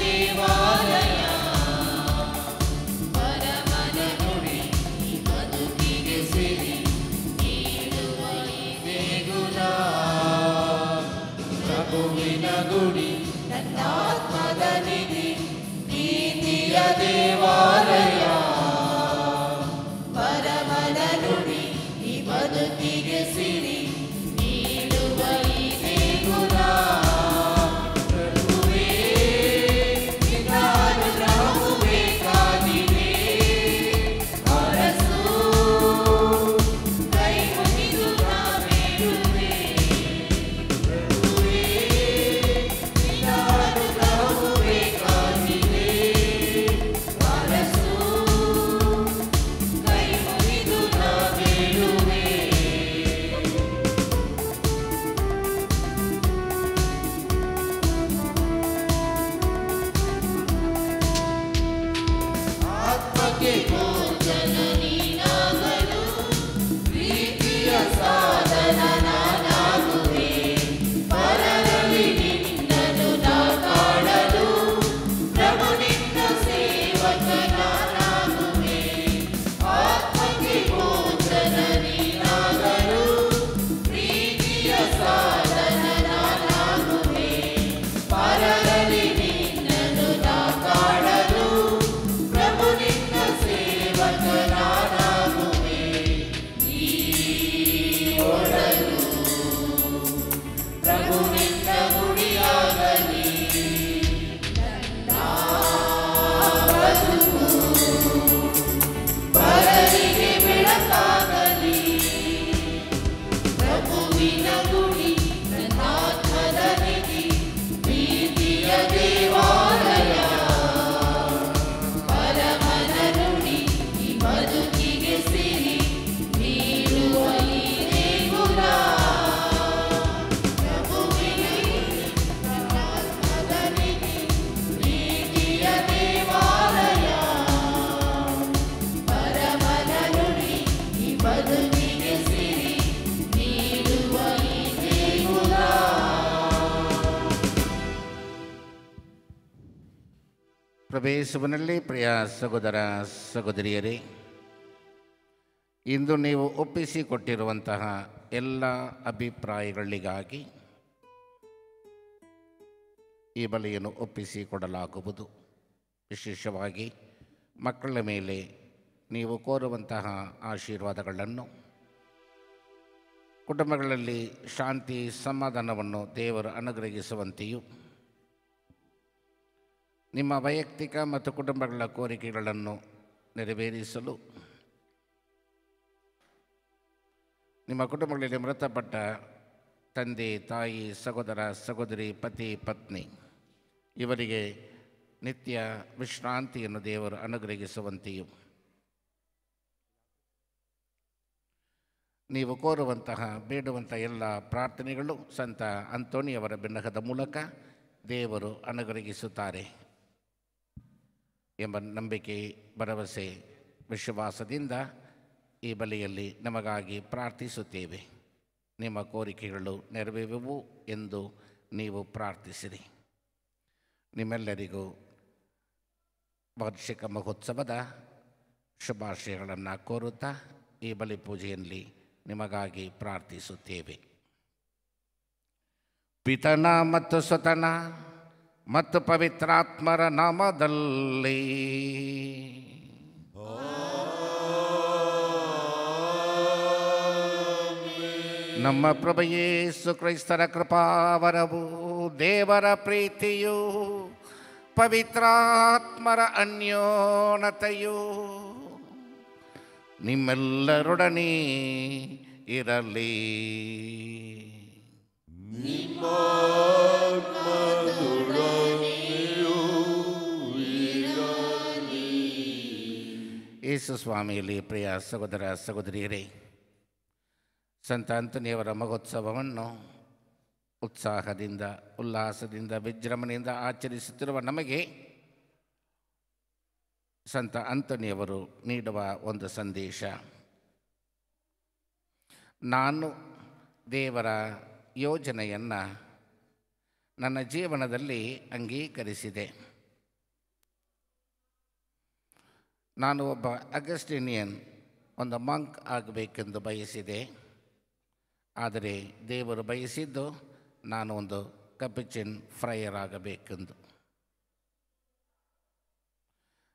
ದೇವಾಲಯ ಪರಮನ ನುಡಿ ಬದುಕಿಗೆ ಸಿರಿ ನೀಡುವ ಈ ದೇಗುಲ ಪ್ರಭುವಿನ ಗುಡಿ ನನ್ನಾತ್ಮದ ನಿಧಿ ಪ್ರೀತಿಯ ದೇವಾಲಯ ಪರಮನ ನುಡಿ ಈ ಬದುಕಿಗೆ ಸಿರಿ ನೀಡುವ ಈ ದೇಗುಲ ಪ್ರಭುವೇ ನಿನ್ನ ಅನುಗ್ರಹವು ಬೇಕಾಗಿದೆ ಅರಸು ಕೈ ಮುಗಿದು ನಾ ಬೇಡುವೆ ಪ್ರಭುವೇ ನಿನ್ನ ಅನುಗ್ರಹವು ಬೇಕಾಗಿದೆ ಅರಸು ಕೈ ಮುಗಿದು ನಾ ಬೇಡುವೆ ಆತ್ಮಕ್ಕೆ ಭೋಜನ ನೀನಾಗಲು ಪ್ರೀತಿಯ ಸಾಧನ ನಾನಾಗುವೆ ಪರರಲ್ಲಿ ನಿನ್ನನ್ನು ನಾ ಕಾಣಲು ಪ್ರಭು ನಿನ್ನ ಸೇವಕ ನಾನಾಗುವೆ ಆತ್ಮಕ್ಕೆ ಭೋಜನ ನೀನಾಗಲು ಪ್ರೀತಿಯ ಸಾಧನ ನಾನಾಗುವೆ ಪರರಲ್ಲಿ ನಿನ್ನನ್ನು ನಾ ಕಾಣಲು ಪ್ರಭು ನಿನ್ನ ಸೇವಕ ನಾನಾಗುವೆ ನೀ ಒಡಲು ಪ್ರಭು ನಿನ್ನ ಗುಡಿಯಾಗಲಿ ನನ್ನ ಬದುಕು ಪರರಿಗೆ ಬೆಳಕಾಗಲಿ ಪ್ರಭುವಿನ ಗುಡಿ ನನ್ನಾತ್ಮದ ನಿಧಿ ಪ್ರೀತಿಯ ದೇವಾಲಯ ಪರಮನ ನುಡಿ ಈ ಬದುಕಿಗೆ ಸಿರಿ ನೀಡುವ ಈ ದೇಗುಲ ಪ್ರಭುವಿನ ಗುಡಿ ನನ್ನಾತ್ಮದ ನಿಧಿ ಪ್ರೀತಿಯ ದೇವಾಲಯ ಪರಮನ ನುಡಿ ಈ ಬದುಕಿಗೆ ಸಿರಿ ನೀಡುವ ಈ ದೇಗುಲ. ಪ್ರಭೇಸುವಿನಲ್ಲಿ ಪ್ರಿಯ ಸಹೋದರ ಸಹೋದರಿಯರೇ, ಇಂದು ನೀವು ಒಪ್ಪಿಸಿಕೊಟ್ಟಿರುವಂತಹ ಎಲ್ಲ ಅಭಿಪ್ರಾಯಗಳಿಗಾಗಿ ಈ ಬಲಿಯನ್ನು ಒಪ್ಪಿಸಿಕೊಡಲಾಗುವುದು. ವಿಶೇಷವಾಗಿ ಮಕ್ಕಳ ಮೇಲೆ ನೀವು ಕೋರುವಂತಹ ಆಶೀರ್ವಾದಗಳನ್ನು, ಕುಟುಂಬಗಳಲ್ಲಿ ಶಾಂತಿ ಸಮಾಧಾನವನ್ನು ದೇವರು ಅನುಗ್ರಹಿಸುವಂತೆಯೂ, ನಿಮ್ಮ ವೈಯಕ್ತಿಕ ಮತ್ತು ಕುಟುಂಬಗಳ ಕೋರಿಕೆಗಳನ್ನು ನೆರವೇರಿಸಲು, ನಿಮ್ಮ ಕುಟುಂಬಗಳಲ್ಲಿ ಮೃತಪಟ್ಟ ತಂದೆ ತಾಯಿ ಸಹೋದರ ಸಹೋದರಿ ಪತಿ ಪತ್ನಿ ಇವರಿಗೆ ನಿತ್ಯ ವಿಶ್ರಾಂತಿಯನ್ನು ದೇವರು ಅನುಗ್ರಹಿಸುವಂತೆಯೂ, ನೀವು ಕೋರುವಂತಹ ಬೇಡುವಂಥ ಎಲ್ಲ ಪ್ರಾರ್ಥನೆಗಳು ಸಂತ ಅಂತೋಣಿಯವರ ಬೆನ್ನಹದ ಮೂಲಕ ದೇವರು ಅನುಗ್ರಹಿಸುತ್ತಾರೆ ಎಂಬ ನಂಬಿಕೆ, ಭರವಸೆ, ವಿಶ್ವಾಸದಿಂದ ಈ ಬಲಿಯಲ್ಲಿ ನಮಗಾಗಿ ಪ್ರಾರ್ಥಿಸುತ್ತೇವೆ. ನಿಮ್ಮ ಕೋರಿಕೆಗಳು ನೆರವೇರುವು ಎಂದು ನೀವು ಪ್ರಾರ್ಥಿಸಿರಿ. ನಿಮ್ಮೆಲ್ಲರಿಗೂ ವಾರ್ಷಿಕ ಮಹೋತ್ಸವದ ಶುಭಾಶಯಗಳನ್ನು ಕೋರುತ್ತಾ ಈ ಬಲಿ ಪೂಜೆಯಲ್ಲಿ ನಿಮಗಾಗಿ ಪ್ರಾರ್ಥಿಸುತ್ತೇವೆ. ಪಿತನ ಮತ್ತು ಸುತನ ಮತ್ತು ಪವಿತ್ರಾತ್ಮರ ನಾಮದಲ್ಲಿ ನಮ್ಮ ಪ್ರಭು ಯೇಸು ಕ್ರಿಸ್ತರ ಕೃಪಾವರವು, ದೇವರ ಪ್ರೀತಿಯು, ಪವಿತ್ರಾತ್ಮರ ಅನ್ಯೋನ್ಯತೆಯು ನಿಮ್ಮೆಲ್ಲರೊಡನೆ ಇರಲಿ. ಯೇಸು ಸ್ವಾಮಿಯಲ್ಲಿ ಪ್ರಿಯ ಸಹೋದರ ಸಹೋದರಿಯರೇ, ಸಂತ ಅಂತೋಣಿಯವರ ಮಹೋತ್ಸವವನ್ನು ಉತ್ಸಾಹದಿಂದ, ಉಲ್ಲಾಸದಿಂದ, ವಿಜೃಂಭಣೆಯಿಂದ ಆಚರಿಸುತ್ತಿರುವ ನಮಗೆ ಸಂತ ಅಂತೋಣಿಯವರು ನೀಡುವ ಒಂದು ಸಂದೇಶ. ನಾನು ದೇವರ ಯೋಜನೆಯನ್ನು ನನ್ನ ಜೀವನದಲ್ಲಿ ಅಂಗೀಕರಿಸಿದೆ. ನಾನು ಒಬ್ಬ ಅಗಸ್ಟಿನಿಯನ್, ಒಂದು ಮಂಕ್ ಆಗಬೇಕೆಂದು ಬಯಸಿದೆ. ಆದರೆ ದೇವರು ಬಯಸಿದ್ದು ನಾನು ಒಂದು ಕಪಿಚಿನ್ ಫ್ರೈಯರ್ ಆಗಬೇಕೆಂದು.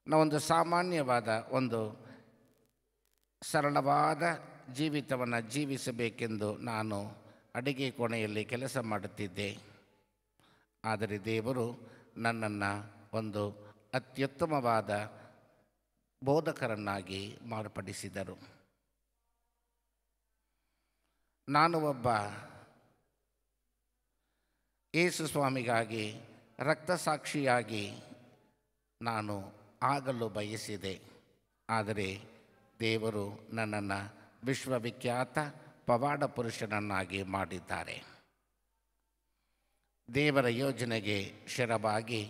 ನಾವೊಂದು ಸಾಮಾನ್ಯವಾದ ಒಂದು ಸರಳವಾದ ಜೀವಿತವನ್ನು ಜೀವಿಸಬೇಕೆಂದು ನಾನು ಅಡಿಗೆ ಕೋಣೆಯಲ್ಲಿ ಕೆಲಸ ಮಾಡುತ್ತಿದ್ದೆ. ಆದರೆ ದೇವರು ನನ್ನನ್ನು ಒಂದು ಅತ್ಯುತ್ತಮವಾದ ಬೋಧಕರನ್ನಾಗಿ ಮಾರ್ಪಡಿಸಿದರು. ನಾನು ಒಬ್ಬ ಯೇಸು ಸ್ವಾಮಿಗಾಗಿ ರಕ್ತಸಾಕ್ಷಿಯಾಗಿ ನಾನು ಆಗಲು ಬಯಸಿದೆ. ಆದರೆ ದೇವರು ನನ್ನನ್ನು ವಿಶ್ವವಿಖ್ಯಾತ ಪವಾಡ ಪುರುಷನನ್ನಾಗಿ ಮಾಡಿದ್ದಾರೆ. ದೇವರ ಯೋಜನೆಗೆ ಶರವಾಗಿ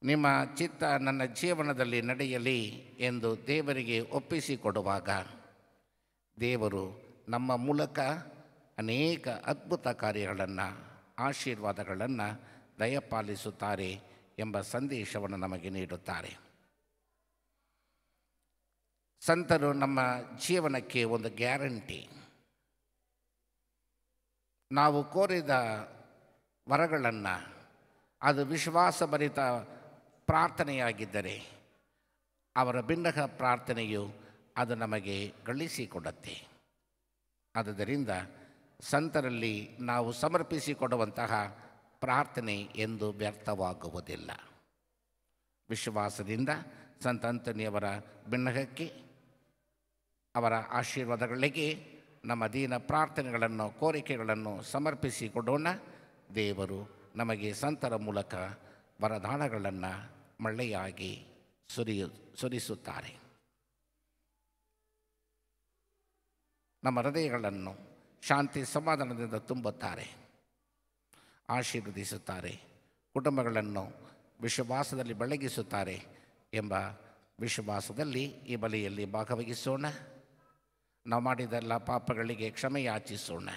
ನಿಮ್ಮ ಚಿತ್ತ ನನ್ನ ಜೀವನದಲ್ಲಿ ನಡೆಯಲಿ ಎಂದು ದೇವರಿಗೆ ಒಪ್ಪಿಸಿಕೊಡುವಾಗ ದೇವರು ನಮ್ಮ ಮೂಲಕ ಅನೇಕ ಅದ್ಭುತ ಕಾರ್ಯಗಳನ್ನು, ಆಶೀರ್ವಾದಗಳನ್ನು ದಯಪಾಲಿಸುತ್ತಾರೆ ಎಂಬ ಸಂದೇಶವನ್ನು ನಮಗೆ ನೀಡುತ್ತಾರೆ. ಸಂತರು ನಮ್ಮ ಜೀವನಕ್ಕೆ ಒಂದು ಗ್ಯಾರಂಟಿ. ನಾವು ಕೋರಿದ ವರಗಳನ್ನು ಅದು ವಿಶ್ವಾಸಭರಿತ ಪ್ರಾರ್ಥನೆಯಾಗಿದ್ದರೆ ಅವರ ಬಿನ್ನಹ ಪ್ರಾರ್ಥನೆಯು ಅದು ನಮಗೆ ಗಳಿಸಿಕೊಡುತ್ತೆ. ಆದುದರಿಂದ ಸಂತರಲ್ಲಿ ನಾವು ಸಮರ್ಪಿಸಿಕೊಡುವಂತಹ ಪ್ರಾರ್ಥನೆ ಎಂದು ವ್ಯರ್ಥವಾಗುವುದಿಲ್ಲ. ವಿಶ್ವಾಸದಿಂದ ಸಂತ ಅಂತೋನಿಯವರ ಬಿನ್ನಹಕ್ಕೆ, ಅವರ ಆಶೀರ್ವಾದಗಳಿಗೆ ನಮ್ಮ ದೀನ ಪ್ರಾರ್ಥನೆಗಳನ್ನು, ಕೋರಿಕೆಗಳನ್ನು ಸಮರ್ಪಿಸಿಕೊಡೋಣ. ದೇವರು ನಮಗೆ ಸಂತರ ಮೂಲಕ ವರದಾನಗಳನ್ನು ಮಳೆಯಾಗಿ ಸುರಿಸುತ್ತಾರೆ. ನಮ್ಮ ಹೃದಯಗಳನ್ನು ಶಾಂತಿ ಸಮಾಧಾನದಿಂದ ತುಂಬುತ್ತಾರೆ, ಆಶೀರ್ವದಿಸುತ್ತಾರೆ, ಕುಟುಂಬಗಳನ್ನು ವಿಶ್ವಾಸದಲ್ಲಿ ಬೆಳಗಿಸುತ್ತಾರೆ ಎಂಬ ವಿಶ್ವಾಸದಲ್ಲಿ ಈ ಬಲಿಯಲ್ಲಿ ಭಾಗವಹಿಸೋಣ. ನಾವು ಮಾಡಿದೆಲ್ಲ ಪಾಪಗಳಿಗೆ ಕ್ಷಮೆ ಯಾಚಿಸೋಣ.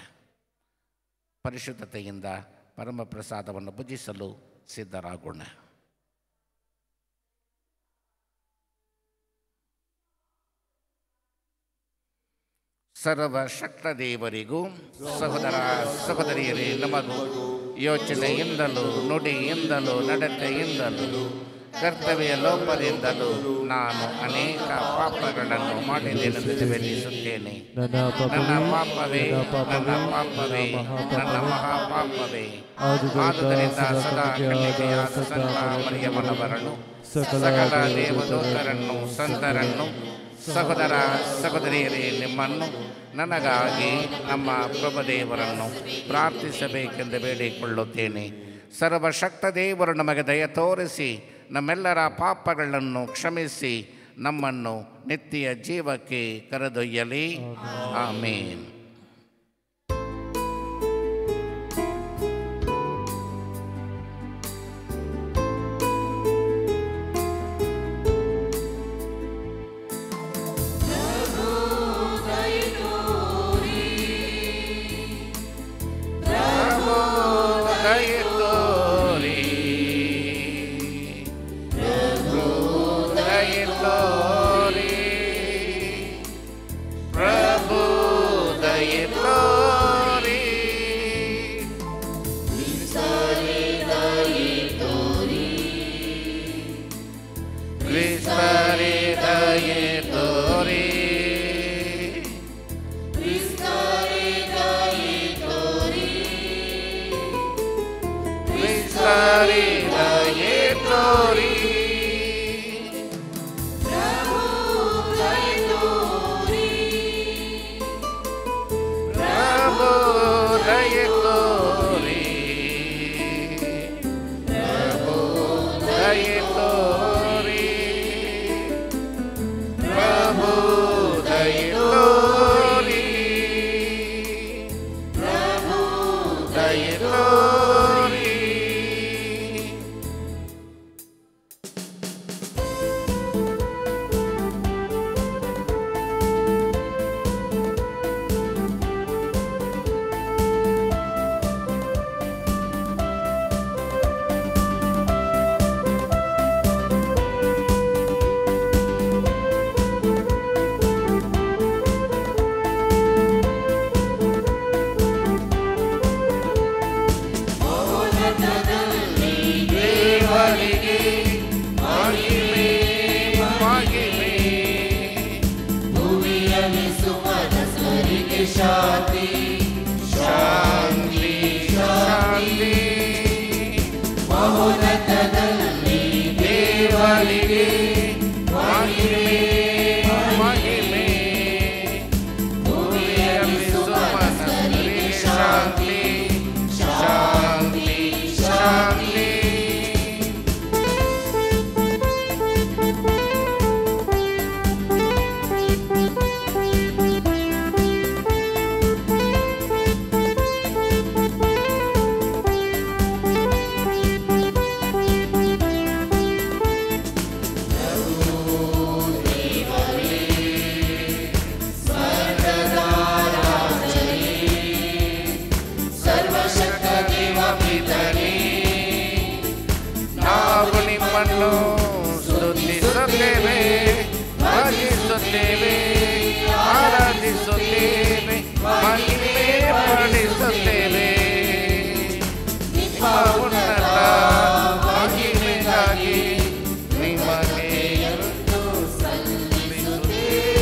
ಪರಿಶುದ್ಧತೆಯಿಂದ ಪರಮಪ್ರಸಾದವನ್ನು ಭುಜಿಸಲು ಸಿದ್ಧರಾಗೋಣ. ಸರ್ವಶಕ್ತ ದೇವರಿಗೂ ಸಹೋದರ ಸಹೋದರಿಯರೇ ನಮಗೂ ಯೋಚನೆಯಿಂದಲೂ ನುಡಿಯಿಂದಲೂ ನಡತೆಯಿಂದಲೂ ಕರ್ತವ್ಯ ಲೋಪದಿಂದಲೂ ನಾನು ಅನೇಕ ಪಾಪಗಳನ್ನು ಮಾಡಿದ್ದೇನೆಂದು ನಿವೇದಿಸುತ್ತೇನೆ. ನನ್ನ ಪಾಪವೇ ನನ್ನ ಮಹಾಪಾಪವೇ. ಆದುದರಿಂದ ಸದಾ ಕನ್ನಿಕೆಯಾದ ಸಂತ ಮರಿಯಮ್ಮನವರನ್ನು, ಸಕಲ ದೇವದೂತರನ್ನು, ಸಂತರನ್ನು, ಸಹೋದರ ಸಹೋದರಿಯರೇ ನಿಮ್ಮನ್ನು, ನನಗಾಗಿ ನಮ್ಮ ಪ್ರಭುದೇವರನ್ನು ಪ್ರಾರ್ಥಿಸಬೇಕೆಂದು ಬೇಡಿಕೊಳ್ಳುತ್ತೇನೆ. ಸರ್ವಶಕ್ತ ದೇವರು ನಮಗೆ ದಯ ತೋರಿಸಿ ನಮ್ಮೆಲ್ಲರ ಪಾಪಗಳನ್ನು ಕ್ಷಮಿಸಿ ನಮ್ಮನ್ನು ನಿತ್ಯ ಜೀವಕ್ಕೆ ಕರೆದೊಯ್ಯಲಿ. ಆಮೇನ್. ಪ್ರಭು ಶಾಂತಿ ಶಾಂತಿ ಶಾಂತಿ ಮಹೋನ್ನತದಲ್ಲಿ ದೇವರಿಗೆ ಮಹಿಮೆ ಮಹಿಮೆ ಭೂಮಿಯಲ್ಲಿ ಸುಮನಸ್ಸರಿಗೆ ಶಾಂತಿ ಶಾಂತಿ ಶಾಂತಿ ಸ್ತುತಿಸುತ್ತೇವೆ ಭಜಿಸುತ್ತೇವೆ ಆರಾಧಿಸುತ್ತೇವೆ ಮಹಿಮೆ ಪಡಿಸುತ್ತೇವೆ ನಿಮ್ಮ ಉನ್ನತ ಮಹಿಮೆಗಾಗಿ ನಿಮಗೆ ಸಲ್ಲಿಸುತ್ತೇವೆ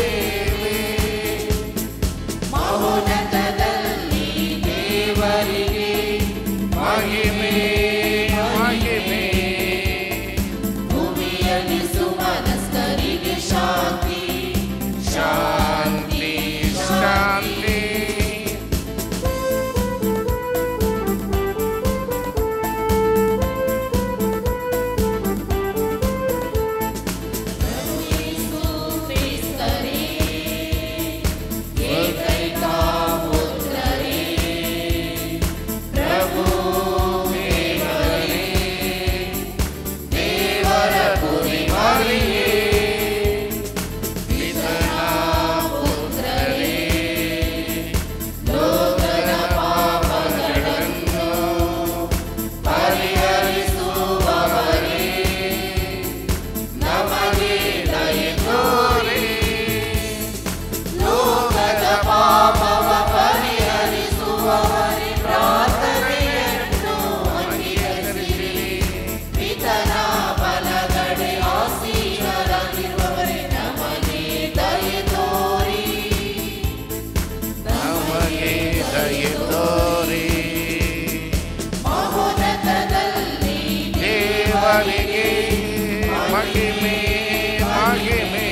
ಮಹೋನ್ನತದಲ್ಲಿ ದೇವರಿಗೆ ಮಹಿಮೆ ಮಹಿಮೆ ಸುಮನಸ್ಕರಿಗೆ ಶಾಂತಿ ಶಾಂತಿ ಶಾಂತಿ ಏಕೈಕ ಪುತ್ರರೇ ಪ್ರಭು ದೇವರೇ ದೇವರ ಕುರಿಮರಿಯೇ ಪಿತನ ಪುತ್ರರೇ ಲೋಕದ ಪಾಪಗಳನ್ನು ಪರಿಹರಿಸುವವರೇ ನಮಗೆ ದಯೆ ತೋರಿ ಲೋಕದ ಪಾಪವ ಪರಿಹರಿಸುವವರೇ ಪ್ರಾರ್ಥನೆಯನ್ನು ಅಂಗೀಕರಿಸಿರಿ ಪಿತನ ಬಲಗಡೆ ಆಸೀನರಾಗಿರುವವರೇ ನಮಗೆ ದಯೆ ತೋರಿ ನಮಗೆ ದಯೆ ತೋರಿ ಮಹೋನ್ನತದಲ್ಲಿ ದೇವರಿಗೆ ಮಹಿಮೆ ಮಹಿಮೆ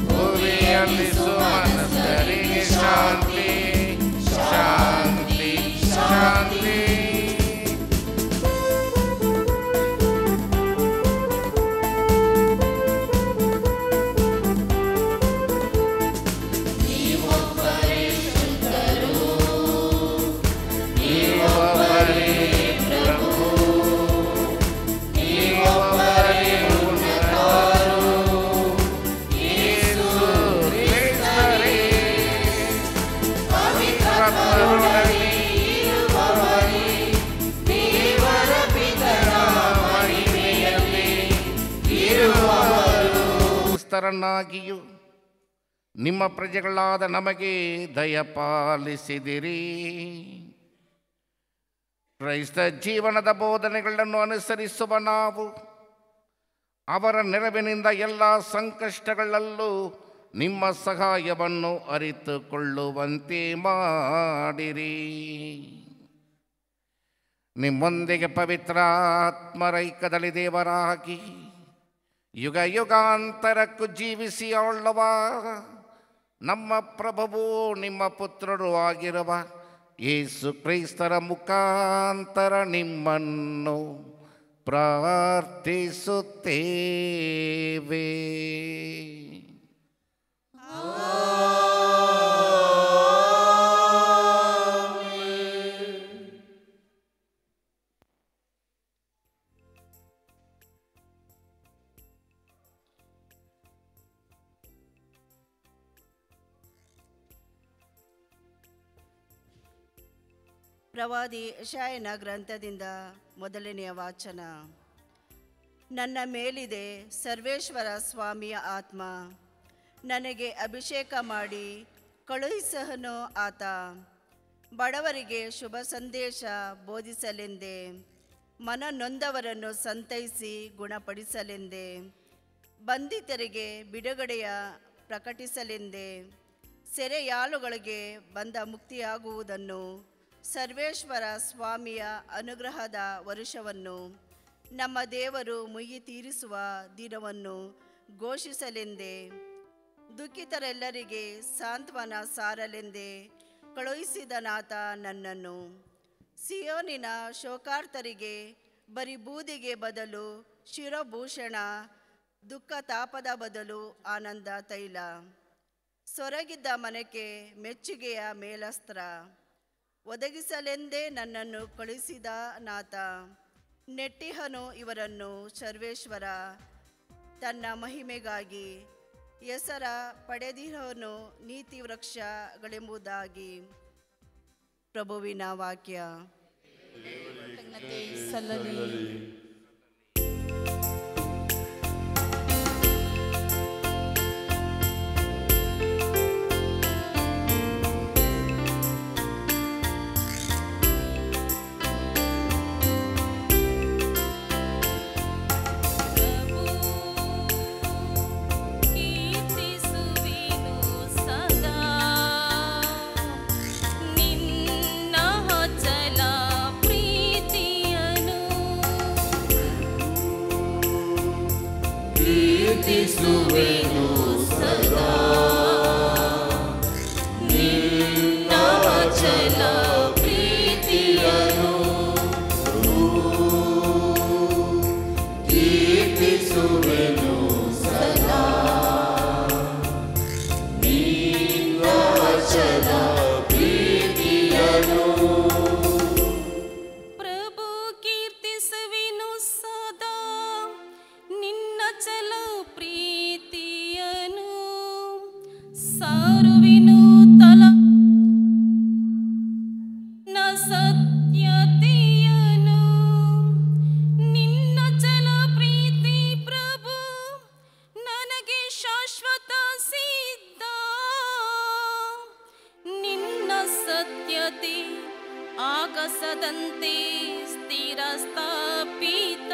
ಭೂಮಿಯಲ್ಲಿ ಸುಮನಸ್ಸರಿಗೆ ಶಾಂತಿ ಶಾಂತಿ ಶಾಂತಿ ನೀವೊಬ್ಬರೇ ಶುದ್ಧರು ನೀವೊಬ್ಬರೇ ಪ್ರಭು ನೀವೊಬ್ಬರೇ ಉನ್ನತರು ಯೇಸು ಕ್ರಿಸ್ತರೇ ಪವಿತ್ರಾತ್ಮರೊಡನೆ ಇರುವವರೇ ದೇವರ ಪಿತನ ಮಹಿಮೆಯಲ್ಲಿ ಇರುವವರು ಕ್ರಿಸ್ತರನ್ನಾಗಿಯೂ ನಿಮ್ಮ ಪ್ರಜೆಗಳಾದ ನಮಗೆ ದಯಪಾಲಿಸಿದಿರಿ. ಕ್ರೈಸ್ತ ಜೀವನದ ಬೋಧನೆಗಳನ್ನು ಅನುಸರಿಸುವ ನಾವು ಅವರ ನೆರವಿನಿಂದ ಎಲ್ಲ ಸಂಕಷ್ಟಗಳಲ್ಲೂ ನಿಮ್ಮ ಸಹಾಯವನ್ನು ಅರಿತುಕೊಳ್ಳುವಂತೆ ಮಾಡಿರಿ. ನಿಮ್ಮೊಂದಿಗೆ ಪವಿತ್ರಾತ್ಮರೈಕ್ಯದಲ್ಲಿ ದೇವರಾಗಿ ಯುಗ ಯುಗಾಂತರಕ್ಕೂ ಜೀವಿಸಿ ಆಳುವ ನಮ್ಮ ಪ್ರಭುವು ನಿಮ್ಮ ಪುತ್ರರು ಆಗಿರುವ ಯೇಸು ಕ್ರಿಸ್ತರ ಮುಖಾಂತರ ನಿಮ್ಮನ್ನು ಪ್ರಾರ್ಥಿಸುತ್ತೇವೆ. ಪ್ರವಾದಿ ಯೆಶಾಯನ ಗ್ರಂಥದಿಂದ ಮೊದಲನೆಯ ವಾಚನ. ನನ್ನ ಮೇಲಿದೆ ಸರ್ವೇಶ್ವರ ಸ್ವಾಮಿಯ ಆತ್ಮ, ನನಗೆ ಅಭಿಷೇಕ ಮಾಡಿ ಕಳುಹಿಸಹನು ಆತ. ಬಡವರಿಗೆ ಶುಭ ಸಂದೇಶ ಬೋಧಿಸಲೆಂದೇ, ಮನನೊಂದವರನ್ನು ಸಂತೈಸಿ ಗುಣಪಡಿಸಲೆಂದೇ, ಬಂಧಿತರಿಗೆ ಬಿಡುಗಡೆಯ ಪ್ರಕಟಿಸಲೆಂದೇ, ಸೆರೆಯಾಳುಗಳಿಗೆ ಬಂದ ಮುಕ್ತಿಯಾಗುವುದನ್ನು, ಸರ್ವೇಶ್ವರ ಸ್ವಾಮಿಯ ಅನುಗ್ರಹದ ವರುಷವನ್ನು, ನಮ್ಮ ದೇವರು ಮುಯ್ಯಿ ತೀರಿಸುವ ದಿನವನ್ನು ಘೋಷಿಸಲೆಂದೇ, ದುಃಖಿತರೆಲ್ಲರಿಗೆ ಸಾಂತ್ವನ ಸಾರಲೆಂದೇ ಕಳುಹಿಸಿದನಾತ ನನ್ನನ್ನು. ಸಿಯೋನಿನ ಶೋಕಾರ್ತರಿಗೆ ಬರೀ ಬೂದಿಗೆ ಬದಲು ಶಿರಭೂಷಣ, ದುಃಖ ತಾಪದ ಬದಲು ಆನಂದ ತೈಲ, ಸೊರಗಿದ್ದ ಮನಕ್ಕೆ ಮೆಚ್ಚುಗೆಯ ಮೇಲಸ್ತ್ರ ಒದಗಿಸಲೆಂದೇ ನನ್ನನ್ನು ಕಳುಹಿಸಿದ ನಾಥ. ನೆಟ್ಟಿಹನು ಇವರನ್ನು ಸರ್ವೇಶ್ವರ ತನ್ನ ಮಹಿಮೆಗಾಗಿ, ಹೆಸರ ಪಡೆದಿರೋನು ನೀತಿ ವೃಕ್ಷಗಳೆಂಬುದಾಗಿ. ಪ್ರಭುವಿನ ವಾಕ್ಯ. ಕೃತಜ್ಞತೆ ಸಲ್ಲಲಿ. ಕೀರ್ತಿಸುವೆನು ಸದಾ ನಿನ್ನ ಅಚಲ ಪ್ರೀತಿಯನ್ನು, ಕೀರ್ತಿಸುವೆನು ಸದಾ ನಿನ್ನ ಅಚಲ ಪ್ರೀತಿಯನ್ನು. ಪ್ರಭು ಕೀರ್ತಿಸುವೆನು ಸದಾ ನಿನ್ನ ಚಲ ಪ್ರೀತಿಯನು, ಸಾರುವೆನು ತಲ ನ ಸತ್ಯತೆಯನು. ನಿನ್ನ ಚಲ ಪ್ರೀತಿ ಪ್ರಭು ನನಗೆ ಶಾಶ್ವತ ಸಿದ್ಧ, ನಿನ್ನ ಸತ್ಯತೆ ಆಗಸದಂತೆ ಸ್ಥಿರ ಸ್ಥಾಪಿತ.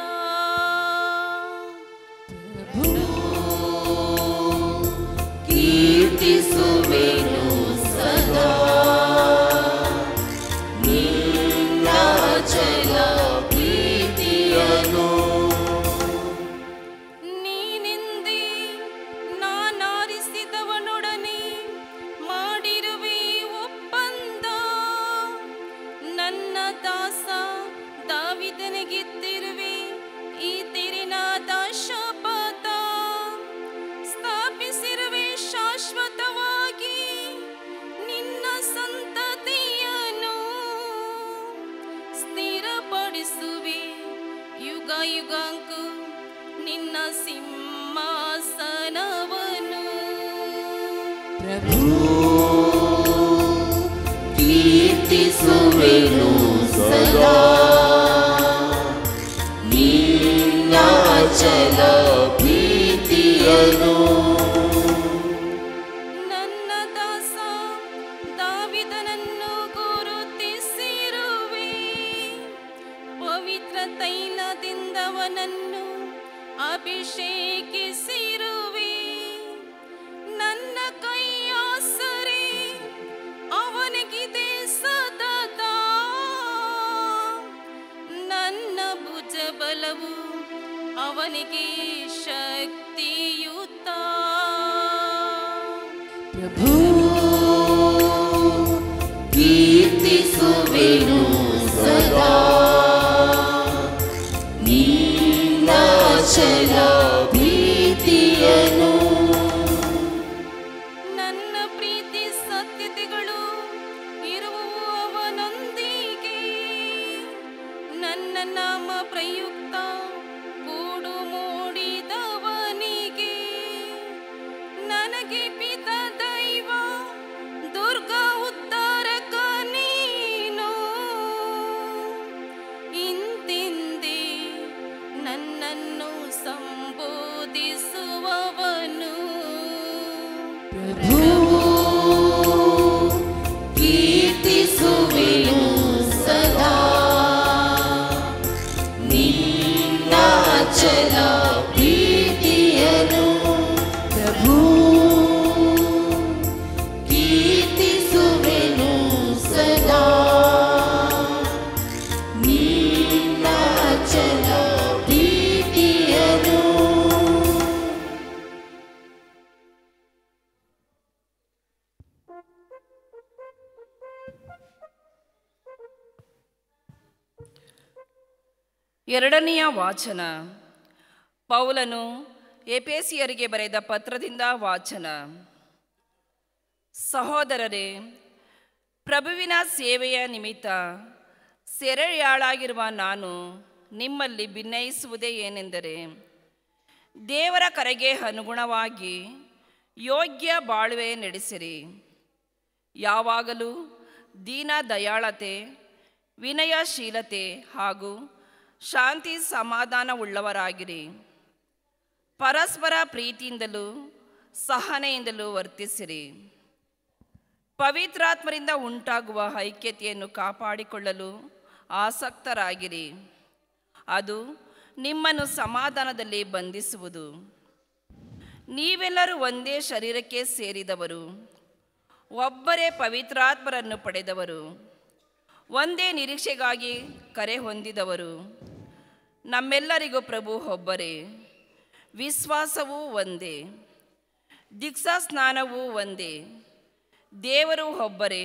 ಕೀರ್ತಿಸುವೆನು ಸದಾ ನಿನ್ನ ಅಚಲ ಪ್ರೀತಿಯನ್ನು. ನೀನೆಂದೇ ನಾನಾರಿಸಿದವನೊಡನೆ ಮಾಡಿರುವೆ ಒಪ್ಪಂದ, ನನ್ನ ದಾಸ ದಾವಿದನಿಗಿತ್ತಿರುವೆ ಈ ತೆರೆನಾದ ಶಪಥ. ಸ್ಥಾಪಿಸಿರುವೆ ಶಾಶ್ವತವಾಗಿ ನಿನ್ನ ಸಂತತಿಯನ್ನು, ಸ್ಥಿರಪಡಿಸುವೆ ಯುಗ ಯುಗಾಂಕು ನಿನ್ನ ಸಿಂಹಾಸನವನ್ನು. ಕೀರ್ತಿಸುವೆನು ಸದಾ ನಿನ್ನ ಅಚಲ ಪ್ರೀತಿಯನ್ನು. ನನ್ನ ದಾಸ ದಾವಿದನನ್ನು ಗುರುತಿಸಿರುವೆ, ಪವಿತ್ರ ತೈಲದಿಂದವನನ್ನು ಅಭಿಷೇಕಿಸಿರುವೆ. ನನ್ನ ಕೈಯಾಸರೆ ಅವನಿಗಿದೆ ಸತತ, ನನ್ನ ಭುಜಬಲವು ಅವನಿಗೆ ಶಕ್ತಿಯುತ. ಪ್ರಭು ಕೀರ್ತಿಸುವೆನು ಸದಾ ನಿನ್ನ ಅಚಲ ಪ್ರೀತಿಯನ್ನು. ನನ್ನ ಪ್ರೀತಿ ಸತ್ಯತೆಗಳು ಇರುವವು ಅವನೊಂದಿಗೆ, ನನ್ನ ನಾಮ ಪ್ರಯುಕ್ತ ಕೂಡು ಮೂಡಿದವನಿಗೆ. ನನಗೆ ಪಿತ ದೈವ ದುರ್ಗ ಉದ್ಧಾರಕ ನೀನು, ಇಂತೆಂದೇ ನನ್ನನ್ನು ಸಂಬೋಧಿಸುವೆ. ಎರಡನೆಯ ವಾಚನ. ಪೌಲನು ಎಫೆಸಿಯರಿಗೆ ಬರೆದ ಪತ್ರದಿಂದ ವಾಚನ. ಸಹೋದರರೇ, ಪ್ರಭುವಿನ ಸೇವೆಯ ನಿಮಿತ್ತ ಸೆರೆಯಾಳಾಗಿರುವ ನಾನು ನಿಮ್ಮಲ್ಲಿ ಭಿನ್ನಯಿಸುವುದೇ ಏನೆಂದರೆ, ದೇವರ ಕರೆಗೆ ಅನುಗುಣವಾಗಿ ಯೋಗ್ಯ ಬಾಳ್ವೆ ನಡೆಸಿರಿ. ಯಾವಾಗಲೂ ದೀನ ದಯಾಳತೆ, ವಿನಯಶೀಲತೆ ಹಾಗೂ ಶಾಂತಿ ಸಮಾಧಾನವುಳ್ಳವರಾಗಿರಿ. ಪರಸ್ಪರ ಪ್ರೀತಿಯಿಂದಲೂ ಸಹನೆಯಿಂದಲೂ ವರ್ತಿಸಿರಿ. ಪವಿತ್ರಾತ್ಮರಿಂದ ಉಂಟಾಗುವ ಐಕ್ಯತೆಯನ್ನು ಕಾಪಾಡಿಕೊಳ್ಳಲು ಆಸಕ್ತರಾಗಿರಿ. ಅದು ನಿಮ್ಮನ್ನು ಸಮಾಧಾನದಲ್ಲಿ ಬಂಧಿಸುವುದು. ನೀವೆಲ್ಲರೂ ಒಂದೇ ಶರೀರಕ್ಕೆ ಸೇರಿದವರು, ಒಬ್ಬರೇ ಪವಿತ್ರಾತ್ಮರನ್ನು ಪಡೆದವರು, ಒಂದೇ ನಿರೀಕ್ಷೆಗಾಗಿ ಕರೆ ಹೊಂದಿದವರು. ನಮ್ಮೆಲ್ಲರಿಗೂ ಪ್ರಭು ಒಬ್ಬರೇ, ವಿಶ್ವಾಸವೂ ಒಂದೇ, ದೀಕ್ಷಾಸ್ನಾನವೂ ಒಂದೇ, ದೇವರು ಒಬ್ಬರೇ,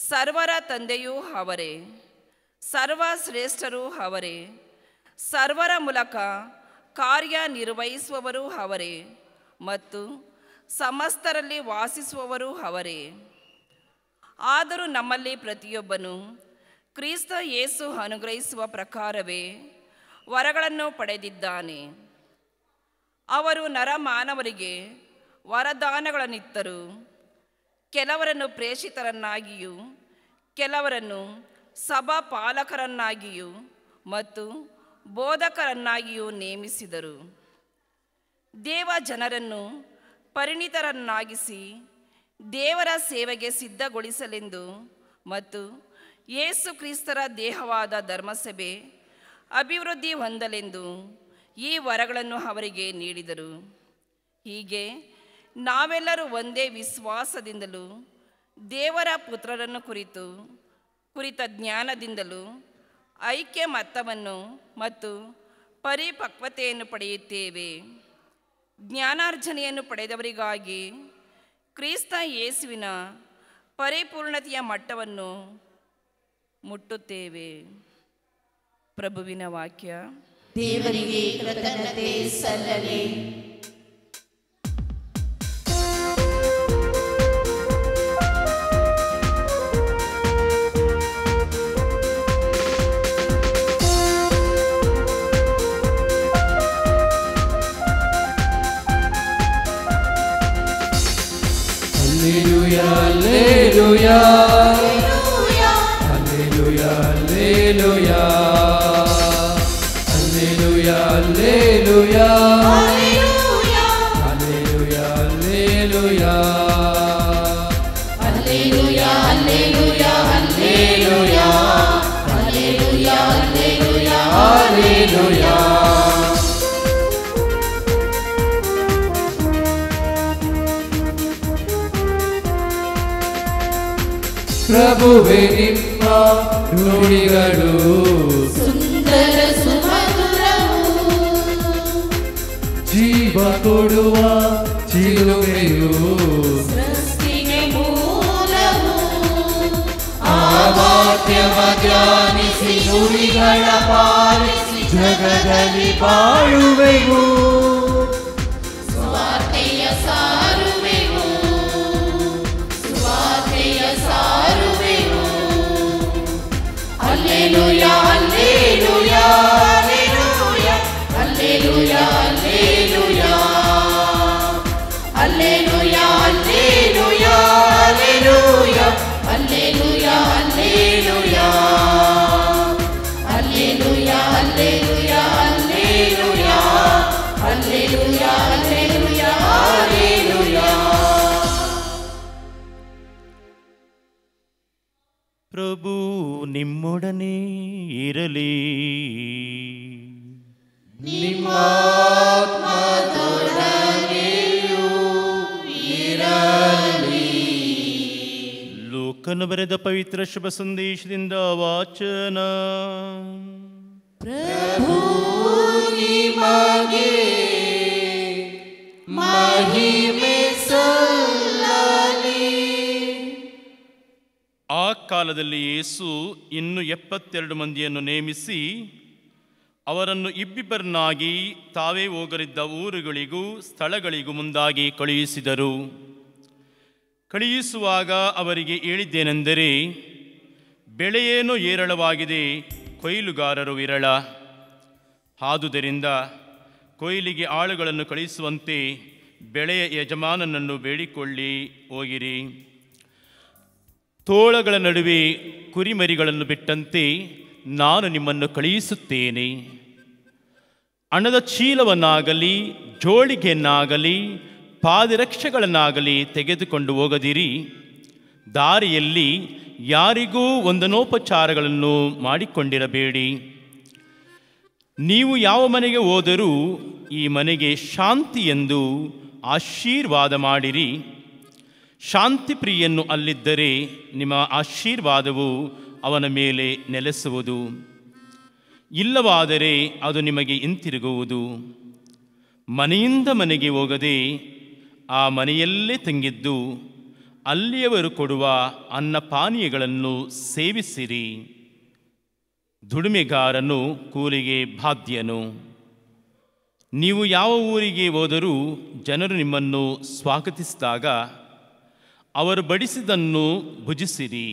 ಸರ್ವರ ತಂದೆಯೂ ಅವರೇ, ಸರ್ವಶ್ರೇಷ್ಠರೂ ಅವರೇ, ಸರ್ವರ ಮೂಲಕ ಕಾರ್ಯನಿರ್ವಹಿಸುವವರು ಅವರೇ ಮತ್ತು ಸಮಸ್ತರಲ್ಲಿ ವಾಸಿಸುವವರು ಅವರೇ. ಆದರೂ ನಮ್ಮಲ್ಲಿ ಪ್ರತಿಯೊಬ್ಬನು ಕ್ರಿಸ್ತ ಯೇಸು ಅನುಗ್ರಹಿಸುವ ಪ್ರಕಾರವೇ ವರಗಳನ್ನು ಪಡೆದಿದ್ದಾನೆ. ಅವರು ನರಮಾನವರಿಗೆ ವರದಾನಗಳನ್ನಿತ್ತರು. ಕೆಲವರನ್ನು ಪ್ರೇಷಿತರನ್ನಾಗಿಯೂ, ಕೆಲವರನ್ನು ಸಭಾಪಾಲಕರನ್ನಾಗಿಯೂ ಮತ್ತು ಬೋಧಕರನ್ನಾಗಿಯೂ ನೇಮಿಸಿದರು. ದೇವ ಜನರನ್ನು ಪರಿಣಿತರನ್ನಾಗಿಸಿ ದೇವರ ಸೇವೆಗೆ ಸಿದ್ಧಗೊಳಿಸಲೆಂದು ಮತ್ತು ಯೇಸು ಕ್ರಿಸ್ತರ ದೇಹವಾದ ಧರ್ಮಸಭೆ ಅಭಿವೃದ್ಧಿ ಹೊಂದಲೆಂದು ಈ ವರಗಳನ್ನು ಅವರಿಗೆ ನೀಡಿದರು. ಹೀಗೆ ನಾವೆಲ್ಲರೂ ಒಂದೇ ವಿಶ್ವಾಸದಿಂದಲೂ ದೇವರ ಪುತ್ರರನ್ನು ಕುರಿತ ಜ್ಞಾನದಿಂದಲೂ ಐಕ್ಯಮತ್ತವನ್ನು ಮತ್ತು ಪರಿಪಕ್ವತೆಯನ್ನು ಪಡೆಯುತ್ತೇವೆ. ಜ್ಞಾನಾರ್ಜನೆಯನ್ನು ಪಡೆದವರಿಗಾಗಿ ಕ್ರಿಸ್ತ ಯೇಸುವಿನ ಪರಿಪೂರ್ಣತೆಯ ಮಟ್ಟವನ್ನು ಮುಟ್ಟುತ್ತೇವೆ. ಪ್ರಭುವಿನ ವಾಕ್ಯ. ದೇವರಿಗೆ ಕೃತಜ್ಞತೆ ಸಲ್ಲಲಿ. Alleluia, alleluia, alleluia, alleluia, alleluia, alleluia, alleluia, alleluia, alleluia, alleluia, alleluia, alleluia, alleluia. ಪ್ರಭುವೇ ನಿಮ್ಮ ನುಡಿಗಳು ಸುಂದರ ಸುಮಧುರವು, ಜೀವ ಕೊಡುವ ಚಿಲುಮೆಯು, ಸೃಷ್ಟಿಗೆ ಮೂಲವು. ಆ ವಾಕ್ಯವ ಧ್ಯಾನಿಸಿ ನುಡಿಗಳ ಪಾಲಿಸಿ ಜಗದಲ್ಲಿ ಬಾಳುವೆವು. ಸ್ವಾರ್ಥೆಯ ಸಾರುವೆವು, ಸ್ವಾರ್ಥೆಯ ಸಾರುವೆವು. Alleluia, alleluia, alleluia, alleluia, alleluia, alleluia, alleluia, alleluia, alleluia, alleluia, alleluia, alleluia, alleluia, alleluia, alleluia. ಪ್ರಭು ನಿಮ್ಮೊಡನೆ ಇರಲಿ. ಲೂಕನು ಬರೆದ ಪವಿತ್ರ ಶುಭ ಸಂದೇಶದಿಂದ ವಾಚನ. ಪ್ರಭು ನಿಮಗೆ ಮಹಿಮೆ ಸಲ್ಲಲಿ. ಆ ಕಾಲದಲ್ಲಿ ಯೇಸು ಇನ್ನು 72 ಮಂದಿಯನ್ನು ನೇಮಿಸಿ ಅವರನ್ನು ಇಬ್ಬಿಬ್ಬರನ್ನಾಗಿ ತಾವೇ ಹೋಗಲಿದ್ದ ಊರುಗಳಿಗೂ ಸ್ಥಳಗಳಿಗೂ ಮುಂದಾಗಿ ಕಳುಹಿಸಿದರು. ಕಳುಹಿಸುವಾಗ ಅವರಿಗೆ ಹೇಳಿದ್ದೇನೆಂದರೆ, ಬೆಳೆಯೇನೋ ಹೇರಳವಾಗಿದೆ, ಕೊಯ್ಲುಗಾರರು ವಿರಳ. ಆದುದರಿಂದ ಕೊಯ್ಲಿಗೆ ಆಳುಗಳನ್ನು ಕಳುಹಿಸುವಂತೆ ಬೆಳೆಯ ಯಜಮಾನನನ್ನು ಬೇಡಿಕೊಳ್ಳಿ ಹೋಗಿರಿ. ತೋಳಗಳ ನಡುವೆ ಕುರಿಮರಿಗಳನ್ನು ಬಿಟ್ಟಂತೆ ನಾನು ನಿಮ್ಮನ್ನು ಕಳುಹಿಸುತ್ತೇನೆ. ಹಣದ ಚೀಲವನ್ನಾಗಲಿ ಜೋಳಿಗೆಯನ್ನಾಗಲಿ ಪಾದರಕ್ಷೆಗಳನ್ನಾಗಲಿ ತೆಗೆದುಕೊಂಡು ಹೋಗದಿರಿ. ದಾರಿಯಲ್ಲಿ ಯಾರಿಗೂ ವಂದನೋಪಚಾರಗಳನ್ನು ಮಾಡಿಕೊಂಡಿರಬೇಡಿ. ನೀವು ಯಾವ ಮನೆಗೆ ಹೋದರೂ ಈ ಮನೆಗೆ ಶಾಂತಿ ಎಂದು ಆಶೀರ್ವಾದ ಮಾಡಿರಿ. ಶಾಂತಿ ಪ್ರಿಯನ್ನು ಅಲ್ಲಿದ್ದರೆ ನಿಮ್ಮ ಆಶೀರ್ವಾದವು ಅವನ ಮೇಲೆ ನೆಲೆಸುವುದು, ಇಲ್ಲವಾದರೆ ಅದು ನಿಮಗೆ ಹಿಂತಿರುಗುವುದು. ಮನೆಯಿಂದ ಮನೆಗೆ ಹೋಗದೆ ಆ ಮನೆಯಲ್ಲೇ ತಂಗಿದ್ದು ಅಲ್ಲಿಯವರು ಕೊಡುವ ಅನ್ನಪಾನೀಯಗಳನ್ನು ಸೇವಿಸಿರಿ. ದುಡಿಮೆಗಾರನು ಕೂಲಿಗೆ ಬಾಧ್ಯನು. ನೀವು ಯಾವ ಊರಿಗೆ ಹೋದರೂ ಜನರು ನಿಮ್ಮನ್ನು ಸ್ವಾಗತಿಸಿದಾಗ ಅವರು ಬಡಿಸಿದ್ದನ್ನು ಭುಜಿಸಿರಿ.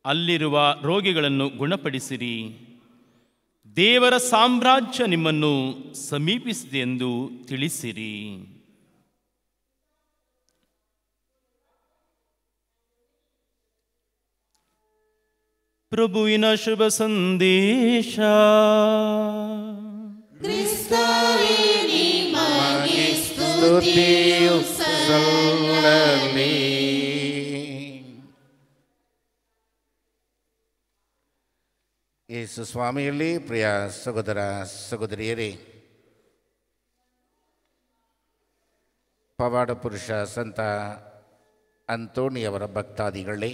ಅಲ್ಲಿರುವ ರೋಗಿಗಳನ್ನು ಗುಣಪಡಿಸಿರಿ. ದೇವರ ಸಾಮ್ರಾಜ್ಯ ನಿಮ್ಮನ್ನು ಸಮೀಪಿಸಿದೆ ಎಂದು ತಿಳಿಸಿರಿ. ಪ್ರಭುವಿನ ಶುಭ ಸಂದೇಶ. ಕ್ರಿಸ್ತವೇ ನಿಮಗೆ ಸ್ತುತಿಯು ಸಲ್ಲಲಿ. ಯೇಸು ಸ್ವಾಮಿಯಲ್ಲಿ ಪ್ರಿಯ ಸಹೋದರ ಸಹೋದರಿಯರೇ, ಪವಾಡ ಪುರುಷ ಸಂತ ಅಂತೋಣಿಯವರ ಭಕ್ತಾದಿಗಳೇ,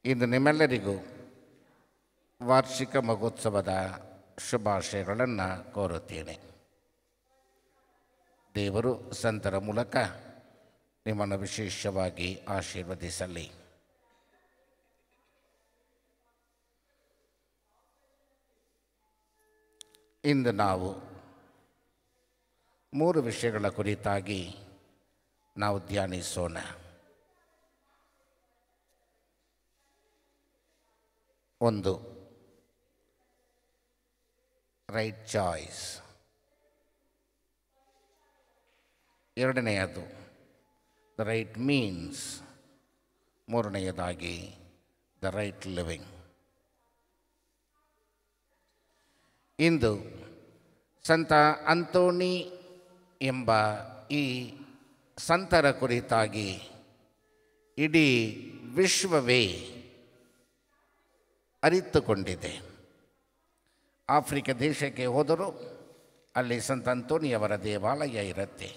ಇಂದು ನಿಮ್ಮೆಲ್ಲರಿಗೂ ವಾರ್ಷಿಕ ಮಹೋತ್ಸವದ ಶುಭಾಶಯಗಳನ್ನು ಕೋರುತ್ತೇನೆ. ದೇವರು ಸಂತರ ಮೂಲಕ ನಿಮ್ಮನ್ನು ವಿಶೇಷವಾಗಿ ಆಶೀರ್ವದಿಸಲಿ. ಇಂದು ನಾವು 3 ವಿಷಯಗಳ ಕುರಿತಾಗಿ ನಾವು ಧ್ಯಾನಿಸೋಣ. ಒಂದು, ರೈಟ್ ಚಾಯ್ಸ್. ಎರಡನೆಯದು ದ ರೈಟ್ ಮೀನ್ಸ್. ಮೂರನೆಯದಾಗಿ ದ ರೈಟ್ ಲಿವಿಂಗ್. ಇಂದು ಸಂತ ಅಂತೋಣಿ ಎಂಬ ಈ ಸಂತರ ಕುರಿತಾಗಿ ಇಡೀ ವಿಶ್ವವೇ ಅರಿತುಕೊಂಡಿದೆ. ಆಫ್ರಿಕಾ ದೇಶಕ್ಕೆ ಹೋದರೂ ಅಲ್ಲಿ ಸಂತ ಅಂತೋಣಿಯವರ ದೇವಾಲಯ ಇರುತ್ತೆ.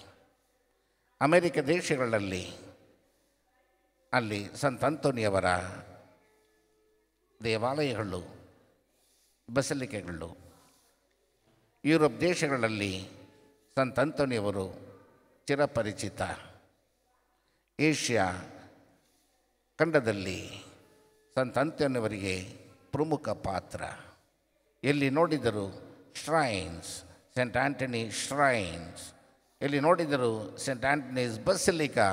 ಅಮೆರಿಕ ದೇಶಗಳಲ್ಲಿ ಅಲ್ಲಿ ಸಂತ ಅಂತೋಣಿಯವರ ದೇವಾಲಯಗಳು, ಬಸಲಿಕೆಗಳು. ಯುರೋಪ್ ದೇಶಗಳಲ್ಲಿ ಸಂತ ಅಂತೋಣಿಯವರು ಚಿರಪರಿಚಿತ. ಏಷ್ಯಾ ಖಂಡದಲ್ಲಿ ಸಂತ ಅಂತೋಣಿಯವರಿಗೆ ಪ್ರಮುಖ ಪಾತ್ರ. ಎಲ್ಲಿ ನೋಡಿದರೂ ಶ್ರೈನ್ಸ್, ಸೆಂಟ್ ಆಂಟನಿ ಶ್ರೈನ್ಸ್, ಎಲ್ಲಿ ನೋಡಿದರೂ ಸೆಂಟ್ ಆಂಟನೀಸ್ ಬಸಿಲಿಕಾ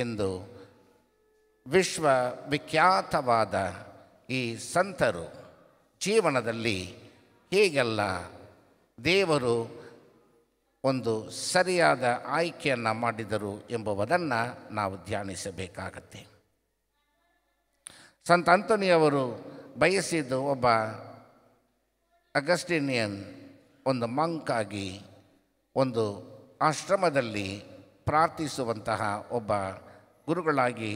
ಎಂದು ವಿಶ್ವವಿಖ್ಯಾತವಾದ ಈ ಸಂತರು ಜೀವನದಲ್ಲಿ ಹೇಗೆಲ್ಲ ದೇವರು ಒಂದು ಸರಿಯಾದ ಆಯ್ಕೆಯನ್ನು ಮಾಡಿದರು ಎಂಬುದನ್ನು ನಾವು ಧ್ಯಾನಿಸಬೇಕಾಗತ್ತೆ. ಸಂತ ಅಂತೋಣಿಯವರು ಬಯಸಿದ್ದು ಒಬ್ಬ ಅಗಸ್ಟಿನಿಯನ್, ಒಂದು ಮಂಕಾಗಿ ಒಂದು ಆಶ್ರಮದಲ್ಲಿ ಪ್ರಾರ್ಥಿಸುವಂತಹ ಒಬ್ಬ ಗುರುಗಳಾಗಿ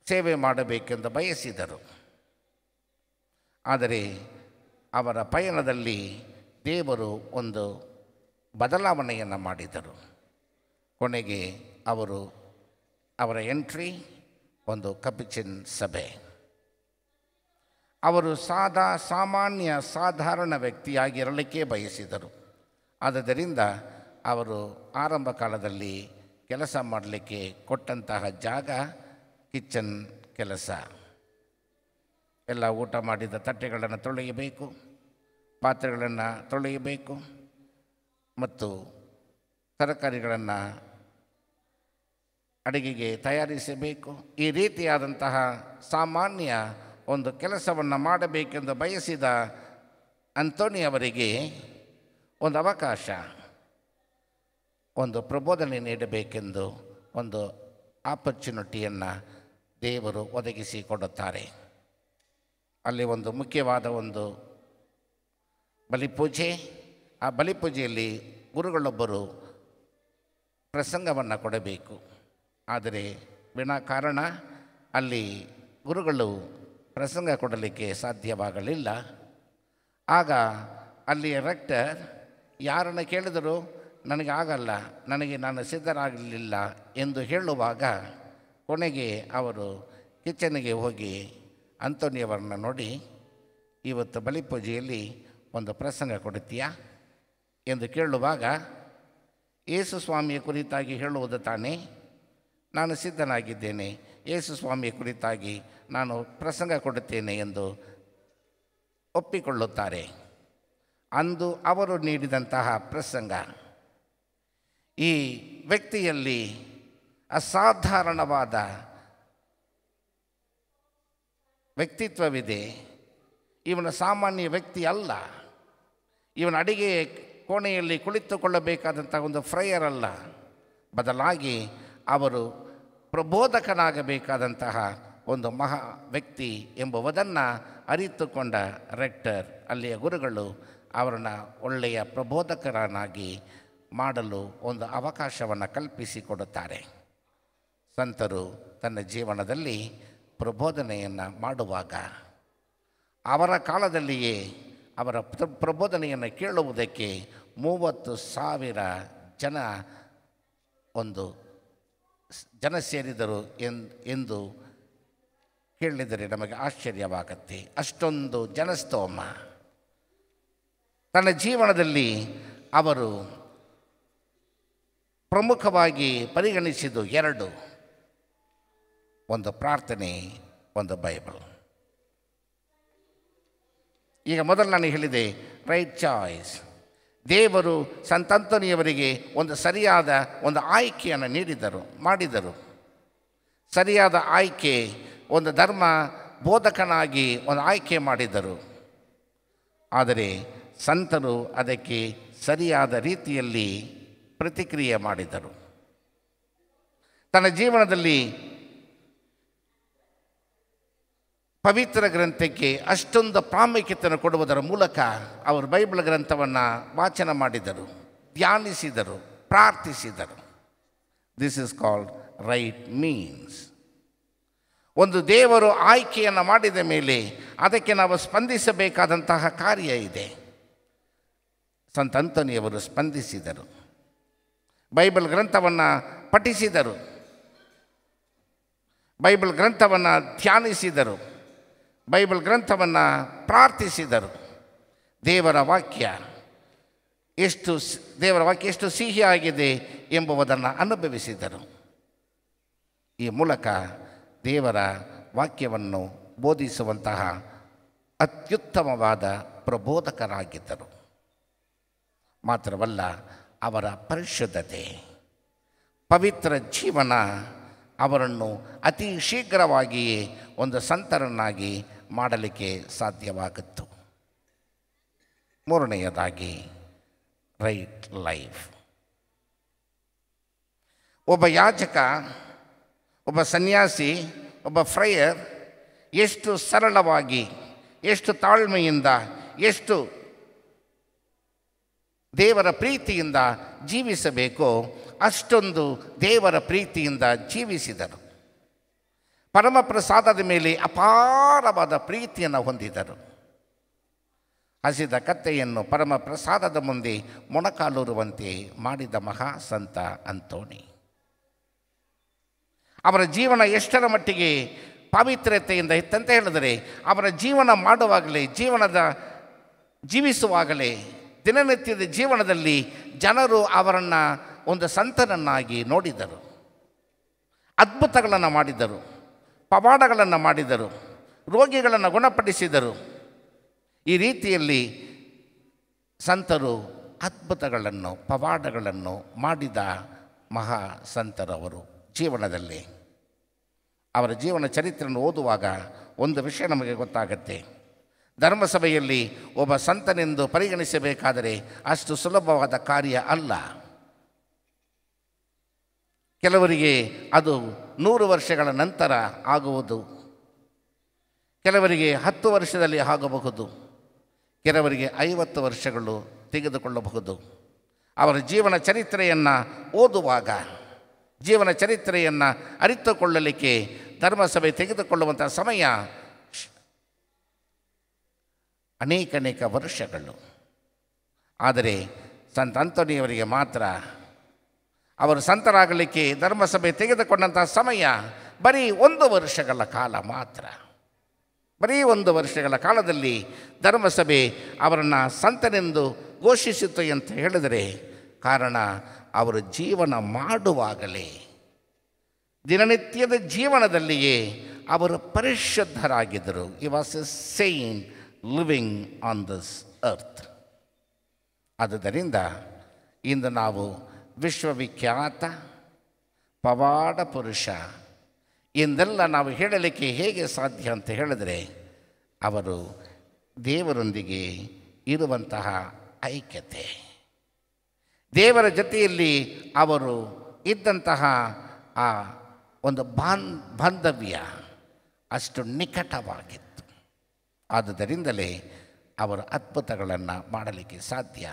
ಸೇವೆ ಮಾಡಬೇಕೆಂದು ಬಯಸಿದರು. ಆದರೆ ಅವರ ಪಯಣದಲ್ಲಿ ದೇವರು ಒಂದು ಬದಲಾವಣೆಯನ್ನು ಮಾಡಿದರು. ಕೊನೆಗೆ ಅವರ ಎಂಟ್ರಿ ಒಂದು ಕಪಿಚಿನ್ ಸಭೆ. ಅವರು ಸಾಧಾರಣ ವ್ಯಕ್ತಿಯಾಗಿರಲಿಕ್ಕೆ ಬಯಸಿದರು. ಆದ್ದರಿಂದ ಅವರು ಆರಂಭ ಕಾಲದಲ್ಲಿ ಕೆಲಸ ಮಾಡಲಿಕ್ಕೆ ಕೊಟ್ಟಂತಹ ಜಾಗ ಕಿಚನ್ ಕೆಲಸ. ಎಲ್ಲ ಊಟ ಮಾಡಿದ ತಟ್ಟೆಗಳನ್ನು ತೊಳೆಯಬೇಕು, ಪಾತ್ರೆಗಳನ್ನು ತೊಳೆಯಬೇಕು ಮತ್ತು ತರಕಾರಿಗಳನ್ನು ಅಡುಗೆಗೆ ತಯಾರಿಸಬೇಕು. ಈ ರೀತಿಯಾದಂತಹ ಸಾಮಾನ್ಯ ಒಂದು ಕೆಲಸವನ್ನು ಮಾಡಬೇಕೆಂದು ಬಯಸಿದ ಅಂತೋನಿಯವರಿಗೆ ಒಂದು ಅವಕಾಶ, ಒಂದು ಪ್ರಬೋಧನೆ ನೀಡಬೇಕೆಂದು ಒಂದು ಆಪರ್ಚುನಿಟಿಯನ್ನು ದೇವರು ಒದಗಿಸಿಕೊಡುತ್ತಾರೆ. ಅಲ್ಲಿ ಒಂದು ಮುಖ್ಯವಾದ ಒಂದು ಬಲಿಪೂಜೆ. ಆ ಬಲಿಪೂಜೆಯಲ್ಲಿ ಗುರುಗಳೊಬ್ಬರು ಪ್ರಸಂಗವನ್ನು ಕೊಡಬೇಕು. ಆದರೆ ವಿನಾಕಾರಣ ಅಲ್ಲಿ ಗುರುಗಳು ಪ್ರಸಂಗ ಕೊಡಲಿಕ್ಕೆ ಸಾಧ್ಯವಾಗಲಿಲ್ಲ. ಆಗ ಅಲ್ಲಿಯ ರೆಕ್ಟರ್ ಯಾರನ್ನು ಕೇಳಿದರೂ ನನಗಾಗಲ್ಲ, ನಾನು ಸಿದ್ಧರಾಗಲಿಲ್ಲ ಎಂದು ಹೇಳುವಾಗ ಕೊನೆಗೆ ಅವರು ಕಿಚನ್ಗೆ ಹೋಗಿ ಅಂತೋನಿಯವರನ್ನು ನೋಡಿ, ಇವತ್ತು ಬಲಿಪೂಜೆಯಲ್ಲಿ ಒಂದು ಪ್ರಸಂಗ ಕೊಡುತ್ತೀಯಾ ಎಂದು ಕೇಳುವಾಗ, ಯೇಸು ಸ್ವಾಮಿಯ ಕುರಿತಾಗಿ ಹೇಳುವುದು ತಾನೇ, ನಾನು ಸಿದ್ಧನಾಗಿದ್ದೇನೆ, ಯೇಸು ಸ್ವಾಮಿಯ ಕುರಿತಾಗಿ ನಾನು ಪ್ರಸಂಗ ಕೊಡುತ್ತೇನೆ ಎಂದು ಒಪ್ಪಿಕೊಳ್ಳುತ್ತಾರೆ. ಅಂದು ಅವರು ನೀಡಿದಂತಹ ಪ್ರಸಂಗ ಈ ವ್ಯಕ್ತಿಯಲ್ಲಿ ಅಸಾಧಾರಣವಾದ ವ್ಯಕ್ತಿತ್ವವಿದೆ. ಇವನ ಸಾಮಾನ್ಯ ವ್ಯಕ್ತಿ ಅಲ್ಲ. ಇವನ ಅಡಿಗೆ ಕೋಣೆಯಲ್ಲಿ ಕುಳಿತುಕೊಳ್ಳಬೇಕಾದಂಥ ಒಂದು ಫ್ರೈಯರ್ ಅಲ್ಲ. ಬದಲಾಗಿ ಅವರು ಪ್ರಬೋಧಕನಾಗಬೇಕಾದಂತಹ ಒಂದು ಮಹಾ ವ್ಯಕ್ತಿ ಎಂಬುವುದನ್ನು ಅರಿತುಕೊಂಡ ರೆಕ್ಟರ್, ಅಲ್ಲಿಯ ಗುರುಗಳು ಅವರನ್ನು ಒಳ್ಳೆಯ ಪ್ರಬೋಧಕರನ್ನಾಗಿ ಮಾಡಲು ಒಂದು ಅವಕಾಶವನ್ನು ಕಲ್ಪಿಸಿಕೊಡುತ್ತಾರೆ. ಸಂತರು ತನ್ನ ಜೀವನದಲ್ಲಿ ಪ್ರಬೋಧನೆಯನ್ನು ಮಾಡುವಾಗ ಅವರ ಕಾಲದಲ್ಲಿಯೇ ಅವರ ಪ್ರಬೋಧನೆಯನ್ನು ಕೇಳುವುದಕ್ಕೆ 30,000 ಜನ ಸೇರಿದರು ಎಂದು ಕೇಳಿದರೆ ನಮಗೆ ಆಶ್ಚರ್ಯವಾಗುತ್ತೆ. ಅಷ್ಟೊಂದು ಜನಸ್ತೋಮ. ತನ್ನ ಜೀವನದಲ್ಲಿ ಅವರು ಪ್ರಮುಖವಾಗಿ ಪರಿಗಣಿಸಿದ್ದು 2: ಒಂದು ಪ್ರಾರ್ಥನೆ, ಒಂದು ಬೈಬಲ್. ಈಗ ಮೊದಲು ನಾನು ಹೇಳಿದೆ ರೈಟ್ ಚಾಯ್ಸ್. ದೇವರು ಸಂತ ಅಂತೋನಿಯವರಿಗೆ ಒಂದು ಸರಿಯಾದ ಒಂದು ಆಯ್ಕೆಯನ್ನು ಮಾಡಿದರು. ಸರಿಯಾದ ಆಯ್ಕೆ, ಒಂದು ಧರ್ಮ ಬೋಧಕನಾಗಿ ಒಂದು ಆಯ್ಕೆ ಮಾಡಿದರು. ಆದರೆ ಸಂತರು ಅದಕ್ಕೆ ಸರಿಯಾದ ರೀತಿಯಲ್ಲಿ ಪ್ರತಿಕ್ರಿಯೆ ಮಾಡಿದರು. ತನ್ನ ಜೀವನದಲ್ಲಿ ಪವಿತ್ರ ಗ್ರಂಥಕ್ಕೆ ಅಷ್ಟೊಂದು ಪ್ರಾಮುಖ್ಯತೆಯನ್ನು ಕೊಡುವುದರ ಮೂಲಕ ಅವರು ಬೈಬಲ್ ಗ್ರಂಥವನ್ನು ವಾಚನ ಮಾಡಿದರು, ಧ್ಯಾನಿಸಿದರು, ಪ್ರಾರ್ಥಿಸಿದರು. This is called right means. ಒಂದು ದೇವರು ಆಯ್ಕೆಯನ್ನು ಮಾಡಿದ ಮೇಲೆ ಅದಕ್ಕೆ ನಾವು ಸ್ಪಂದಿಸಬೇಕಾದಂತಹ ಕಾರ್ಯ ಇದೆ. ಸಂತ ಅಂತೋನಿಯವರು ಸ್ಪಂದಿಸಿದರು, ಬೈಬಲ್ ಗ್ರಂಥವನ್ನು ಪಠಿಸಿದರು, ಬೈಬಲ್ ಗ್ರಂಥವನ್ನು ಧ್ಯಾನಿಸಿದರು, ಬೈಬಲ್ ಗ್ರಂಥವನ್ನು ಪ್ರಾರ್ಥಿಸಿದರು. ದೇವರ ವಾಕ್ಯ ಎಷ್ಟು ಸಿಹಿಯಾಗಿದೆ ಎಂಬುದನ್ನು ಅನುಭವಿಸಿದರು. ಈ ಮೂಲಕ ದೇವರ ವಾಕ್ಯವನ್ನು ಬೋಧಿಸುವಂತಹ ಅತ್ಯುತ್ತಮವಾದ ಪ್ರಬೋಧಕರಾಗಿದ್ದರು. ಮಾತ್ರವಲ್ಲ, ಅವರ ಪರಿಶುದ್ಧತೆ, ಪವಿತ್ರ ಜೀವನ ಅವರನ್ನು ಅತಿ ಶೀಘ್ರವಾಗಿಯೇ ಒಂದು ಸಂತರನ್ನಾಗಿ ಮಾಡಲಿಕ್ಕೆ ಸಾಧ್ಯವಾಗಿತ್ತು. 3ನೇಯದಾಗಿ ರೈಟ್ ಲೈಫ್. ಒಬ್ಬ ಯಾಜಕ, ಒಬ್ಬ ಸನ್ಯಾಸಿ, ಒಬ್ಬ ಫ್ರೈಯರ್ ಎಷ್ಟು ಸರಳವಾಗಿ, ಎಷ್ಟು ತಾಳ್ಮೆಯಿಂದ, ಎಷ್ಟು ದೇವರ ಪ್ರೀತಿಯಿಂದ ಜೀವಿಸಬೇಕೋ ಅಷ್ಟೊಂದು ದೇವರ ಪ್ರೀತಿಯಿಂದ ಜೀವಿಸಿದರು. ಪರಮಪ್ರಸಾದದ ಮೇಲೆ ಅಪಾರವಾದ ಪ್ರೀತಿಯನ್ನು ಹೊಂದಿದರು. ಹಸಿದ ಕತ್ತೆಯನ್ನು ಪರಮಪ್ರಸಾದದ ಮುಂದೆ ಮೊಣಕಾಲೂರುವಂತೆ ಮಾಡಿದ ಮಹಾಸಂತ ಅಂತೋನಿ. ಅವರ ಜೀವನ ಎಷ್ಟರ ಮಟ್ಟಿಗೆ ಪವಿತ್ರತೆಯಿಂದ ಇತ್ತಂತ ಹೇಳಿದರೆ, ಅವರ ಜೀವನ ಮಾಡುವಾಗಲೇ, ಜೀವಿಸುವಾಗಲೇ, ದಿನನಿತ್ಯದ ಜೀವನದಲ್ಲಿ ಜನರು ಅವರನ್ನು ಒಂದು ಸಂತನನ್ನಾಗಿ ನೋಡಿದರು. ಅದ್ಭುತಗಳನ್ನು ಮಾಡಿದರು, ಪವಾಡಗಳನ್ನು ಮಾಡಿದರು, ರೋಗಿಗಳನ್ನು ಗುಣಪಡಿಸಿದರು. ಈ ರೀತಿಯಲ್ಲಿ ಸಂತರು ಅದ್ಭುತಗಳನ್ನು ಪವಾಡಗಳನ್ನು ಮಾಡಿದ ಮಹಾ ಸಂತರವರು ಜೀವನದಲ್ಲಿ. ಅವರ ಜೀವನ ಚರಿತ್ರೆಯನ್ನು ಓದುವಾಗ ಒಂದು ವಿಷಯ ನಮಗೆ ಗೊತ್ತಾಗತ್ತೆ. ಧರ್ಮಸಭೆಯಲ್ಲಿ ಒಬ್ಬ ಸಂತನೆಂದು ಪರಿಗಣಿಸಬೇಕಾದರೆ ಅಷ್ಟು ಸುಲಭವಾದ ಕಾರ್ಯ ಅಲ್ಲ. ಕೆಲವರಿಗೆ ಅದು 100 ವರ್ಷಗಳ ನಂತರ ಆಗುವುದು, ಕೆಲವರಿಗೆ 10 ವರ್ಷದಲ್ಲಿ ಆಗಬಹುದು, ಕೆಲವರಿಗೆ 50 ವರ್ಷಗಳು ತೆಗೆದುಕೊಳ್ಳಬಹುದು. ಅವರ ಜೀವನ ಚರಿತ್ರೆಯನ್ನು ಓದುವಾಗ, ಜೀವನ ಚರಿತ್ರೆಯನ್ನು ಅರಿತುಕೊಳ್ಳಲಿಕ್ಕೆ ಧರ್ಮಸಭೆ ತೆಗೆದುಕೊಳ್ಳುವಂಥ ಸಮಯ ಅನೇಕ ವರ್ಷಗಳು. ಆದರೆ ಸಂತ ಅಂತೋನಿಯವರಿಗೆ ಮಾತ್ರ ಅವರು ಸಂತರಾಗಲಿಕ್ಕೆ ಧರ್ಮಸಭೆ ತೆಗೆದುಕೊಂಡಂಥ ಸಮಯ ಬರೀ 1 ವರ್ಷಗಳ ಕಾಲ ಮಾತ್ರ. ಬರೀ 1 ವರ್ಷಗಳ ಕಾಲದಲ್ಲಿ ಧರ್ಮಸಭೆ ಅವರನ್ನು ಸಂತನೆಂದು ಘೋಷಿಸಿತು ಅಂತ ಹೇಳಿದರೆ ಕಾರಣ ಅವರು ಜೀವನ ಮಾಡುವಾಗಲೇ, ದಿನನಿತ್ಯದ ಜೀವನದಲ್ಲಿಯೇ ಅವರು ಪರಿಶುದ್ಧರಾಗಿದ್ದರು. He was a saint living on this earth. ಆದುದರಿಂದ ಇಂದು ನಾವು ವಿಶ್ವವಿಖ್ಯಾತ ಪವಾಡ ಪುರುಷ ಎಂದೆಲ್ಲ ನಾವು ಹೇಳಲಿಕ್ಕೆ ಹೇಗೆ ಸಾಧ್ಯ ಅಂತ ಹೇಳಿದರೆ, ಅವರು ದೇವರೊಂದಿಗೆ ಇರುವಂತಹ ಐಕ್ಯತೆ, ದೇವರ ಜೊತೆಯಲ್ಲಿ ಅವರು ಇದ್ದಂತಹ ಆ ಒಂದು ಬಾಂಧವ್ಯ ಅಷ್ಟು ನಿಕಟವಾಗಿತ್ತು. ಆದುದರಿಂದಲೇ ಅವರು ಅದ್ಭುತಗಳನ್ನು ಮಾಡಲಿಕ್ಕೆ ಸಾಧ್ಯ.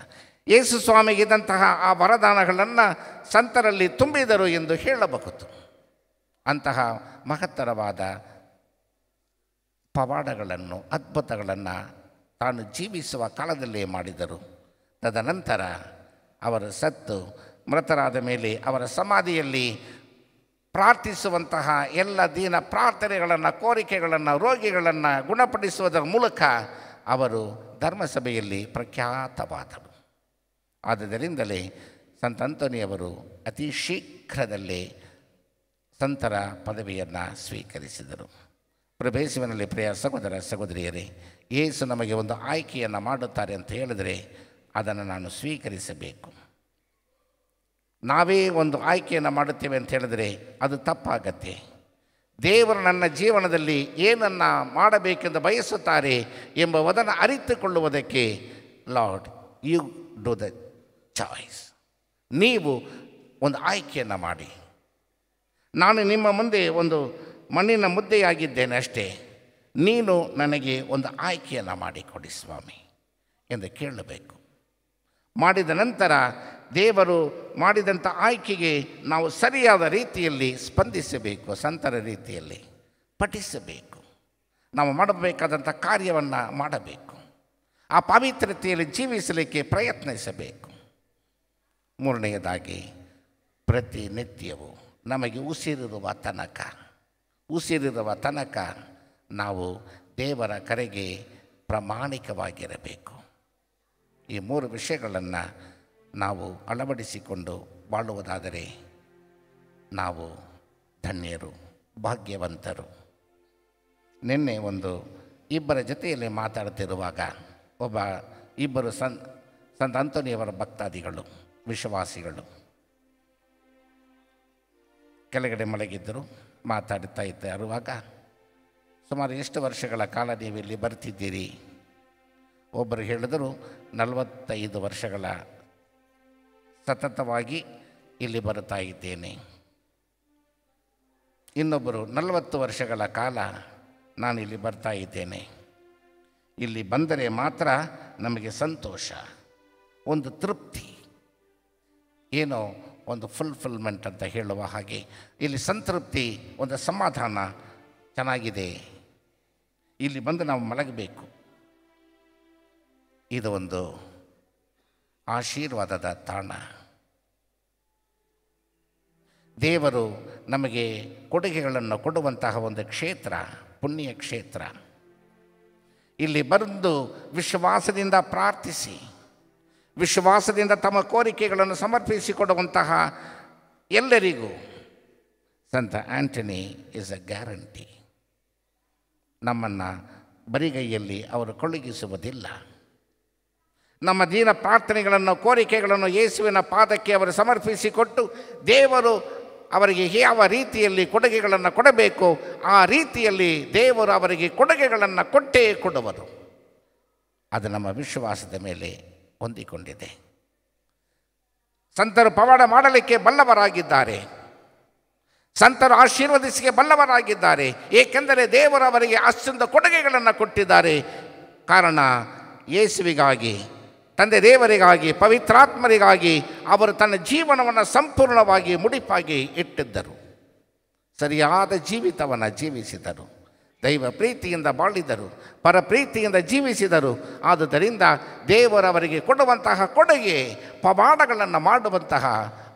ಯೇಸು ಸ್ವಾಮಿಗಿದ್ದಂತಹ ಆ ವರದಾನಗಳನ್ನು ಸಂತರಲ್ಲಿ ತುಂಬಿದರು ಎಂದು ಹೇಳಬಹುದು. ಅಂತಹ ಮಹತ್ತರವಾದ ಪವಾಡಗಳನ್ನು ಅದ್ಭುತಗಳನ್ನು ತಾನು ಜೀವಿಸುವ ಕಾಲದಲ್ಲೇ ಮಾಡಿದರು. ತದನಂತರ ಅವರು ಸತ್ತು ಮೃತರಾದ ಮೇಲೆ ಅವರ ಸಮಾಧಿಯಲ್ಲಿ ಪ್ರಾರ್ಥಿಸುವಂತಹ ಎಲ್ಲ ದೀನ ಪ್ರಾರ್ಥನೆಗಳನ್ನು, ಕೋರಿಕೆಗಳನ್ನು, ರೋಗಿಗಳನ್ನು ಗುಣಪಡಿಸುವುದರ ಮೂಲಕ ಅವರು ಧರ್ಮಸಭೆಯಲ್ಲಿ ಪ್ರಖ್ಯಾತವಾದರು. ಆದ್ದರಿಂದಲೇ ಸಂತ ಅಂತೋನಿಯವರು ಅತಿ ಶೀಘ್ರದಲ್ಲೇ ಸಂತರ ಪದವಿಯನ್ನು ಸ್ವೀಕರಿಸಿದರು. ಪ್ರಭೇಸುವಿನಲ್ಲಿ ಪ್ರಿಯ ಸಹೋದರ ಸಹೋದರಿಯರೇ, ಯೇಸು ನಮಗೆ ಒಂದು ಆಯ್ಕೆಯನ್ನು ಮಾಡುತ್ತಾರೆ ಅಂತ ಹೇಳಿದರೆ ಅದನ್ನು ನಾನು ಸ್ವೀಕರಿಸಬೇಕು. ನಾವೇ ಒಂದು ಆಯ್ಕೆಯನ್ನು ಮಾಡುತ್ತೇವೆ ಅಂತ ಹೇಳಿದರೆ ಅದು ತಪ್ಪಾಗತ್ತೆ. ದೇವರು ನನ್ನ ಜೀವನದಲ್ಲಿ ಏನನ್ನು ಮಾಡಬೇಕೆಂದು ಬಯಸುತ್ತಾರೆ ಎಂಬುದನ್ನು ಅರಿತುಕೊಳ್ಳುವುದಕ್ಕೆ lord you do the choice. ನೀವು ಒಂದು ಆಯ್ಕೆಯನ್ನು ಮಾಡಿ. ನಾನು ನಿಮ್ಮ ಮುಂದೆ ಒಂದು ಮಣ್ಣಿನ ಮುದ್ದೆಯಾಗಿದ್ದೇನೆ ಅಷ್ಟೇ, ನೀನು ನನಗೆ ಒಂದು ಆಯ್ಕೆಯನ್ನು ಮಾಡಿಕೊಡಿ ಸ್ವಾಮಿ ಎಂದು ಕೇಳಬೇಕು. ಮಾಡಿದ ನಂತರ ದೇವರು ಮಾಡಿದಂಥ ಆಯ್ಕೆಗೆ ನಾವು ಸರಿಯಾದ ರೀತಿಯಲ್ಲಿ ಸ್ಪಂದಿಸಬೇಕು. ಸಂತರ ರೀತಿಯಲ್ಲಿ ಪಠಿಸಬೇಕು. ನಾವು ಮಾಡಬೇಕಾದಂಥ ಕಾರ್ಯವನ್ನು ಮಾಡಬೇಕು. ಆ ಪವಿತ್ರತೆಯಲ್ಲಿ ಜೀವಿಸಲಿಕ್ಕೆ ಪ್ರಯತ್ನಿಸಬೇಕು. ಮೂರನೆಯದಾಗಿ, ಪ್ರತಿನಿತ್ಯವೂ ನಮಗೆ ಉಸಿರಿರುವ ತನಕ ನಾವು ದೇವರ ಕರೆಗೆ ಪ್ರಾಮಾಣಿಕವಾಗಿರಬೇಕು. ಈ 3 ವಿಷಯಗಳನ್ನು ನಾವು ಅಳವಡಿಸಿಕೊಂಡು ಬಾಳುವುದಾದರೆ ನಾವು ಧನ್ಯರು, ಭಾಗ್ಯವಂತರು. ನಿನ್ನೆ ಇಬ್ಬರ ಜೊತೆಯಲ್ಲಿ ಮಾತಾಡ್ತಿರುವಾಗ ಇಬ್ಬರು ಸಂತ ಅಂತೋನಿಯವರ ಭಕ್ತಾದಿಗಳು, ವಿಶ್ವಾಸಿಗಳು ಕೆಳಗಡೆ ಮಲಗಿದ್ದರು. ಮಾತಾಡ್ತಾ ಇರುವಾಗ, ಸುಮಾರು ಎಷ್ಟು ವರ್ಷಗಳ ಕಾಲ ನೀವು ಇಲ್ಲಿ ಬರ್ತಿದ್ದೀರಿ? ಒಬ್ಬರು ಹೇಳಿದರು 45 ವರ್ಷಗಳ ಸತತವಾಗಿ ಇಲ್ಲಿ ಬರುತ್ತಾ ಇದ್ದೇನೆ. ಇನ್ನೊಬ್ಬರು 40 ವರ್ಷಗಳ ಕಾಲ ನಾನು ಇಲ್ಲಿ ಬರ್ತಾ ಇದ್ದೇನೆ. ಇಲ್ಲಿ ಬಂದರೆ ಮಾತ್ರ ನಮಗೆ ಸಂತೋಷ, ಒಂದು ತೃಪ್ತಿ, ಏನೋ ಒಂದು ಫುಲ್ಫಿಲ್ಮೆಂಟ್ ಅಂತ ಹೇಳುವ ಹಾಗೆ ಇಲ್ಲಿ ಸಂತೃಪ್ತಿ, ಒಂದು ಸಮಾಧಾನ, ಚೆನ್ನಾಗಿದೆ, ಇಲ್ಲಿ ಬಂದು ನಾವು ಮಲಗಬೇಕು. ಇದು ಒಂದು ಆಶೀರ್ವಾದದ ತಾಣ. ದೇವರು ನಮಗೆ ಕೊಡುಗೆಗಳನ್ನು ಕೊಡುವಂತಹ ಒಂದು ಕ್ಷೇತ್ರ, ಪುಣ್ಯ ಕ್ಷೇತ್ರ. ಇಲ್ಲಿ ಬಂದು ವಿಶ್ವಾಸದಿಂದ ಪ್ರಾರ್ಥಿಸಿ, ವಿಶ್ವಾಸದಿಂದ ತಮ್ಮ ಕೋರಿಕೆಗಳನ್ನು ಸಮರ್ಪಿಸಿಕೊಡುವಂತಹ ಎಲ್ಲರಿಗೂ ಸಂತ ಆಂಟನಿ ಈಸ್ ಅ ಗ್ಯಾರಂಟಿ. ನಮ್ಮನ್ನು ಬರಿಗೈಯಲ್ಲಿ ಅವರು ಕಳುಹಿಸುವುದಿಲ್ಲ. ನಮ್ಮ ದೀನ ಪ್ರಾರ್ಥನೆಗಳನ್ನು, ಕೋರಿಕೆಗಳನ್ನು ಯೇಸುವಿನ ಪಾದಕ್ಕೆ ಅವರು ಸಮರ್ಪಿಸಿಕೊಟ್ಟು ದೇವರು ಅವರಿಗೆ ಯಾವ ರೀತಿಯಲ್ಲಿ ಕೊಡುಗೆಗಳನ್ನು ಕೊಡಬೇಕು ಆ ರೀತಿಯಲ್ಲಿ ದೇವರು ಅವರಿಗೆ ಕೊಡುಗೆಗಳನ್ನು ಕೊಟ್ಟೇ ಕೊಡುವರು. ಅದು ನಮ್ಮ ವಿಶ್ವಾಸದ ಮೇಲೆ ಹೊಂದಿಕೊಂಡಿದೆ. ಸಂತರು ಪವಾಡ ಮಾಡಲಿಕ್ಕೆ ಬಲ್ಲವರಾಗಿದ್ದಾರೆ, ಸಂತರು ಆಶೀರ್ವದಿಸಿಗೆ ಬಲ್ಲವರಾಗಿದ್ದಾರೆ. ಏಕೆಂದರೆ ದೇವರು ಅವರಿಗೆ ಅಷ್ಟೊಂದು ಕೊಡುಗೆಗಳನ್ನು ಕೊಟ್ಟಿದ್ದಾರೆ. ಕಾರಣ ಯೇಸುವಿಗಾಗಿ, ತಂದೆ ದೇವರಿಗಾಗಿ, ಪವಿತ್ರಾತ್ಮರಿಗಾಗಿ ಅವರು ತನ್ನ ಜೀವನವನ್ನು ಸಂಪೂರ್ಣವಾಗಿ ಮುಡಿಪಾಗಿ ಇಟ್ಟಿದ್ದರು. ಸರಿಯಾದ ಜೀವಿತವನ್ನು ಜೀವಿಸಿದರು, ದೈವ ಪ್ರೀತಿಯಿಂದ ಬಾಳಿದರು, ಪರ ಪ್ರೀತಿಯಿಂದ ಜೀವಿಸಿದರು. ಆದುದರಿಂದ ದೇವರವರಿಗೆ ಕೊಡುವಂತಹ ಕೊಡುಗೆ ಪವಾಡಗಳನ್ನು ಮಾಡುವಂತಹ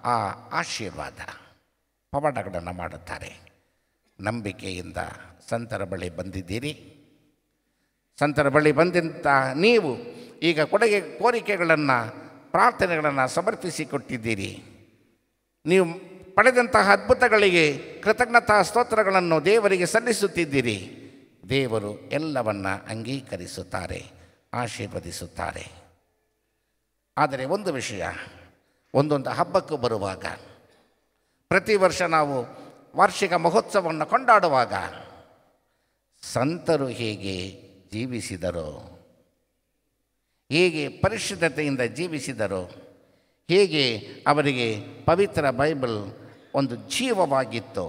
ಆ ಆಶೀರ್ವಾದ. ಪವಾಡಗಳನ್ನು ಮಾಡುತ್ತಾರೆ. ನಂಬಿಕೆಯಿಂದ ಸಂತರ ಬಳಿ ಬಂದಿದ್ದೀರಿ. ಸಂತರ ಬಳಿ ಬಂದಂಥ ನೀವು ಈಗ ಕೊಡುಗೆ ಕೋರಿಕೆಗಳನ್ನು, ಪ್ರಾರ್ಥನೆಗಳನ್ನು ಸಮರ್ಪಿಸಿಕೊಟ್ಟಿದ್ದೀರಿ. ನೀವು ಪಡೆದಂತಹ ಅದ್ಭುತಗಳಿಗೆ ಕೃತಜ್ಞತಾ ಸ್ತೋತ್ರಗಳನ್ನು ದೇವರಿಗೆ ಸಲ್ಲಿಸುತ್ತಿದ್ದೀರಿ. ದೇವರು ಎಲ್ಲವನ್ನ ಅಂಗೀಕರಿಸುತ್ತಾರೆ, ಆಶೀರ್ವದಿಸುತ್ತಾರೆ. ಆದರೆ ಒಂದು ವಿಷಯ, ಒಂದೊಂದು ಹಬ್ಬಕ್ಕೂ ಬರುವಾಗ, ಪ್ರತಿ ವರ್ಷ ನಾವು ವಾರ್ಷಿಕ ಮಹೋತ್ಸವವನ್ನು ಕೊಂಡಾಡುವಾಗ ಸಂತರು ಹೇಗೆ ಜೀವಿಸಿದರೋ, ಹೇಗೆ ಪರಿಶುದ್ಧತೆಯಿಂದ ಜೀವಿಸಿದರೋ, ಹೇಗೆ ಅವರಿಗೆ ಪವಿತ್ರ ಬೈಬಲ್ ಒಂದು ಜೀವವಾಗಿತ್ತು,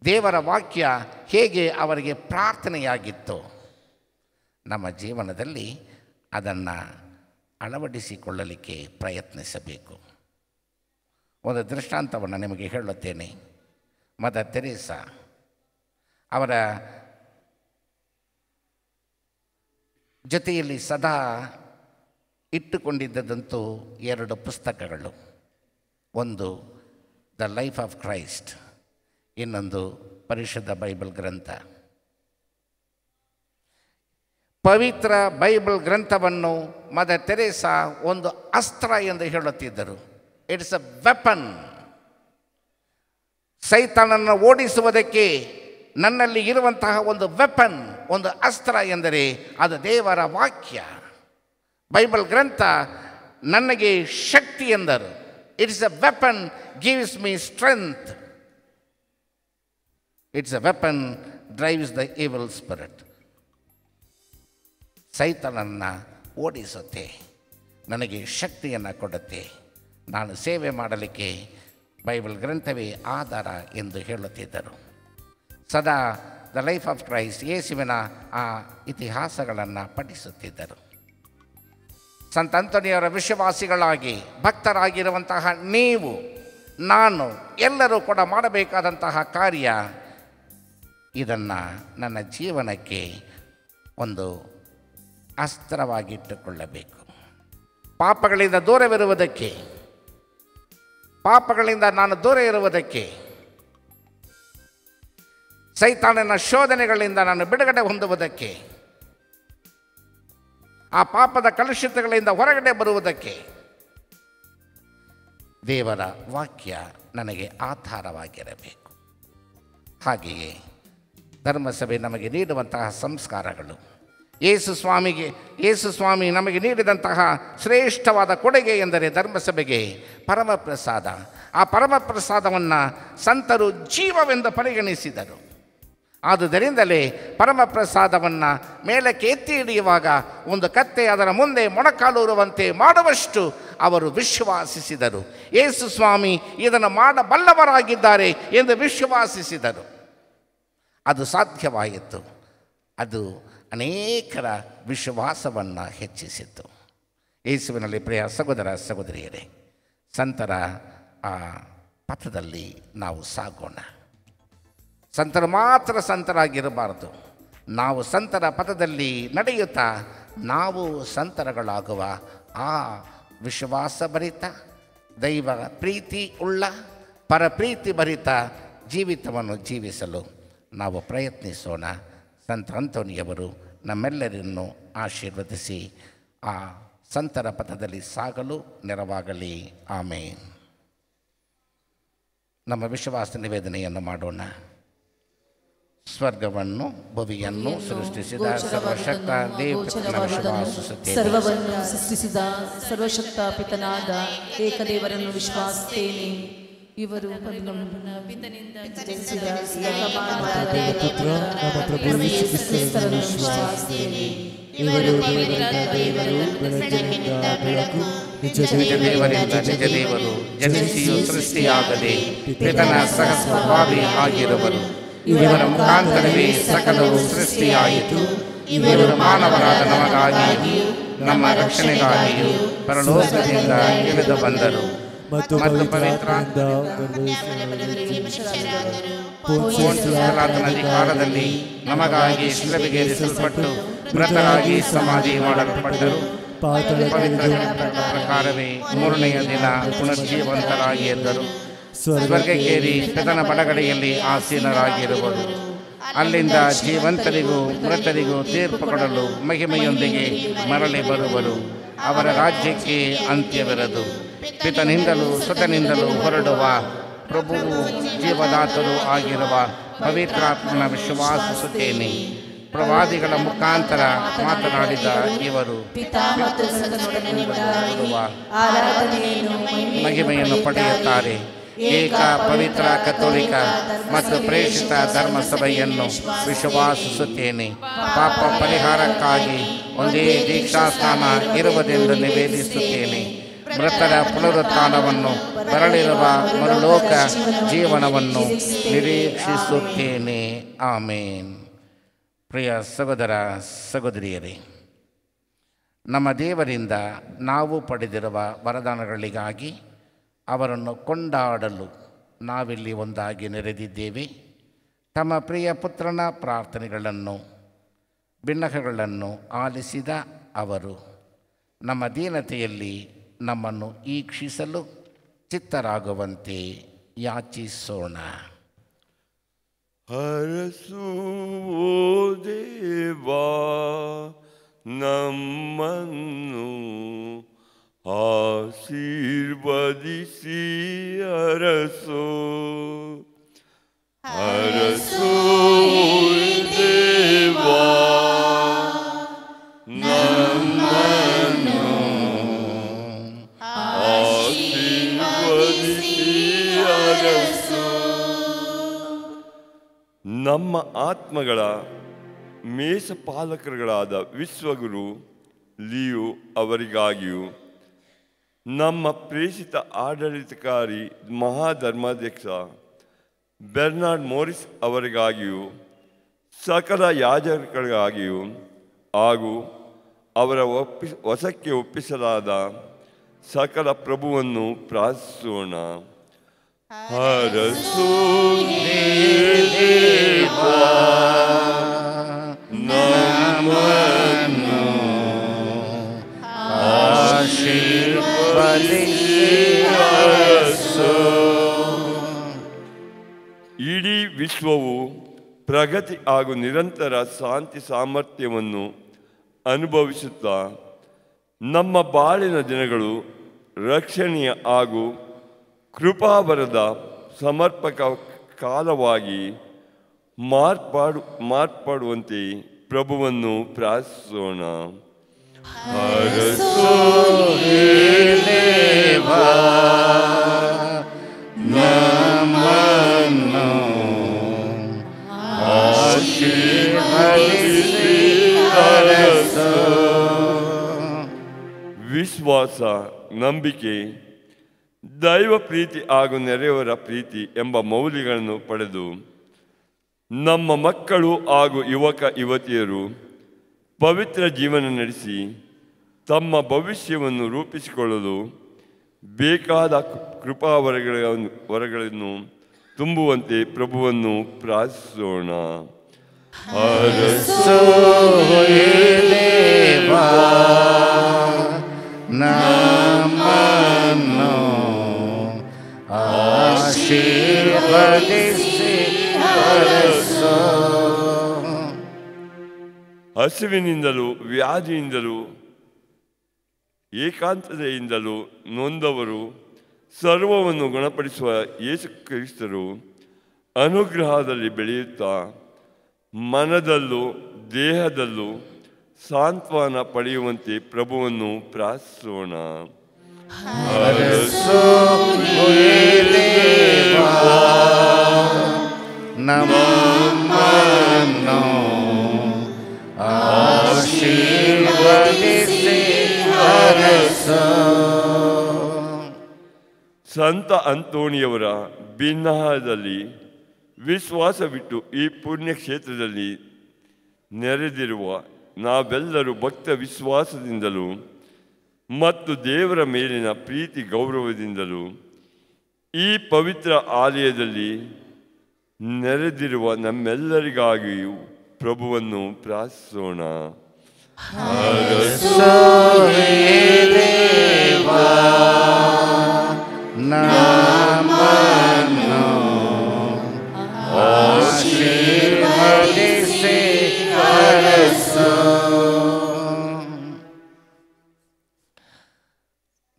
ದೇವರ ವಾಕ್ಯ ಹೇಗೆ ಅವರಿಗೆ ಪ್ರಾರ್ಥನೆಯಾಗಿತ್ತು, ನಮ್ಮ ಜೀವನದಲ್ಲಿ ಅದನ್ನು ಅಳವಡಿಸಿಕೊಳ್ಳಲಿಕ್ಕೆ ಪ್ರಯತ್ನಿಸಬೇಕು. ಒಂದು ದೃಷ್ಟಾಂತವನ್ನು ನಿಮಗೆ ಹೇಳುತ್ತೇನೆ. ಮದರ್ ತೆರೇಸಾ ಅವರ ಜೊತೆಯಲ್ಲಿ ಸದಾ ಇಟ್ಟುಕೊಂಡಿದ್ದಂತೂ 2 ಪುಸ್ತಕಗಳು. ಒಂದು ದ ಲೈಫ್ ಆಫ್ ಕ್ರೈಸ್ಟ್, ಇನ್ನೊಂದು ಪರಿಶುದ್ಧ ಬೈಬಲ್ ಗ್ರಂಥ. ಪವಿತ್ರ ಬೈಬಲ್ ಗ್ರಂಥವನ್ನು ಮದರ್ ತೆರೇಸಾ ಒಂದು ಅಸ್ತ್ರ ಎಂದು ಹೇಳುತ್ತಿದ್ದರು. It's a weapon. ಸೈತಾನನ್ನು ಓಡಿಸುವುದಕ್ಕೆ ನನ್ನಲ್ಲಿ ಇರುವಂತಹ ಒಂದು ವೆಪನ್, ಒಂದು ಅಸ್ತ್ರ ಎಂದರೆ ಅದು ದೇವರ ವಾಕ್ಯ. ಬೈಬಲ್ ಗ್ರಂಥ ನನಗೆ ಶಕ್ತಿ ಎಂದರು. It's a weapon gives me strength. It's a weapon drives the evil spirit. ಸೈತಾನನ್ನು ಓಡಿಸುತ್ತೆ, ನನಗೆ ಶಕ್ತಿಯನ್ನು ಕೊಡುತ್ತೆ. ನಾನು ಸೇವೆ ಮಾಡಲಿಕ್ಕೆ ಬೈಬಲ್ ಗ್ರಂಥವೇ ಆಧಾರ ಎಂದು ಹೇಳುತ್ತಿದ್ದರು. ಸದಾ ದ ಲೈಫ್ ಆಫ್ ಕ್ರೈಸ್ಟ್, ಯೇಸುವಿನ ಆ ಇತಿಹಾಸಗಳನ್ನು ಪಠಿಸುತ್ತಿದ್ದರು. ಸಂತ ಅಂತೋನಿಯವರ ವಿಶ್ವಾಸಿಗಳಾಗಿ ಭಕ್ತರಾಗಿರುವಂತಹ ನೀವು, ನಾನು, ಎಲ್ಲರೂ ಕೂಡ ಮಾಡಬೇಕಾದಂತಹ ಕಾರ್ಯ, ಇದನ್ನು ನನ್ನ ಜೀವನಕ್ಕೆ ಒಂದು ಅಸ್ತ್ರವಾಗಿಟ್ಟುಕೊಳ್ಳಬೇಕು. ಪಾಪಗಳಿಂದ ದೂರವಿರುವುದಕ್ಕೆ, ಪಾಪಗಳಿಂದ ನಾನು ದೂರ ಇರುವುದಕ್ಕೆ, ಸೈತಾನನ ಶೋಧನೆಗಳಿಂದ ನಾನು ಬಿಡುಗಡೆ ಹೊಂದುವುದಕ್ಕೆ, ಆ ಪಾಪದ ಕಲುಷಿತಗಳಿಂದ ಹೊರಗಡೆ ಬರುವುದಕ್ಕೆ ದೇವರ ವಾಕ್ಯ ನನಗೆ ಆಧಾರವಾಗಿರಬೇಕು. ಹಾಗೆಯೇ ಧರ್ಮಸಭೆ ನಮಗೆ ನೀಡುವಂತಹ ಸಂಸ್ಕಾರಗಳು, ಯೇಸು ಸ್ವಾಮಿ ನಮಗೆ ನೀಡಿದಂತಹ ಶ್ರೇಷ್ಠವಾದ ಕೊಡುಗೆ ಎಂದರೆ ಧರ್ಮಸಭೆಗೆ ಪರಮಪ್ರಸಾದ. ಆ ಪರಮಪ್ರಸಾದವನ್ನು ಸಂತರು ಜೀವವೆಂದು ಪರಿಗಣಿಸಿದರು. ಆದುದರಿಂದಲೇ ಪರಮಪ್ರಸಾದವನ್ನು ಮೇಲಕ್ಕೆ ಎತ್ತಿ ಹಿಡಿಯುವಾಗ ಒಂದು ಕತ್ತೆ ಅದರ ಮುಂದೆ ಮೊಣಕಾಲೂರುವಂತೆ ಮಾಡುವಷ್ಟು ಅವರು ವಿಶ್ವಾಸಿಸಿದರು. ಯೇಸು ಸ್ವಾಮಿ ಇದನ್ನು ಮಾಡಬಲ್ಲವರಾಗಿದ್ದಾರೆ ಎಂದು ವಿಶ್ವಾಸಿಸಿದರು. ಅದು ಸಾಧ್ಯವಾಯಿತು. ಅದು ಅನೇಕರ ವಿಶ್ವಾಸವನ್ನು ಹೆಚ್ಚಿಸಿತು. ಯೇಸುವಿನಲ್ಲಿ ಪ್ರಿಯ ಸಹೋದರ ಸಹೋದರಿಯರೇ, ಸಂತರ ಆ ಪಥದಲ್ಲಿ ನಾವು ಸಾಗೋಣ. ಸಂತರು ಮಾತ್ರ ಸಂತರಾಗಿರಬಾರದು. ನಾವು ಸಂತರ ಪಥದಲ್ಲಿ ನಡೆಯುತ್ತಾ ನಾವು ಸಂತರಗಳಾಗುವ ಆ ವಿಶ್ವಾಸಭರಿತ, ದೈವ ಪ್ರೀತಿ ಉಳ್ಳ, ಪರಪ್ರೀತಿ ಭರಿತ ಜೀವಿತವನ್ನು ಜೀವಿಸಲು ನಾವು ಪ್ರಯತ್ನಿಸೋಣ. ಸಂತ ಅಂತೋನಿಯವರು ನಮ್ಮೆಲ್ಲರನ್ನು ಆಶೀರ್ವದಿಸಿ ಆ ಸಂತರ ಪಥದಲ್ಲಿ ಸಾಗಲು ನೆರವಾಗಲಿ. ಆಮೇನ್. ನಮ್ಮ ವಿಶ್ವಾಸ ನಿವೇದನೆಯನ್ನು ಮಾಡೋಣ. ಸ್ವರ್ಗವನ್ನು ಭುವಿಯನ್ನು ಸೃಷ್ಟಿಸಿದ ಸರ್ವಶಕ್ತ ದೇವರನ್ನು ಸರ್ವವನ್ನು ಸೃಷ್ಟಿಸಿದ ಸರ್ವಶಕ್ತ ಪಿತನಾದ ಏಕದೇವರನ್ನು ವಿಶ್ವಾಸಿಸುತ್ತೇನೆ. ಇವರು ಜನಿಸಿದ ಪುತ್ರ ನಮ್ಮ ಪ್ರಭು ಯೇಸು ಕ್ರಿಸ್ತರನ್ನು ವಿಶ್ವಾಸಿಸುತ್ತೇನೆ. ಇವರು ದೇವರು ಬೆಳಕಿನಿಂದ ಬೆಳಕು, ನಿಜ ದೇವರಿಂದ ನಿಜ ದೇವರು, ಜನಿಸಿಯೂ ಸೃಷ್ಟಿಯಾಗದೆ ಪಿತನ ಸಹಸ್ವಭಾವಿ ಆಗಿರುವರು. ಇವರ ಮುಖಾಂತರವೇ ಸಕಲವು ಸೃಷ್ಟಿಯಾಯಿತು. ಇವರು ಮಾನವರಾದ ನಮಗಾಗಿಯೂ ನಮ್ಮ ರಕ್ಷಣೆಗಾಗಿಯೂ ಪರಲೋಕದಿಂದ ಇಳಿದು ಬಂದರು ಮತ್ತು ಪವಿತ್ರಾತ್ಮದಿಂದ ಪೊಂತ್ಯನ ಅಧಿಕಾರದಲ್ಲಿ ನಮಗಾಗಿ ಶಿಲುಬೆಗೇರಿಸಲ್ಪಟ್ಟು ಮೃತರಾಗಿ ಸಮಾಧಿ ಮಾಡಲ್ಪಟ್ಟರು. ಪವಿತ್ರ ಪ್ರಕಾರವೇ ಮೂರನೆಯ ದಿನ ಪುನರ್ಜೀವಂತರಾಗಿ ಎದ್ದರು. ಸ್ವರ್ಗಕ್ಕೇರಿ ಪಿತನ ಬಲಗಡೆಯಲ್ಲಿ ಆಸೀನರಾಗಿರುವರು. ಅಲ್ಲಿಂದ ಜೀವಂತರಿಗೂ ಮೃತರಿಗೂ ತೀರ್ಪು ಕೊಡಲು ಮಹಿಮೆಯೊಂದಿಗೆ ಮರಳಿ ಬರುವರು. ಅವರ ರಾಜ್ಯಕ್ಕೆ ಅಂತ್ಯವಿರದು. ಪಿತನಿಂದಲೂ ಸುತನಿಂದಲೂ ಹೊರಡುವ ಪ್ರಭುವು ಜೀವದಾತರೂ ಆಗಿರುವ ಪವಿತ್ರಾತ್ಮನ ವಿಶ್ವಾಸಿಸುತ್ತೇನೆ. ಪ್ರವಾದಿಗಳ ಮುಖಾಂತರ ಮಾತನಾಡಿದ ಇವರು ಮಹಿಮೆಯನ್ನು ಪಡೆಯುತ್ತಾರೆ. ಏಕ ಪವಿತ್ರ ಕಥೋಲಿಕ ಮತ್ತು ಪ್ರೇಷಿತ ಧರ್ಮಸಭೆಯನ್ನು ವಿಶ್ವಾಸಿಸುತ್ತೇನೆ. ಪಾಪ ಪರಿಹಾರಕ್ಕಾಗಿ ಒಂದೇ ದೀಕ್ಷಾಸ್ನಾನ ಇರುವುದೆಂದು ನಿವೇದಿಸುತ್ತೇನೆ. ಮೃತರ ಪುನರುತ್ಥಾನವನ್ನು, ಬರಲಿರುವ ಮರುಲೋಕ ಜೀವನವನ್ನು ನಿರೀಕ್ಷಿಸುತ್ತೇನೆ. ಆಮೇನ್. ಪ್ರಿಯ ಸಹೋದರ ಸಹೋದರಿಯರೇ, ನಮ್ಮ ದೇವರಿಂದ ನಾವು ಪಡೆದಿರುವ ವರದಾನಗಳಿಗಾಗಿ ಅವರನ್ನು ಕೊಂಡಾಡಲು ನಾವಿಲ್ಲಿ ಒಂದಾಗಿ ನೆರೆದಿದ್ದೇವೆ. ತಮ್ಮ ಪ್ರಿಯ ಪುತ್ರನ ಪ್ರಾರ್ಥನೆಗಳನ್ನು ಬಿನ್ನಹಗಳನ್ನು ಆಲಿಸಿದ ಅವರು ನಮ್ಮ ದೀನತೆಯಲ್ಲಿ ನಮ್ಮನ್ನು ಈಕ್ಷಿಸಲು ಚಿತ್ತರಾಗುವಂತೆ ಯಾಚಿಸೋಣ. ಹರಸು ಓ ದೇವಾ ನಮ್ಮನ್ನು, ಆಶೀರ್ವದಿಸಿ ಅರಸೋ. ಹರಸು ದೇವಾ ನಮ್ಮನ್ನು, ಆಶೀರ್ವದಿಸಿ ಅರಸೋ. ನಮ್ಮ ಆತ್ಮಗಳ ಮೇಷಪಾಲಕರುಗಳಾದ ವಿಶ್ವಗುರು ಲಿಯೋ ಅವರಿಗಾಗಿಯೂ, ನಮ್ಮ ಪ್ರೇಷಿತ ಆಡಳಿತಕಾರಿ ಮಹಾಧರ್ಮಾಧ್ಯಕ್ಷ ಬೆರ್ನಾರ್ಡ್ ಮೋರಿಸ್ ಅವರಿಗಾಗಿಯೂ, ಸಕಲ ಯಾಜಕರಿಗಾಗಿಯೂ ಹಾಗೂ ಅವರ ವಶಕ್ಕೆ ಒಪ್ಪಿಸಲಾದ ಸಕಲ ಪ್ರಭುವನ್ನು ಪ್ರಾರ್ಥಿಸೋಣ. ಹರಸು ದೇವಾ ನಮ್ಮನ್ನು, ಆಶೀರ್ವದಿಸಿ ಅರಸೋ. ಇಡೀ ವಿಶ್ವವು ಪ್ರಗತಿ ಹಾಗೂ ನಿರಂತರ ಶಾಂತಿ ಸಾಮರ್ಥ್ಯವನ್ನು ಅನುಭವಿಸುತ್ತಾ ನಮ್ಮ ಬಾಳಿನ ದಿನಗಳು ರಕ್ಷಣೀಯ ಹಾಗೂ ಕೃಪಾವರದ ಸಮರ್ಪಕ ಕಾಲವಾಗಿ ಮಾರ್ಪಾಡುವಂತೆ ಪ್ರಭುವನ್ನು ಪ್ರಾರ್ಥಿಸೋಣ. ಹರಸೋ ದೇವಾ ನಮ್ಮನ್ನು, ಆಶೀರ್ವದಿಸಿ ಅರಸೋ. ವಿಶ್ವಾಸ, ನಂಬಿಕೆ, ದೈವ ಪ್ರೀತಿ ಹಾಗೂ ನೆರೆಯವರ ಪ್ರೀತಿ ಎಂಬ ಮೌಲ್ಯಗಳನ್ನು ಪಡೆದು ನಮ್ಮ ಮಕ್ಕಳು ಹಾಗೂ ಯುವಕ ಯುವತಿಯರು ಪವಿತ್ರ ಜೀವನ ನಡೆಸಿ ತಮ್ಮ ಭವಿಷ್ಯವನ್ನು ರೂಪಿಸಿಕೊಳ್ಳಲು ಬೇಕಾದ ವರಗಳನ್ನು ತುಂಬುವಂತೆ ಪ್ರಭುವನ್ನು ಪ್ರಾರ್ಥಿಸೋಣ. ಹರಸೋ ದೇವಾ ನಮ್ಮನ್ನು, ಆಶೀರ್ವದಿಸಿ ಅರಸೋ. ಹಸಿವಿನಿಂದಲೂ ವ್ಯಾಧಿಯಿಂದಲೂ ಏಕಾಂತತೆಯಿಂದಲೂ ನೊಂದವರು ಸರ್ವವನ್ನು ಗುಣಪಡಿಸುವ ಯೇಸು ಕ್ರಿಸ್ತರು ಅನುಗ್ರಹದಲ್ಲಿ ಬೆಳೆಯುತ್ತಾ ಮನದಲ್ಲೂ ದೇಹದಲ್ಲೂ ಸಾಂತ್ವನ ಪಡೆಯುವಂತೆ ಪ್ರಭುವನ್ನು ಪ್ರಾರ್ಥಿಸೋಣ. ನಮ್ಮನ್ನು ಆಶೀರ್ವದಿಸಿ ಹರಸು. ಸಂತ ಅಂತೋಣಿಯವರ ಭಿನ್ನಹದಲ್ಲಿ ವಿಶ್ವಾಸವಿಟ್ಟು ಈ ಪುಣ್ಯಕ್ಷೇತ್ರದಲ್ಲಿ ನೆರೆದಿರುವ ನಾವೆಲ್ಲರೂ ಭಕ್ತ ವಿಶ್ವಾಸದಿಂದಲೂ ಮತ್ತು ದೇವರ ಮೇಲಿನ ಪ್ರೀತಿ ಗೌರವದಿಂದಲೂ ಈ ಪವಿತ್ರ ಆಲಯದಲ್ಲಿ ನೆರೆದಿರುವ ನಮ್ಮೆಲ್ಲರಿಗಾಗಿಯೂ ಪ್ರಭುವನ್ನು ಪ್ರಾರ್ಥಿಸೋಣ.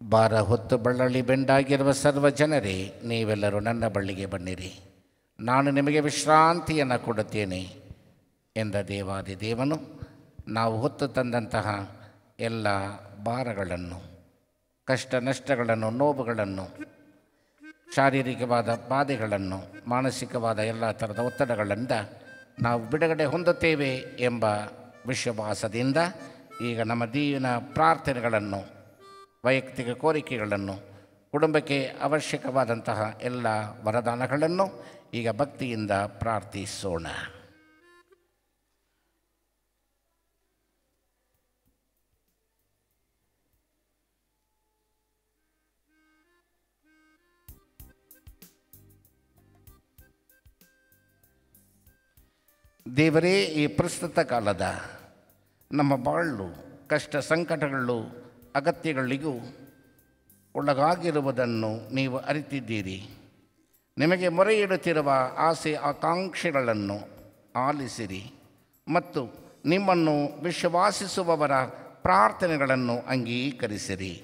ಭಾರ ಹೊತ್ತು ಬಳ್ಳಳ್ಳಿ ಬೆಂಡಾಗಿರುವ ಸರ್ವ ಜನರೇ, ನೀವೆಲ್ಲರೂ ನನ್ನ ಬಳ್ಳಿಗೆ ಬನ್ನಿರಿ, ನಾನು ನಿಮಗೆ ವಿಶ್ರಾಂತಿಯನ್ನು ಕೊಡುತ್ತೇನೆ ಎಂದ ದೇವಾದಿ ದೇವನು ನಾವು ಹೊತ್ತು ತಂದಂತಹ ಎಲ್ಲ ಭಾರಗಳನ್ನು, ಕಷ್ಟ ನಷ್ಟಗಳನ್ನು, ನೋವುಗಳನ್ನು, ಶಾರೀರಿಕವಾದ ಬಾಧೆಗಳನ್ನು, ಮಾನಸಿಕವಾದ ಎಲ್ಲ ಥರದ ಒತ್ತಡಗಳಿಂದ ನಾವು ಬಿಡುಗಡೆ ಹೊಂದುತ್ತೇವೆ ಎಂಬ ವಿಶ್ವಾಸದಿಂದ ಈಗ ನಮ್ಮ ದೀವಿನ ಪ್ರಾರ್ಥನೆಗಳನ್ನು, ವೈಯಕ್ತಿಕ ಕೋರಿಕೆಗಳನ್ನು, ಕುಟುಂಬಕ್ಕೆ ಅವಶ್ಯಕವಾದಂತಹ ಎಲ್ಲ ವರದಾನಗಳನ್ನು ಈಗ ಭಕ್ತಿಯಿಂದ ಪ್ರಾರ್ಥಿಸೋಣ. ದೇವರೇ, ಈ ಪ್ರಸ್ತುತ ಕಾಲದ ನಮ್ಮ ಬಾಳು ಕಷ್ಟ ಸಂಕಟಗಳು ಅಗತ್ಯಗಳಿಗೂ ಒಳಗಾಗಿರುವುದನ್ನು ನೀವು ಅರಿತಿದ್ದೀರಿ. ನಿಮಗೆ ಮೊರೆ ಇಡುತ್ತಿರುವ ಆಸೆ ಆಕಾಂಕ್ಷೆಗಳನ್ನು ಆಲಿಸಿರಿ ಮತ್ತು ನಿಮ್ಮನ್ನು ವಿಶ್ವಾಸಿಸುವವರ ಪ್ರಾರ್ಥನೆಗಳನ್ನು ಅಂಗೀಕರಿಸಿರಿ.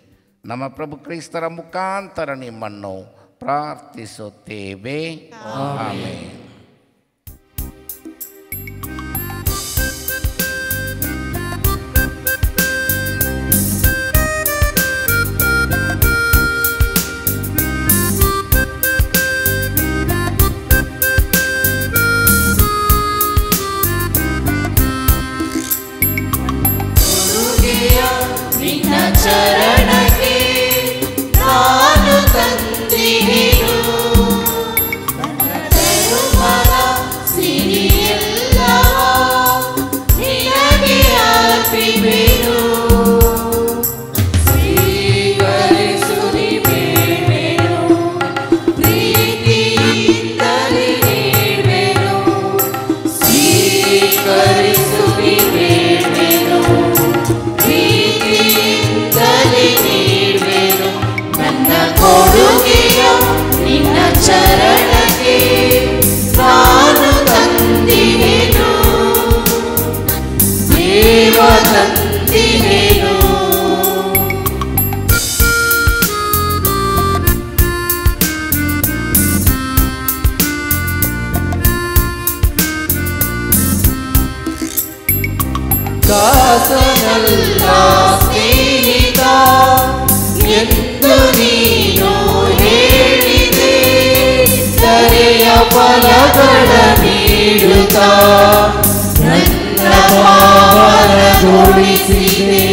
ನಮ್ಮ ಪ್ರಭು ಕ್ರಿಸ್ತರ ಮುಖಾಂತರ ನಿಮ್ಮನ್ನು ಪ್ರಾರ್ಥಿಸುತ್ತೇವೆ. ಆಮೆನ್. ಚರಣಕ್ಕೆ ನಾನು ತಂದಿರು ನನ್ನ ತರುಮಲ ಸಿರಿಯೆಲ್ಲವ ನಿನಗೆ ಅರ್ಪಿಸುವೆನು. ಸ್ವೀಕರಿಸುನಿ ಬೇಡುವೆನು, ಪ್ರೀತಿಯಿಂದಲೇ ನೀಡುವೆನು. ಸ್ವೀಕರಿಸುನಿ ಬೇಡುವೆನು, ನೀಡುವೆನು. ನನ್ನ ಕೊಡುಗೆಯ ನಿನ್ನ ಚರಣಕ್ಕೆ ನಾನು ತಂದಿರುವೆನು, ದೇವ ತಂದಿರುವೆನು. ದಾಸನಲ್ಲ ಸ್ನೇಹಿತ ಎಂದು ನೀನು ಹೇಳಿದೆ, ದರೆಯ ಫಲಗಳ ನೀಡುತ್ತಾ ನನ್ನ ಪಾವನಗೊಳಿಸಿದೆ.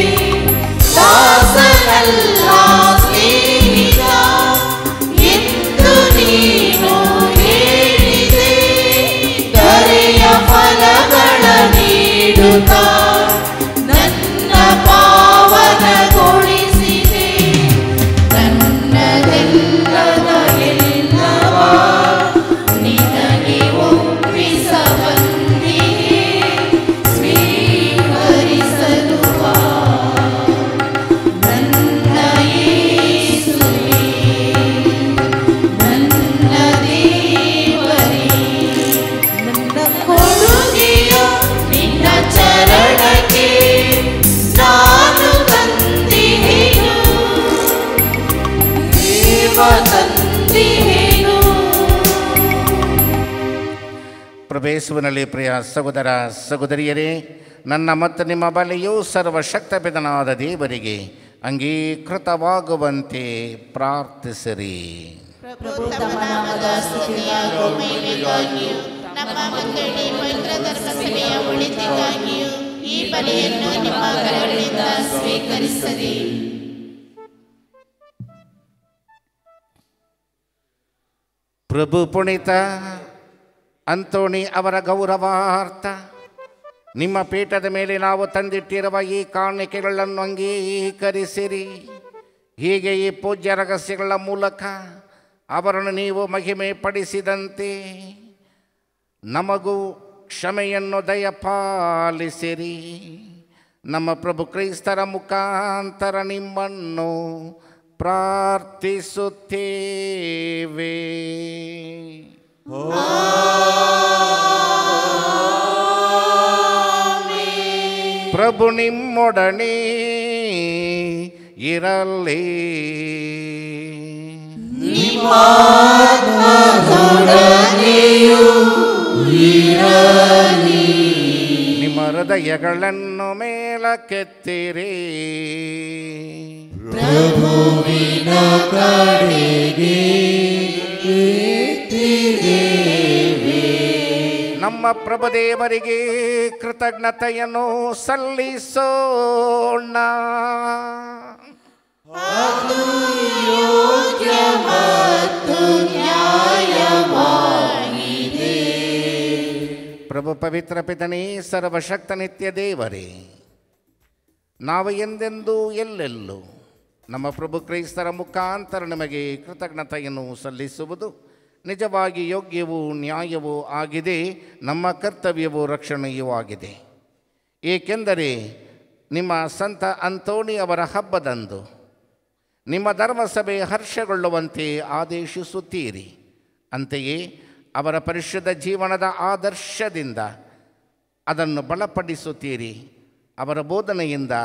ದಾಸನಲ್ಲ ಸ್ನೇಹಿತ ಎಂದು ನೀನು ಹೇಳಿದೆ, ದರೆಯ ಫಲಗಳ ನೀಡುತ್ತಾ ನನ್ನ ಪಾವನಗೊಳಿಸಿದೆ. ನನ್ನದೆಲ್ಲದ ಎಲ್ಲವ ನಿನಗೆ ಒಪ್ಪಿಸ ಬಂದಿದೆ, ಸ್ವೀಕರಿಸಲು ಬಾ ನನ್ನ ಯೇಸುವೇ, ನನ್ನ ದೇವರೇ. ನನ್ನ ಕೊಡುಗೆಯ ನಿನ್ನ ಚರಣ ಪ್ರಭೇಸುವಿನಲ್ಲಿ ಪ್ರಿಯ ಸಹೋದರ ಸಹೋದರಿಯರೇ, ನನ್ನ ಮತ್ತು ನಿಮ್ಮ ಬಲಿಯು ಸರ್ವಶಕ್ತಪಿತನಾದ ದೇವರಿಗೆ ಅಂಗೀಕೃತವಾಗುವಂತೆ ಪ್ರಾರ್ಥಿಸಿರಿ. ಪ್ರಭು ತಮ್ಮ ನಾಮದ ಸ್ತುತಿಯಾಗೂ ಮಹಿಮೆಗಾಗಿಯೂ ನಮ್ಮ ಮಂದಳಿ ಪವಿತ್ರ ಧರ್ಮಸಭೆಯ ಒಳಿತಿಗಾಗಿಯೂ ಈ ಬಲಿಯನ್ನು ನಿಮ್ಮ ಕರಗಳಿಂದ ಸ್ವೀಕರಿಸಿರಿ. ಪ್ರಭು ಪುನೀತ ಅಂತೋಣಿ ಅವರ ಗೌರವಾರ್ಥ ನಿಮ್ಮ ಪೀಠದ ಮೇಲೆ ನಾವು ತಂದಿಟ್ಟಿರುವ ಈ ಕಾಣಿಕೆಗಳನ್ನು ಅಂಗೀಕರಿಸಿರಿ. ಹೀಗೆ ಈ ಪೂಜ್ಯ ರಹಸ್ಯಗಳ ಮೂಲಕ ಅವರನ್ನು ನೀವು ಮಹಿಮೆ ಪಡಿಸಿದಂತೆ ನಮಗೂ ಕ್ಷಮೆಯನ್ನು ದಯಪಾಲಿಸಿರಿ. ನಮ್ಮ ಪ್ರಭು ಕ್ರೈಸ್ತರ ಮುಖಾಂತರ ನಿಮ್ಮನ್ನು ಪ್ರಾರ್ಥಿಸುತ್ತೇವೆ. ಪ್ರಭು ನಿಮ್ಮೊಡನೆ ಇರಲಿ. ನಿಮ್ಮ ಹೃದಯಗಳನ್ನು ಮೇಲಕ್ಕೆತ್ತಿರಿ. ಪ್ರಭುವಿನ ಕಡೆಗೆ ನಮ್ಮ ಪ್ರಭುದೇವರಿಗೆ ಕೃತಜ್ಞತೆಯನ್ನು ಸಲ್ಲಿಸೋಣ. ಅದು ಯೋಗ್ಯ ಮತ್ತು ನ್ಯಾಯವಾಗಿದೆ. ಪ್ರಭು ಪವಿತ್ರ ಪಿತನೇ, ಸರ್ವಶಕ್ತ ನಿತ್ಯ ದೇವರೇ, ನಾವು ಎಂದೆಂದೂ ಎಲ್ಲೆಲ್ಲೂ ನಮ್ಮ ಪ್ರಭು ಕ್ರೈಸ್ತರ ಮುಖಾಂತರ ನಿಮಗೆ ಕೃತಜ್ಞತೆಯನ್ನು ಸಲ್ಲಿಸುವುದು ನಿಜವಾಗಿ ಯೋಗ್ಯವೂ ನ್ಯಾಯವೂ ಆಗಿದೆ. ನಮ್ಮ ಕರ್ತವ್ಯವೂ ರಕ್ಷಣೆಯೂ ಆಗಿದೆ. ಏಕೆಂದರೆ ನಿಮ್ಮ ಸಂತ ಅಂತೋಣಿ ಅವರ ಹಬ್ಬದಂದು ನಿಮ್ಮ ಧರ್ಮಸಭೆ ಹರ್ಷಗೊಳ್ಳುವಂತೆ ಆದೇಶಿಸುತ್ತೀರಿ. ಅಂತೆಯೇ ಅವರ ಪರಿಶುದ್ಧ ಜೀವನದ ಆದರ್ಶದಿಂದ ಅದನ್ನು ಬಲಪಡಿಸುತ್ತೀರಿ. ಅವರ ಬೋಧನೆಯಿಂದ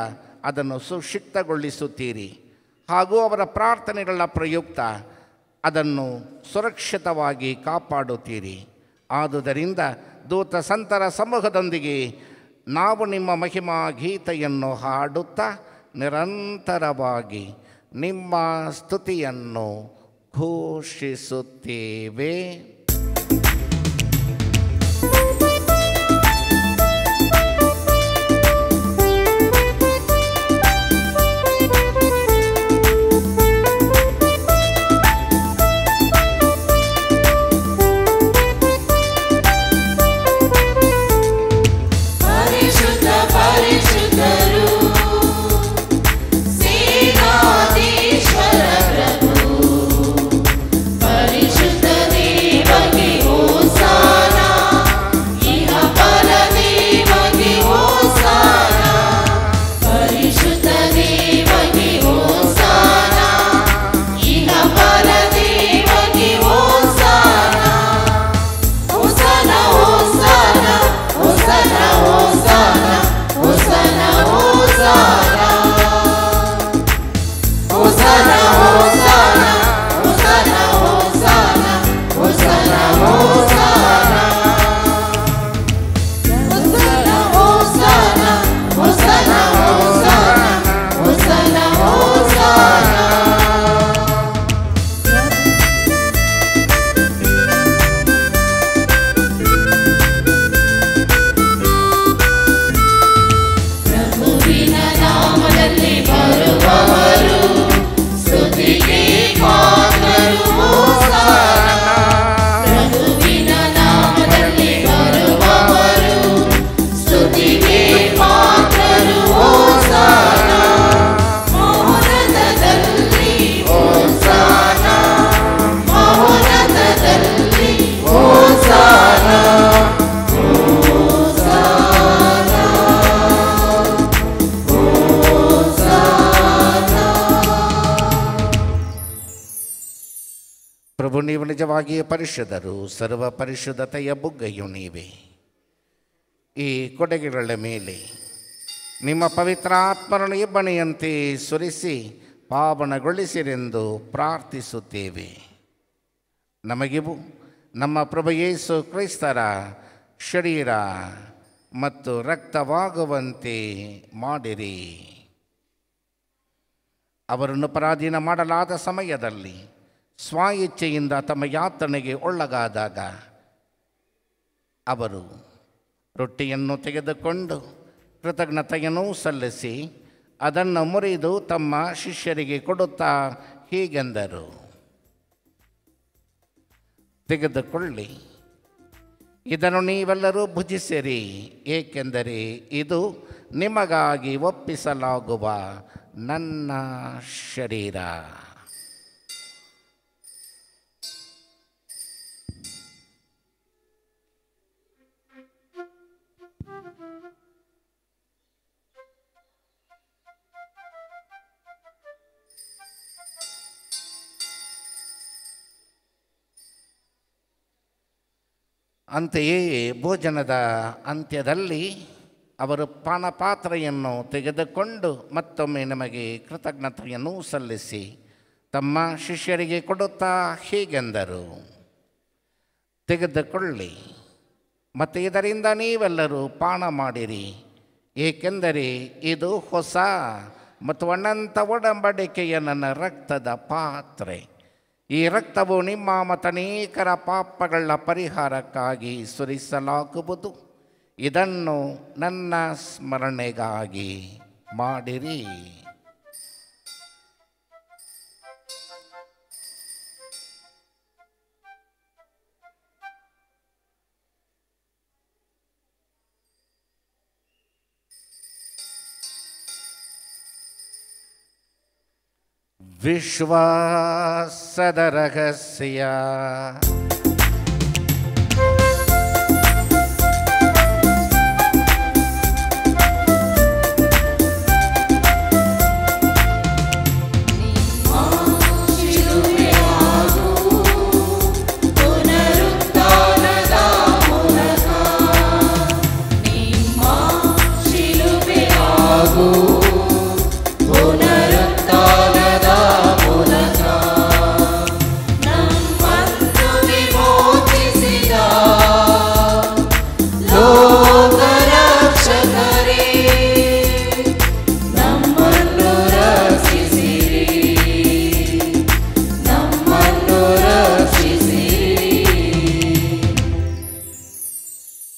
ಅದನ್ನು ಸುಶಿಕ್ತಗೊಳಿಸುತ್ತೀರಿ. ಹಾಗೂ ಅವರ ಪ್ರಾರ್ಥನೆಗಳ ಪ್ರಯುಕ್ತ ಅದನ್ನು ಸುರಕ್ಷಿತವಾಗಿ ಕಾಪಾಡುತ್ತೀರಿ. ಆದುದರಿಂದ ದೂತ ಸಂತರ ಸಮೂಹದೊಂದಿಗೆ ನಾವು ನಿಮ್ಮ ಮಹಿಮಾ ಗೀತೆಯನ್ನು ಹಾಡುತ್ತಾ ನಿರಂತರವಾಗಿ ನಿಮ್ಮ ಸ್ತುತಿಯನ್ನು ಘೋಷಿಸುತ್ತೇವೆ. ಪ್ರಭು, ನೀವು ನಿಜವಾಗಿಯೇ ಪರಿಶುದ್ಧರು, ಸರ್ವ ಪರಿಶುದ್ಧತೆಯ ಬುಗ್ಗೆಯು ನೀವೇ. ಈ ಕೊಡುಗೆಗಳ ಮೇಲೆ ನಿಮ್ಮ ಪವಿತ್ರ ಆತ್ಮರನ್ನು ಇಬ್ಬನಿಯಂತೆ ಸುರಿಸಿ ಪಾವನಗೊಳಿಸಿರೆಂದು ಪ್ರಾರ್ಥಿಸುತ್ತೇವೆ. ನಮಗಿವು ನಮ್ಮ ಪ್ರಭು ಯೇಸು ಕ್ರಿಸ್ತರ ಶರೀರ ಮತ್ತು ರಕ್ತವಾಗುವಂತೆ ಮಾಡಿರಿ. ಅವರನ್ನು ಪರಾಧೀನ ಮಾಡಲಾದ ಸಮಯದಲ್ಲಿ ಸ್ವ ಇಚ್ಛೆಯಿಂದ ತಮ್ಮ ಯಾತನೆಗೆ ಒಳಗಾದಾಗ ಅವರು ರೊಟ್ಟಿಯನ್ನು ತೆಗೆದುಕೊಂಡು ಕೃತಜ್ಞತೆಯನ್ನು ಸಲ್ಲಿಸಿ ಅದನ್ನು ಮುರಿದು ತಮ್ಮ ಶಿಷ್ಯರಿಗೆ ಕೊಡುತ್ತಾ ಹೀಗೆಂದರು, ತೆಗೆದುಕೊಳ್ಳಿ, ಇದನ್ನು ನೀವೆಲ್ಲರೂ ಭುಜಿಸಿರಿ, ಏಕೆಂದರೆ ಇದು ನಿಮಗಾಗಿ ಒಪ್ಪಿಸಲಾಗುವ ನನ್ನ ಶರೀರ. ಅಂತೆಯೇ ಭೋಜನದ ಅಂತ್ಯದಲ್ಲಿ ಅವರು ಪಾನಪಾತ್ರೆಯನ್ನು ತೆಗೆದುಕೊಂಡು ಮತ್ತೊಮ್ಮೆ ನಮಗೆ ಕೃತಜ್ಞತೆಯನ್ನು ಸಲ್ಲಿಸಿ ತಮ್ಮ ಶಿಷ್ಯರಿಗೆ ಕೊಡುತ್ತಾ ಹೀಗೆಂದರು, ತೆಗೆದುಕೊಳ್ಳಿ ಮತ್ತು ಇದರಿಂದ ನೀವೆಲ್ಲರೂ ಪಾನ ಮಾಡಿರಿ, ಏಕೆಂದರೆ ಇದು ಹೊಸ ಮತ್ತು ಅನಂತ ಒಡಂಬಡಿಕೆಯ ನನ್ನ ರಕ್ತದ ಪಾತ್ರೆ. ಈ ರಕ್ತವು ನಿಮ್ಮ ಮತ್ತು ಅನೇಕರ ಪಾಪಗಳ ಪರಿಹಾರಕ್ಕಾಗಿ ಸುರಿಸಲಾಗುವುದು. ಇದನ್ನು ನನ್ನ ಸ್ಮರಣೆಗಾಗಿ ಮಾಡಿರಿ. ವಿಶ್ವಾಸದ ರಹಸ್ಯ.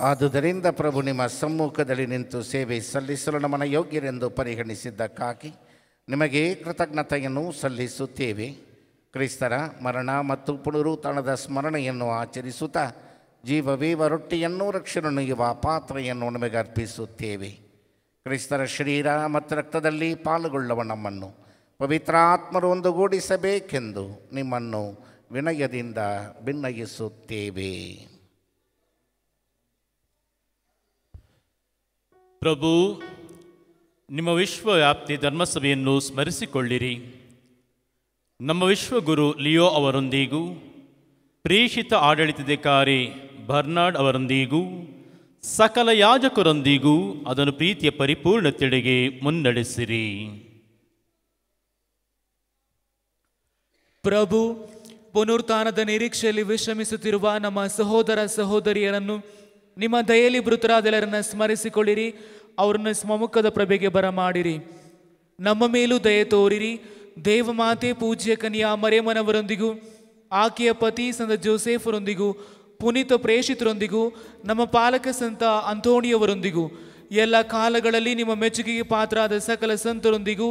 ಆದುದರಿಂದ ಪ್ರಭು ನಿಮ್ಮ ಸಮ್ಮುಖದಲ್ಲಿ ನಿಂತು ಸೇವೆ ಸಲ್ಲಿಸಲು ನಮ್ಮನ್ನು ಯೋಗ್ಯರೆಂದು ಪರಿಗಣಿಸಿದ್ದಕ್ಕಾಗಿ ನಿಮಗೆ ಕೃತಜ್ಞತೆಯನ್ನು ಸಲ್ಲಿಸುತ್ತೇವೆ. ಕ್ರಿಸ್ತರ ಮರಣ ಮತ್ತು ಪುನರುತ್ಥಾನದ ಸ್ಮರಣೆಯನ್ನು ಆಚರಿಸುತ್ತಾ ಜೀವವೀವ ರೊಟ್ಟಿಯನ್ನು ರಕ್ಷಣೆಯುವ ಪಾತ್ರೆಯನ್ನು ನಿಮಗೆ ಅರ್ಪಿಸುತ್ತೇವೆ. ಕ್ರಿಸ್ತರ ಶರೀರ ಮತ್ತು ರಕ್ತದಲ್ಲಿ ಪಾಲ್ಗೊಳ್ಳುವ ನಮ್ಮನ್ನು ಪವಿತ್ರ ಆತ್ಮರು ಒಂದುಗೂಡಿಸಬೇಕೆಂದು ನಿಮ್ಮನ್ನು ವಿನಯದಿಂದ ಭಿನ್ನಯಿಸುತ್ತೇವೆ. ಪ್ರಭು, ನಿಮ್ಮ ವಿಶ್ವವ್ಯಾಪ್ತಿ ಧರ್ಮಸಭೆಯನ್ನು ಸ್ಮರಿಸಿಕೊಳ್ಳಿರಿ. ನಮ್ಮ ವಿಶ್ವಗುರು ಲಿಯೋ ಅವರೊಂದಿಗೂ ಪ್ರೇಷಿತ ಆಡಳಿತಾಧಿಕಾರಿ ಬರ್ನಾರ್ಡ್ ಅವರೊಂದಿಗೂ ಸಕಲ ಯಾಜಕರೊಂದಿಗೂ ಅದನ್ನು ಪ್ರೀತಿಯ ಪರಿಪೂರ್ಣತೆಡೆಗೆ ಮುನ್ನಡೆಸಿರಿ. ಪ್ರಭು, ಪುನರುತ್ಥಾನದ ನಿರೀಕ್ಷೆಯಲ್ಲಿ ವಿಶ್ರಮಿಸುತ್ತಿರುವ ನಮ್ಮ ಸಹೋದರ ಸಹೋದರಿಯರನ್ನು ನಿಮ್ಮ ದಯೆಯಲ್ಲಿ ಮೃತರಾದೆಲ್ಲರನ್ನು ಸ್ಮರಿಸಿಕೊಳ್ಳಿರಿ. ಅವರನ್ನು ಸ್ವಮುಖದ ಪ್ರಭೆಗೆ ಬರಮಾಡಿರಿ. ನಮ್ಮ ಮೇಲೂ ದಯೆ ತೋರಿರಿ. ದೇವಮಾತೆ ಪೂಜ್ಯ ಕನ್ಯಾ ಮರಿಯಮ್ಮನವರೊಂದಿಗೂ ಆಕೆಯ ಪತಿ ಸಂತ ಜೋಸೆಫರೊಂದಿಗೂ ಪುನೀತ ಪ್ರೇಷಿತರೊಂದಿಗೂ ನಮ್ಮ ಪಾಲಕ ಸಂತ ಅಂತೋಣಿಯವರೊಂದಿಗೂ ಎಲ್ಲ ಕಾಲಗಳಲ್ಲಿ ನಿಮ್ಮ ಮೆಚ್ಚುಗೆಗೆ ಪಾತ್ರರಾದ ಸಕಲ ಸಂತರೊಂದಿಗೂ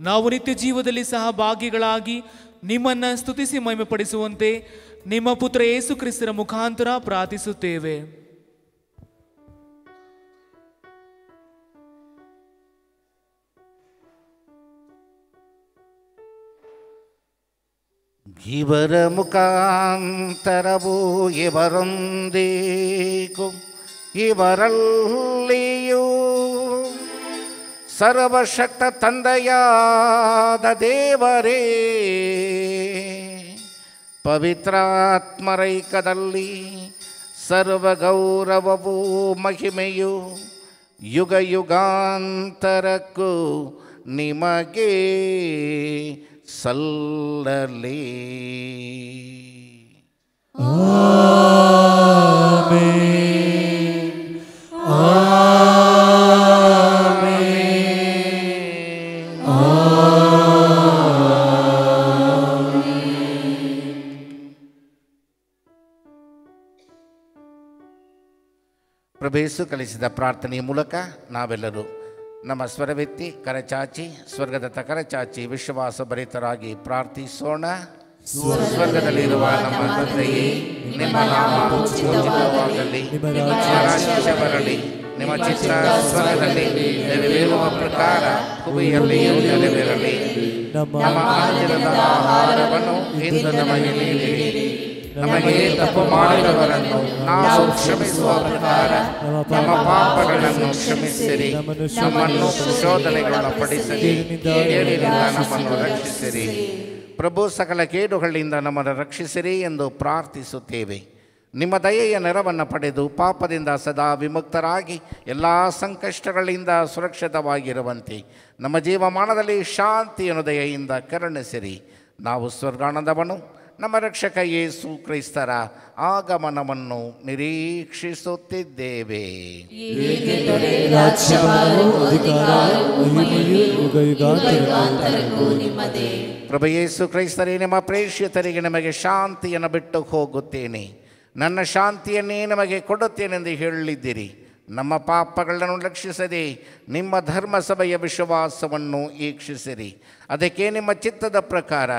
ನಾವು ನಿತ್ಯ ಜೀವದಲ್ಲಿ ಸಹ ಭಾಗಿಗಳಾಗಿ ನಿಮ್ಮನ್ನು ಸ್ತುತಿಸಿ ಮಹಿಮೆಪಡಿಸುವಂತೆ ನಿಮ್ಮ ಪುತ್ರ ಯೇಸು ಕ್ರಿಸ್ತರ ಮುಖಾಂತರ ಪ್ರಾರ್ಥಿಸುತ್ತೇವೆ. ಇವರ ಮುಖಾಂತರವೂ ಇವರೊಂದಿಗೂ ಇವರಲ್ಲಿಯೂ ಸರ್ವಶಕ್ತ ತಂದೆಯಾದ ದೇವರೇ, ಪವಿತ್ರಾತ್ಮರೈಕದಲ್ಲಿ ಸರ್ವ ಗೌರವವೂ ಮಹಿಮೆಯು ಯುಗ ಯುಗಾಂತರಕ್ಕೂ ನಿಮಗೆ ಸಲ್ಲಲಿ. ಆಮೆನ್. ಪ್ರಭು ಯೇಸು ಕಲಿಸಿದ ಪ್ರಾರ್ಥನೆಯ ಮೂಲಕ ನಾವೆಲ್ಲರೂ ನಮ್ಮ ಸ್ವರವೆತ್ತಿ ಕರಚಾಚಿ ಸ್ವರ್ಗದತ್ತ ಕರಚಾಚಿ ವಿಶ್ವಾಸ ಭರಿತರಾಗಿ ಪ್ರಾರ್ಥಿಸೋಣ. ಸ್ವರ್ಗದಲ್ಲಿರುವ ನಮ್ಮ ತಂದೆಯೇ, ನಿಮ್ಮ ನಾಮ ಪೂಜಿತವಾಗಲಿ, ನಿಮ್ಮ ರಾಜ್ಯ ಬರಲಿ, ನಿಮ್ಮ ಚಿತ್ತ ಸ್ವರ್ಗದಲ್ಲಿ ನೆರವೇರುವ ಪ್ರಕಾರ ಭೂಮಿಯಲ್ಲಿಯೂ ನೆರವೇರಲಿ. ನಮ್ಮ ಅನುದಿನದ ಆಹಾರವನ್ನು ಇಂದು ನಮಗೆ ನೀಡಿರಿ. ನಮಗೆ ತಪ್ಪು ಮಾಡಿದವರನ್ನು ನಾವು ಕ್ಷಮಿಸುವ ಪ್ರಕಾರ ನಮ್ಮ ಪಾಪಗಳನ್ನು ಕ್ಷಮಿಸಿರಿ. ನಮ್ಮನ್ನು ಶೋಧನೆಗೊಳಪಡಿಸಿರಿ, ಕೇಡಿನಿಂದ ನಮ್ಮನ್ನು ರಕ್ಷಿಸಿರಿ. ಪ್ರಭು ಸಕಲ ಕೇಡುಗಳಿಂದ ನಮ್ಮನ್ನು ರಕ್ಷಿಸಿರಿ ಎಂದು ಪ್ರಾರ್ಥಿಸುತ್ತೇವೆ. ನಿಮ್ಮ ದಯೆಯ ನೆರವನ್ನು ಪಡೆದು ಪಾಪದಿಂದ ಸದಾ ವಿಮುಕ್ತರಾಗಿ ಎಲ್ಲ ಸಂಕಷ್ಟಗಳಿಂದ ಸುರಕ್ಷಿತವಾಗಿರುವಂತೆ ನಮ್ಮ ಜೀವಮಾನದಲ್ಲಿ ಶಾಂತಿಯನ್ನು ದಯೆಯಿಂದ ಕರುಣಿಸಿರಿ. ನಾವು ಸ್ವರ್ಗಾನಂದವನ್ನು ನಮ್ಮ ರಕ್ಷಕ ಯೇಸು ಕ್ರಿಸ್ತರ ಆಗಮನವನ್ನು ನಿರೀಕ್ಷಿಸುತ್ತಿದ್ದೇವೆ. ಪ್ರಭು ಯೇಸು ಕ್ರಿಸ್ತರೇ, ನಿಮ್ಮ ಪ್ರೇಷ್ಯತರಿಗೆ ನಮಗೆ ಶಾಂತಿಯನ್ನು ಬಿಟ್ಟು ಹೋಗುತ್ತೇನೆ, ನನ್ನ ಶಾಂತಿಯನ್ನೇ ನಮಗೆ ಕೊಡುತ್ತೇನೆಂದು ಹೇಳಿದ್ದೀರಿ. ನಮ್ಮ ಪಾಪಗಳನ್ನು ರಕ್ಷಿಸದೆ ನಿಮ್ಮ ಧರ್ಮಸಭೆಯ ವಿಶ್ವಾಸವನ್ನು ಈಕ್ಷಿಸಿರಿ. ಅದಕ್ಕೆ ನಿಮ್ಮ ಚಿತ್ತದ ಪ್ರಕಾರ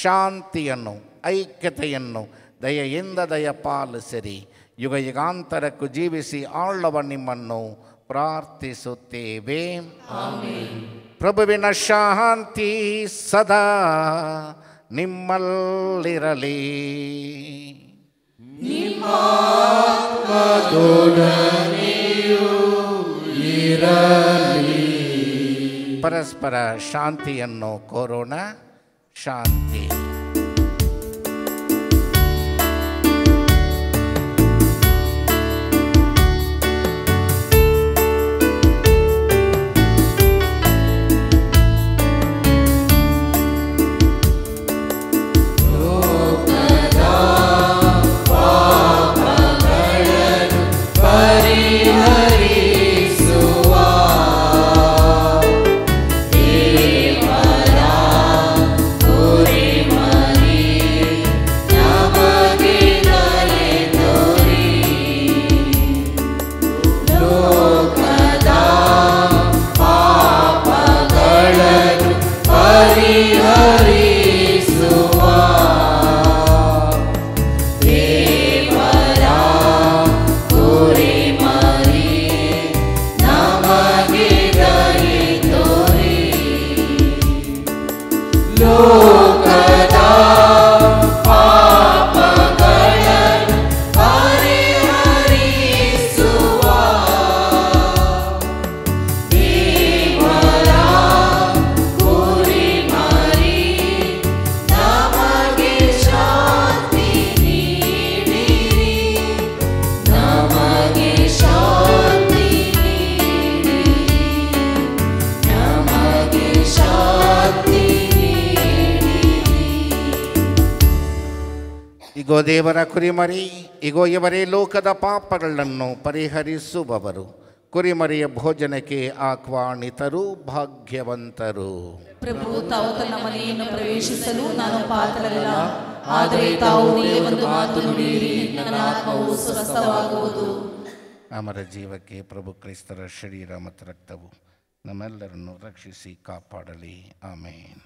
ಶಾಂತಿಯನ್ನು ಐಕ್ಯತೆಯನ್ನು ದಯೆಯಿಂದ ದಯಪಾಲಿಸಿರಿ. ಯುಗ ಯುಗಾಂತರಕ್ಕೂ ಜೀವಿಸಿ ಆಳುವ ನಿಮ್ಮನ್ನು ಪ್ರಾರ್ಥಿಸುತ್ತೇವೆ. ಪ್ರಭುವಿನ ಶಾಂತಿ ಸದಾ ನಿಮ್ಮಲ್ಲಿರಲಿ. ಪರಸ್ಪರ ಶಾಂತಿಯನ್ನು ಕೋರೋಣ. ಶಾಂತಿ. ಇಗೋ ದೇವರ ಕುರಿಮರಿ, ಇಗೋ ಇವರೇ ಲೋಕದ ಪಾಪಗಳನ್ನು ಪರಿಹರಿಸುವವರು. ಕುರಿಮರಿಯ ಭೋಜನಕ್ಕೆ ಆಹ್ವಾನಿತರು ಭಾಗ್ಯವಂತರು. ಪ್ರಭು, ತಾವು ತನ್ನ ಮನೆಯನ್ನು ಪ್ರವೇಶಿಸಲು ನಾನು ಪಾತ್ರರಲ್ಲ, ಆದರೆ ತಾವು ಒಂದು ಮಾತು ನುಡಿಯಿರಿ, ನನ್ನ ಆತ್ಮವು ಸ್ವಸ್ಥವಾಗುವುದು. ಅಮರ ಜೀವಕ್ಕೆ ಪ್ರಭು ಕ್ರಿಸ್ತರ ಶರೀರ ಮತ್ತು ರಕ್ತವು ನಮ್ಮೆಲ್ಲರನ್ನು ರಕ್ಷಿಸಿ ಕಾಪಾಡಲಿ. ಆಮೇನ್.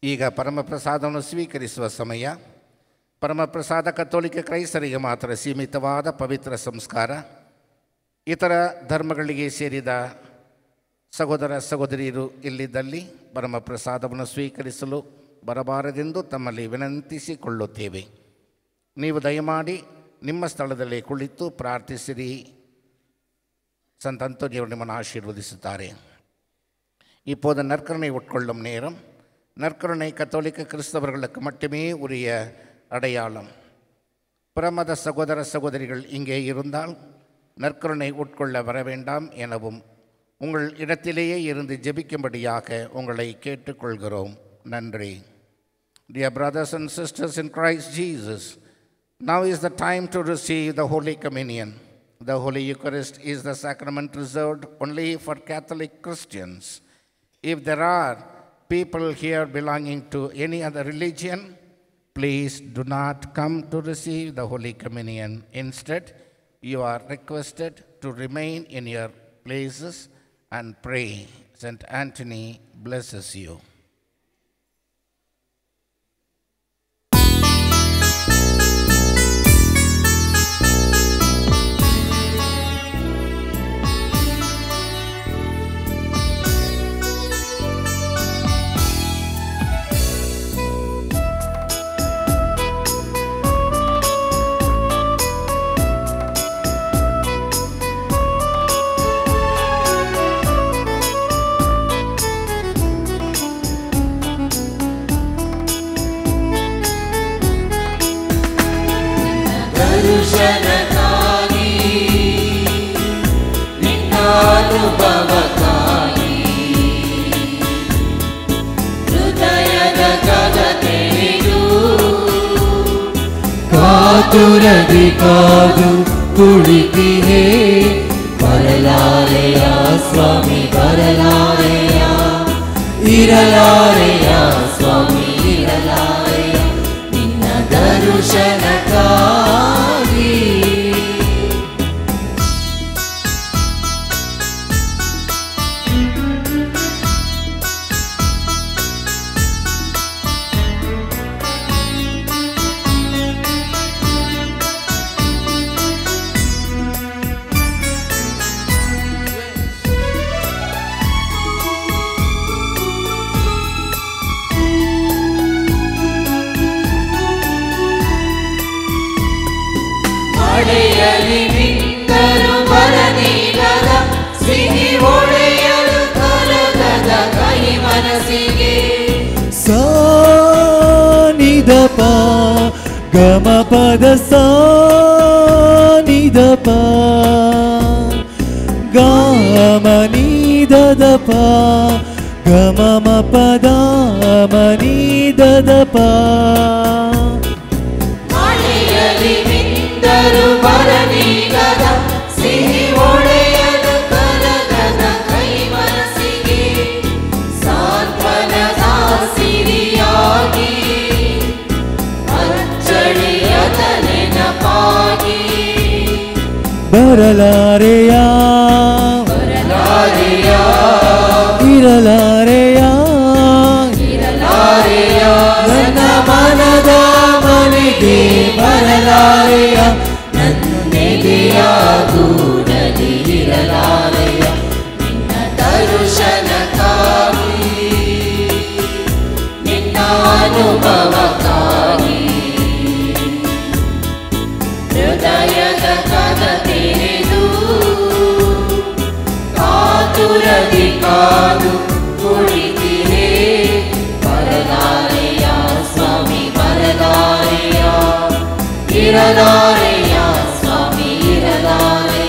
ಈಗ ಪರಮಪ್ರಸಾದವನ್ನು ಸ್ವೀಕರಿಸುವ ಸಮಯ. ಪರಮಪ್ರಸಾದ ಕಥೋಲಿಕ ಕ್ರೈಸ್ತರಿಗೆ ಮಾತ್ರ ಸೀಮಿತವಾದ ಪವಿತ್ರ ಸಂಸ್ಕಾರ. ಇತರ ಧರ್ಮಗಳಿಗೆ ಸೇರಿದ ಸಹೋದರ ಸಹೋದರಿಯರು ಇಲ್ಲಿದ್ದಲ್ಲಿ ಪರಮಪ್ರಸಾದವನ್ನು ಸ್ವೀಕರಿಸಲು ಬರಬಾರದೆಂದು ತಮ್ಮಲ್ಲಿ ವಿನಂತಿಸಿಕೊಳ್ಳುತ್ತೇವೆ. ನೀವು ದಯಮಾಡಿ ನಿಮ್ಮ ಸ್ಥಳದಲ್ಲಿ ಕುಳಿತು ಪ್ರಾರ್ಥಿಸಿರಿ. ಸಂತ ಅಂತೋನಿಯವರು ನಿಮ್ಮನ್ನು ಆಶೀರ್ವದಿಸುತ್ತಾರೆ. இப்போது நற்கருணை உட்கொள்ளும் நேரம். நற்கருணை கத்தோலிக்க கிறிஸ்தவர்களுக்கு மட்டுமே உரிய அடையாளம். பிரமத சகோதர சகோதரிகள் இங்கே இருந்தால் நற்கருணை உட்கொள்ள வர வேண்டாம் எனவும் உங்கள் இடத்திலேயே இருந்து ஜெபிக்கும்படியாக உங்களை கேட்டுக்கொள்கிறோம். நன்றி. Dear brothers and sisters in Christ Jesus, Now is the time to receive the Holy Communion. The Holy Eucharist is the sacrament reserved only for Catholic Christians. If there are people here belonging to any other religion, please do not come to receive the Holy Communion. Instead, you are requested to remain in your places and pray. Saint Anthony blesses you. ದರ್ಶನಕ್ಕಾಗಿ ನಿನ್ನ ಅನುಭವಕ್ಕಾಗಿ ಹೃದಯದ ಕದ ತೆರೆದು ಕಾತುರದಿ ಕಾದು ಕುಳಿತಿದೆ ಬರಲಾರೆಯ ಸ್ವಾಮಿ ಬರಲಾರೆಯ ಇರಲಾರೆಯ ಸ್ವಾಮಿ ಇರಲಾರೆಯ ನಿನ್ನ ದರ್ಶನಕ್ಕಾಗಿ ಮಳೆಯಲಿ ನಿಂತರು ಬರನೀಗದ ಸಿಹಿ ಒಡೆಯಲು ಕರಗದ ಕೈ ಮನಸ್ಸಿಗೆ ಸಾನಿದಪ ಗಮ ಪದ ಸಾನಿದಪ ಗಾಮ ನೀದದಪ ಗಮ ಪದ ಮನೀದದಪ ಮಳೆಯಲಿ ನಿಂತರು ಬರನೀಗದ ಸಿಹಿ ಒಡೆಯಲು ಕರಗದ ಕೈ ಮನಸ್ಸಿಗೆ ಸಾಂತ್ವನದ ಸಿರಿಯಾಗಿ ಅಚ್ಚಳಿಯದ ನೆನಪಾಗಿ ಬರಲಾರೆಯ ಬರಲಾರೆಯ ಇರಲಾರೆಯ ಇರಲಾರೆಯ ನನ್ನ ಮನದ ಮನೆಗೆ ಬರಲಾರೆಯ ನನ್ನೆದೆಯ ಗೂಡಲಿ ಇರಲಾರೆಯ ನಿನ್ನ ದರ್ಶನಕ್ಕಾಗಿ ನಿನ್ನ ಅನುಭವಕ್ಕಾಗಿ ಹೃದಯದ ಕದ ತೆರೆದು ಕಾತುರದಿ ಕಾದು ಕುಳಿತಿರೆ ಬರಲಾರೆಯ ಸ್ವಾಮಿ ಬರಲಾರೆಯ ಇರಲಾರೆಯ ಸ್ವಾಮಿ ಇರಲಾರೆಯ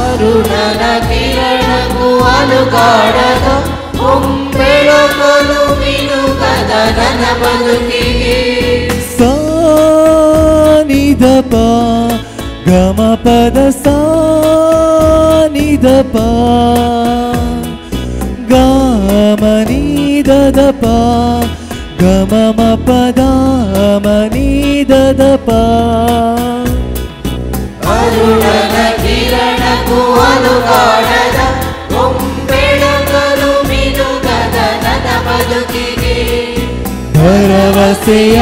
ಅರುಣನ ಕಿರಣವು ಅಲುಗಾಡದ ಬೆಳಕಲು ಮಿನುಗದ ನನ್ನ ಬದುಕಿಗೆ ಸಾನಿದಪ ಗಮ ಪದ ಸಾನಿದಪ ಗಾಮ ನೀದದಪ ಗಮ ಪದ ಮನೀದದಪ ಅರುಣನ ಕಿರಣವು ಅಲುಗಾಡದ ಬೆಳಕಲು ಮಿನುಗದ ನನ್ನ ಬದುಕಿಗೆ ಭರವಸೆಯ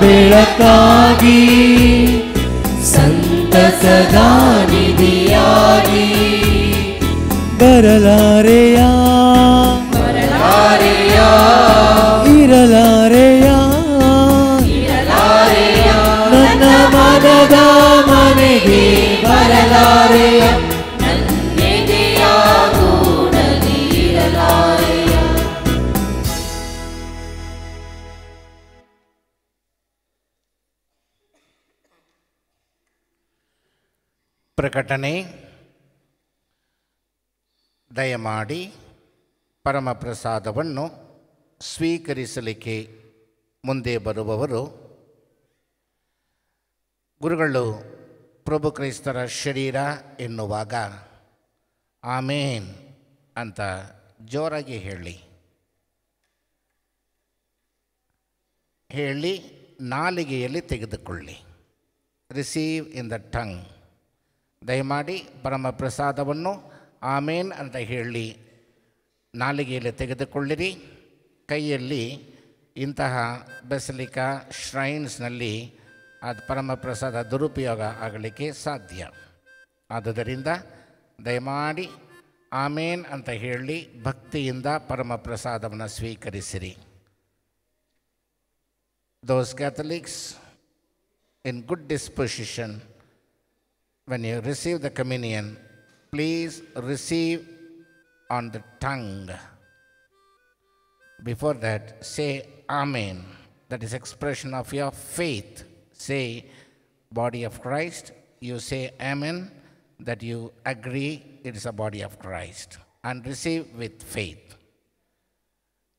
ಬೆಳಕಾಗಿ ಸಂತಸದ ನಿಧಿಯಾಗಿ ಬರಲಾರೆಯ ಬರಲಾರೆಯ ಇರಲಾರೆಯ ಇರಲಾರೆಯ ನನ್ನ ಮನದ ಮನೆಗೆ ಬರಲಾರೆಯ ನನ್ನೆದೆಯ ಗೂಡಲಿ ಇರಲಾರೆಯ ಪ್ರಕಟಣೆ. ದಯಮಾಡಿ ಪರಮಪ್ರಸಾದವನ್ನು ಸ್ವೀಕರಿಸಲಿಕ್ಕೆ ಮುಂದೆ ಬರುವವರು ಗುರುಗಳು ಪ್ರಭು ಕ್ರೈಸ್ತರ ಶರೀರ ಎನ್ನುವಾಗ ಆಮೇನ್ ಅಂತ ಜೋರಾಗಿ ಹೇಳಿ ನಾಲಿಗೆಯಲ್ಲಿ ತೆಗೆದುಕೊಳ್ಳಿ. Receive in the tongue. ದಯಮಾಡಿ ಪರಮಪ್ರಸಾದವನ್ನು ಆಮೇನ್ ಅಂತ ಹೇಳಿ ನಾಲಿಗೆಯಲ್ಲಿ ತೆಗೆದುಕೊಳ್ಳಿರಿ. ಕೈಯಲ್ಲಿ ಇಂತಹ ಬೆಸಲಿಕಾ ಶ್ರೈನ್ಸ್ನಲ್ಲಿ ಅದು ಪರಮಪ್ರಸಾದ ದುರುಪಯೋಗ ಆಗಲಿಕ್ಕೆ ಸಾಧ್ಯ. ಆದುದರಿಂದ ದಯಮಾಡಿ ಆಮೇನ್ ಅಂತ ಹೇಳಿ ಭಕ್ತಿಯಿಂದ ಪರಮಪ್ರಸಾದವನ್ನು ಸ್ವೀಕರಿಸಿರಿ. Those Catholics in good disposition, when you receive the communion, please receive on the tongue. Before that, say Amen. That is expression of your faith. Say body of Christ. You say Amen, that you agree it is a body of Christ. And receive with faith.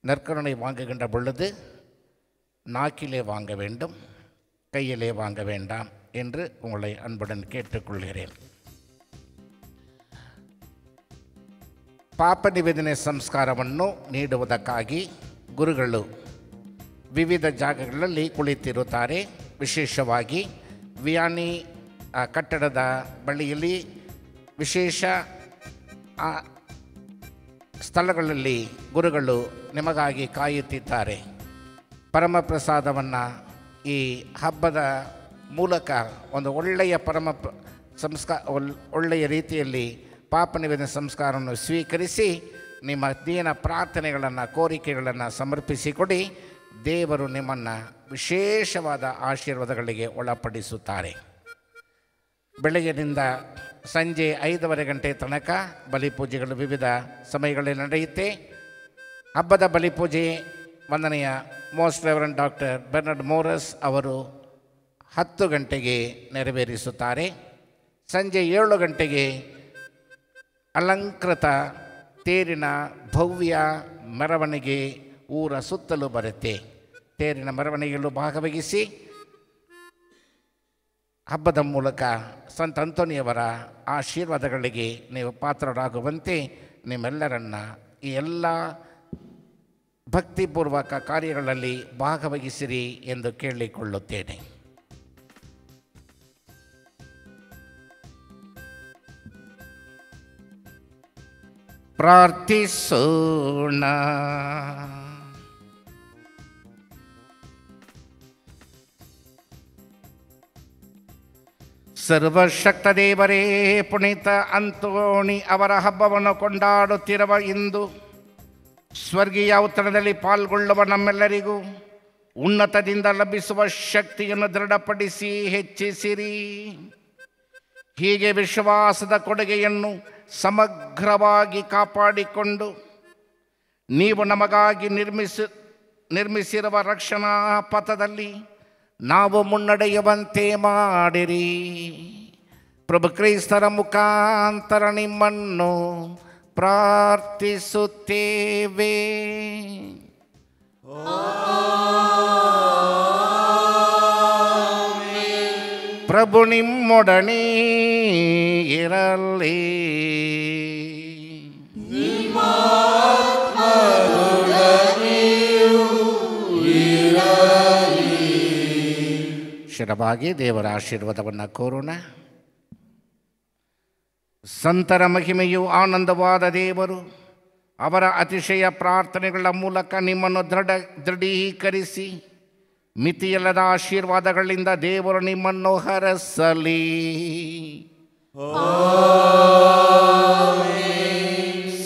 நற்கருணை வாங்குகின்ற பொழுது நாக்கிலே வாங்க வேண்டும், கையிலே வாங்க வேண்டாம் என்று உங்களை அன்புடன் கேட்டுக்கொள்கிறேன். ಪಾಪ ನಿವೇದನೆ ಸಂಸ್ಕಾರವನ್ನು ನೀಡುವುದಕ್ಕಾಗಿ ಗುರುಗಳು ವಿವಿಧ ಜಾಗಗಳಲ್ಲಿ ಕುಳಿತಿರುತ್ತಾರೆ. ವಿಶೇಷವಾಗಿ ವಿಯಾನಿ ಕಟ್ಟಡದ ಬಳಿಯಲ್ಲಿ ವಿಶೇಷ ಸ್ಥಳಗಳಲ್ಲಿ ಗುರುಗಳು ನಿಮಗಾಗಿ ಕಾಯುತ್ತಿದ್ದಾರೆ. ಪರಮಪ್ರಸಾದವನ್ನು ಈ ಹಬ್ಬದ ಮೂಲಕ ಒಂದು ಒಳ್ಳೆಯ ಒಳ್ಳೆಯ ರೀತಿಯಲ್ಲಿ ಪಾಪ ನಿವೇದನೆ ಸಂಸ್ಕಾರವನ್ನು ಸ್ವೀಕರಿಸಿ ನಿಮ್ಮ ದೀನ ಪ್ರಾರ್ಥನೆಗಳನ್ನು, ಕೋರಿಕೆಗಳನ್ನು ಸಮರ್ಪಿಸಿಕೊಡಿ. ದೇವರು ನಿಮ್ಮನ್ನು ವಿಶೇಷವಾದ ಆಶೀರ್ವಾದಗಳಿಗೆ ಒಳಪಡಿಸುತ್ತಾರೆ. ಬೆಳಗ್ಗಿನಿಂದ ಸಂಜೆ 5:30 ಗಂಟೆ ತನಕ ಬಲಿಪೂಜೆಗಳು ವಿವಿಧ ಸಮಯಗಳಲ್ಲಿ ನಡೆಯುತ್ತೆ. ಹಬ್ಬದ ಬಲಿಪೂಜೆ ವಂದನೆಯ ಮೋಸ್ಟ್ ರೆವರೆಂಡ್ ಡಾಕ್ಟರ್ ಬೆರ್ನಾರ್ಡ್ ಮೋರಸ್ ಅವರು 10 ಗಂಟೆಗೆ ನೆರವೇರಿಸುತ್ತಾರೆ. ಸಂಜೆ 7 ಗಂಟೆಗೆ ಅಲಂಕೃತ ತೇರಿನ ಭವ್ಯ ಮೆರವಣಿಗೆ ಊರ ಸುತ್ತಲೂ ಬರುತ್ತೆ. ತೇರಿನ ಮೆರವಣಿಗೆಯಲ್ಲೂ ಭಾಗವಹಿಸಿ ಹಬ್ಬದ ಮೂಲಕ ಸಂತ ಅಂತೋನಿಯವರ ಆಶೀರ್ವಾದಗಳಿಗೆ ನೀವು ಪಾತ್ರರಾಗುವಂತೆ ನಿಮ್ಮೆಲ್ಲರನ್ನು ಈ ಎಲ್ಲ ಭಕ್ತಿಪೂರ್ವಕ ಕಾರ್ಯಗಳಲ್ಲಿ ಭಾಗವಹಿಸಿರಿ ಎಂದು ಕೇಳಿಕೊಳ್ಳುತ್ತೇನೆ. ಪ್ರಾರ್ಥಿಸೋಣ. ಸರ್ವಶಕ್ತ ದೇವರೇ, ಪುನೀತ ಅಂತೋಣಿ ಅವರ ಹಬ್ಬವನ್ನು ಕೊಂಡಾಡುತ್ತಿರುವ ಇಂದು ಸ್ವರ್ಗೀಯ ಔತಣದಲ್ಲಿ ಪಾಲ್ಗೊಳ್ಳುವ ನಮ್ಮೆಲ್ಲರಿಗೂ ಉನ್ನತದಿಂದ ಲಭಿಸುವ ಶಕ್ತಿಯನ್ನು ದೃಢಪಡಿಸಿ ಹೆಚ್ಚಿಸಿರಿ. ಹೀಗೆ ವಿಶ್ವಾಸದ ಕೊಡುಗೆಯನ್ನು ಸಮಗ್ರವಾಗಿ ಕಾಪಾಡಿಕೊಂಡು ನೀವು ನಮಗಾಗಿ ನಿರ್ಮಿಸಿರುವ ರಕ್ಷಣಾ ಪಥದಲ್ಲಿ ನಾವು ಮುನ್ನಡೆಯುವಂತೆ ಮಾಡಿರಿ. ಪ್ರಭು ಕ್ರೈಸ್ತರ ಮುಖಾಂತರ ನಿಮ್ಮನ್ನು ಪ್ರಾರ್ಥಿಸುತ್ತೇವೆ. ಪ್ರಭು ನಿಮ್ಮೊಡನೆ ಇರಲಿ. ಶಿರವಾಗಿ ದೇವರ ಆಶೀರ್ವಾದವನ್ನು ಕೋರೋಣ. ಸಂತರ ಮಹಿಮೆಯು ಆನಂದವಾದ ದೇವರು ಅವರ ಅತಿಶಯ ಪ್ರಾರ್ಥನೆಗಳ ಮೂಲಕ ನಿಮ್ಮನ್ನು ದೃಢೀಕರಿಸಿ ಮಿತಿಯಿಲ್ಲದ ಆಶೀರ್ವಾದಗಳಿಂದ ದೇವರು ನಿಮ್ಮನ್ನು ಹರಸಲಿ.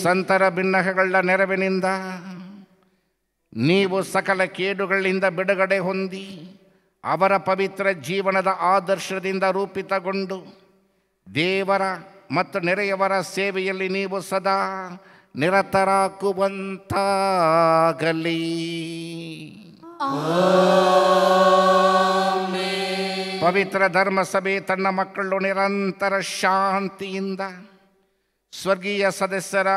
ಸಂತರ ಬಿನ್ನಹಗಳ ನೆರವಿನಿಂದ ನೀವು ಸಕಲ ಕೇಡುಗಳಿಂದ ಬಿಡುಗಡೆ ಹೊಂದಿ ಅವರ ಪವಿತ್ರ ಜೀವನದ ಆದರ್ಶದಿಂದ ರೂಪಿತಗೊಂಡು ದೇವರ ಮತ್ತು ನೆರೆಯವರ ಸೇವೆಯಲ್ಲಿ ನೀವು ಸದಾ ನಿರತರಾಗುವಂತಾಗಲಿ. ಪವಿತ್ರ ಧರ್ಮಸಭೆ ತನ್ನ ಮಕ್ಕಳು ನಿರಂತರ ಶಾಂತಿಯಿಂದ ಸ್ವರ್ಗೀಯ ಸದಸ್ಯರ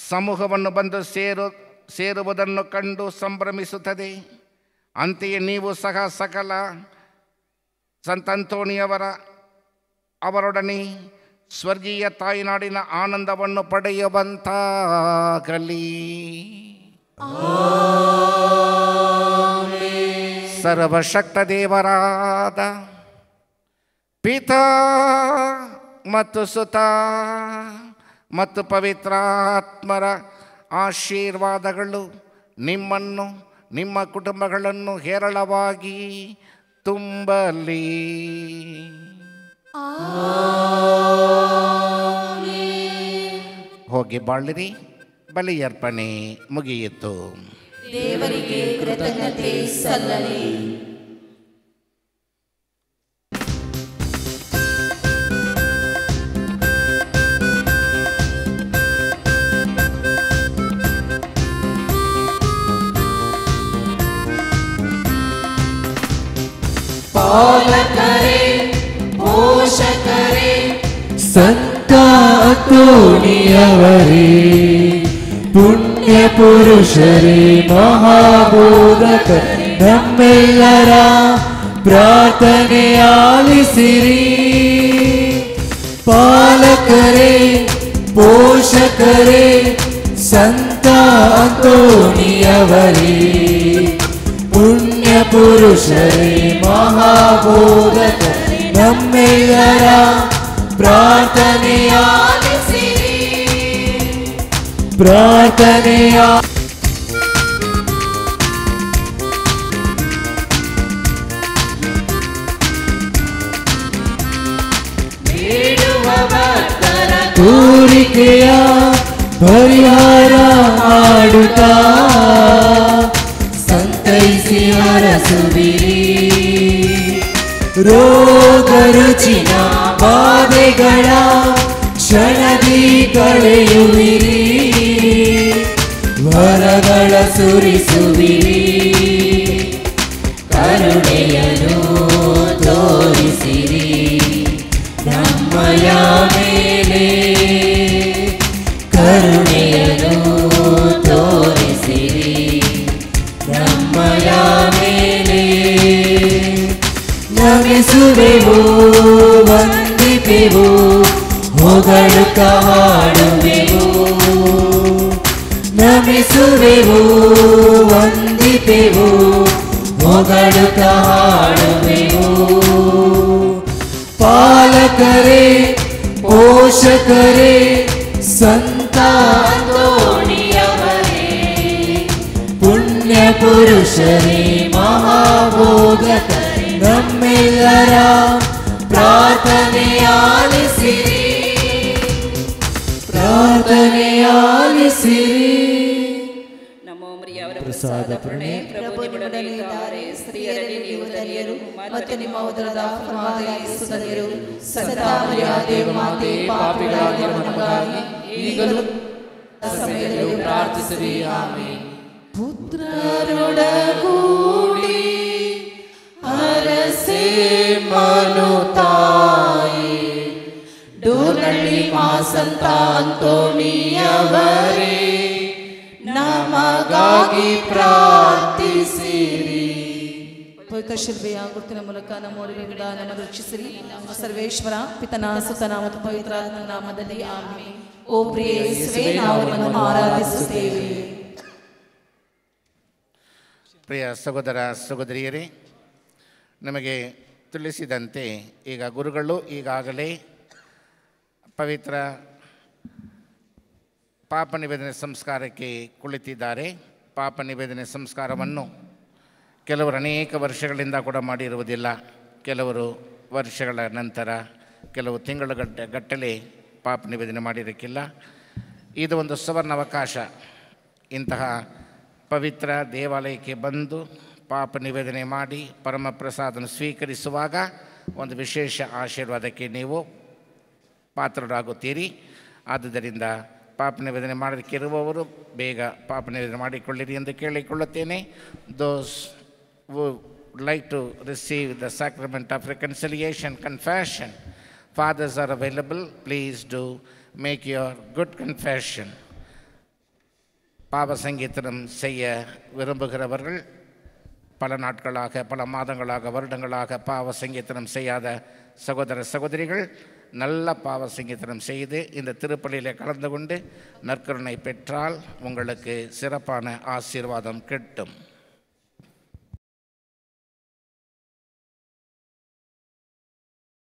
ಸಮೂಹವನ್ನು ಬಂದು ಸೇರುವುದನ್ನು ಕಂಡು ಸಂಭ್ರಮಿಸುತ್ತದೆ. ಅಂತೆಯೇ ನೀವು ಸಹ ಸಕಲ ಅವರೊಡನೆ ಸ್ವರ್ಗೀಯ ತಾಯಿನಾಡಿನ ಆನಂದವನ್ನು ಪಡೆಯುವಂತಾಗಲಿ. ಸರ್ವಶಕ್ತ ದೇವರಾದ ಪಿತಾ ಮತ್ತು ಸುತ ಮತ್ತು ಪವಿತ್ರಾತ್ಮರ ಆಶೀರ್ವಾದಗಳು ನಿಮ್ಮನ್ನು ನಿಮ್ಮ ಕುಟುಂಬಗಳನ್ನು ಹೇರಳವಾಗಿ ತುಂಬಲಿ. ಹೋಗಿ ಬಾಳಿರಿ. ಬಲಿಯರ್ಪಣೆ ಮುಗಿಯಿತು. ದೇವರಿಗೆ ಕೃತಜ್ಞತೆ ಸಲ್ಲಲಿ. ಪಾಲಕರೇ, ಪೋಷಕರೇ, ಸಂತ ಅಂತೋಣಿಯವರೇ, ಪುಣ್ಯ ಪುರುಷರೇ, ಮಹಾಬೋಧಕ ನಮ್ಮೆಲ್ಲರ ಪ್ರಾರ್ಥನೆ ಆಲಿಸಿರಿ. ಪಾಲಕರೇ, ಪೋಷಕರೇ, ಸಂತ ಅಂತೋಣಿಯವರೇ, ಪುಣ್ಯ ಪುರುಷರೇ, ಮಹಾಬೋಧಕ ನಮ್ಮೆಲ್ಲರ ಪ್ರಾರ್ಥನೆಯ ಕೋರಿಕೆಯ ಪರಿಹಾರ ಮಾಡುತ್ತಾ ಸಂತೈಸಿ ಹರಸುವಿರಿ. ರೋಗ ರುಚಿನ ಬಾಧೆಗಳ ಕ್ಷಣದಿ ಕಳೆಯುವಿರಿ. ವರಗಳ ಸುರಿಸುವಿರಿ. ಕರುಣೆಯನ್ನು ತೋರಿಸಿರಿ ನಮ್ಮಯ ಮೇಲೆ. ಕರುಣೆಯನ್ನು ತೋರಿಸಿರಿ ನಮ್ಮಯ ಮೇಲೆ. ನಮಿಸುವೆವು, ವಂದಿಪೆವು, ಹೊಗಳುತ್ತ ಹಾಡುವೆವು. ನಮಿಸುವೆವು, ವಂದಿಪೆವು, ಹೊಗಳುತ್ತ ಹಾಡುವೆವು. ಪಾಲಕರೇ, ಪೋಷಕರೇ, ಸಂತ ಅಂತೋಣಿಯವರೇ, ಪುಣ್ಯ ಪುರುಷರೇ, ಮಹಾಬೋಧಕರೇ, ನಮ್ಮೆಲ್ಲರ ಪ್ರಾರ್ಥನೆಯಾಲಿಸಿರಿ. ನಮ್ಮ ಮರಿಯವರ ಪ್ರಸಾದ ಪೂರ್ಣೆ ಪ್ರಭು ನಿಮ್ಮೊಡನಿದ್ದಾರೆ. ಸ್ತ್ರೀಯರಲ್ಲಿ ನೀವು ಧನ್ಯರು ಮತ್ತು ನಿಮ್ಮ ಉದರದ ಫಲವಾದ ಯೇಸು ಧನ್ಯರು. ಸಂತ ಮರಿಯಾದೆ ಮಾತೆ, ಪಾಪಿಗಳಾಗಿರುವ ನಮಗಾಗಿ ಈಗಲೂ ಸಮಯದಲ್ಲಿ ಪ್ರಾರ್ಥಿಸಿರಿ. ಆಮೆನ್. ಪುತ್ರರೊಡಗೂಡಿ ಹರಸೆ ಮನುತಾಯಿ ಡೋರ್ನಳ್ಳಿ ಸಂತ ಅಂತೋಣಿಯವರೇ, ನಮಗಾಗಿ ಪ್ರಾರ್ಥಿಸಿರಿ. ಪವಿತ್ರ ಶಿಲ್ಬೆಯ ಗುರುತಿನ ಮೂಲಕ ನಮ್ಮವರಿಂದ ನಮ್ಮನ್ನು ರಕ್ಷಿಸಿರಿ. ನಮ್ಮ ಸರ್ವೇಶ್ವರ ಪಿತನ ಸುತನ ಮತ್ತು ಪವಿತ್ರಾತ್ಮನ ನಾಮದಲ್ಲಿ ಆಮೆನ್. ಓ ಪ್ರಿಯ ಯೇಸುವೇ, ನಾವು ನಿಮ್ಮನ್ನು ಆರಾಧಿಸುತ್ತೇವೆ. ಪ್ರಿಯ ಸಹೋದರ ಸಹೋದರಿಯರೇ, ನಮಗೆ ತಿಳಿಸಿದಂತೆ ಈಗ ಗುರುಗಳು ಈಗಾಗಲೇ ಪವಿತ್ರ ಪಾಪ ನಿವೇದನೆ ಸಂಸ್ಕಾರಕ್ಕೆ ಕುಳಿತಿದ್ದಾರೆ. ಪಾಪ ನಿವೇದನೆ ಸಂಸ್ಕಾರವನ್ನು ಕೆಲವರು ಅನೇಕ ವರ್ಷಗಳಿಂದ ಕೂಡ ಮಾಡಿರುವುದಿಲ್ಲ. ಕೆಲವರು ವರ್ಷಗಳ ನಂತರ, ಕೆಲವು ತಿಂಗಳುಗಟ್ಟಲೆ ಪಾಪ ನಿವೇದನೆ ಮಾಡಿರಕ್ಕಿಲ್ಲ. ಇದು ಒಂದು ಸುವರ್ಣ ಅವಕಾಶ. ಇಂತಹ ಪವಿತ್ರ ದೇವಾಲಯಕ್ಕೆ ಬಂದು ಪಾಪ ನಿವೇದನೆ ಮಾಡಿ ಪರಮ ಪ್ರಸಾದನ ಸ್ವೀಕರಿಸುವಾಗ ಒಂದು ವಿಶೇಷ ಆಶೀರ್ವಾದಕ್ಕೆ ನೀವು ಪಾತ್ರರಾಗುತ್ತೀರಿ. ಆದುದರಿಂದ ಪಾಪ ನಿವೇದನೆ ಮಾಡೋದಕ್ಕಿರುವವರು ಬೇಗ ಪಾಪ ನಿವೇದನೆ ಮಾಡಿಕೊಳ್ಳಿರಿ ಎಂದು ಕೇಳಿಕೊಳ್ಳುತ್ತೇನೆ. ದೋಸ್ would like to receive the sacrament of reconciliation, confession, fathers are available. Please do make your good confession. பாவ சங்கீதனம் செய்ய விரும்புகிறவர்கள், பல நாட்களாக, பல மாதங்களாக, வருடங்களாக பாவ சங்கீதனம் செய்யாத சகோதர சகோதரிகள் நல்ல பாவ சங்கீதனம் செய்து இந்த திருப்பலியில் கலந்து கொண்டு நற்கருணை பெற்றால் உங்களுக்கு சிறப்பான ஆசீர்வாதம் கிட்டும்.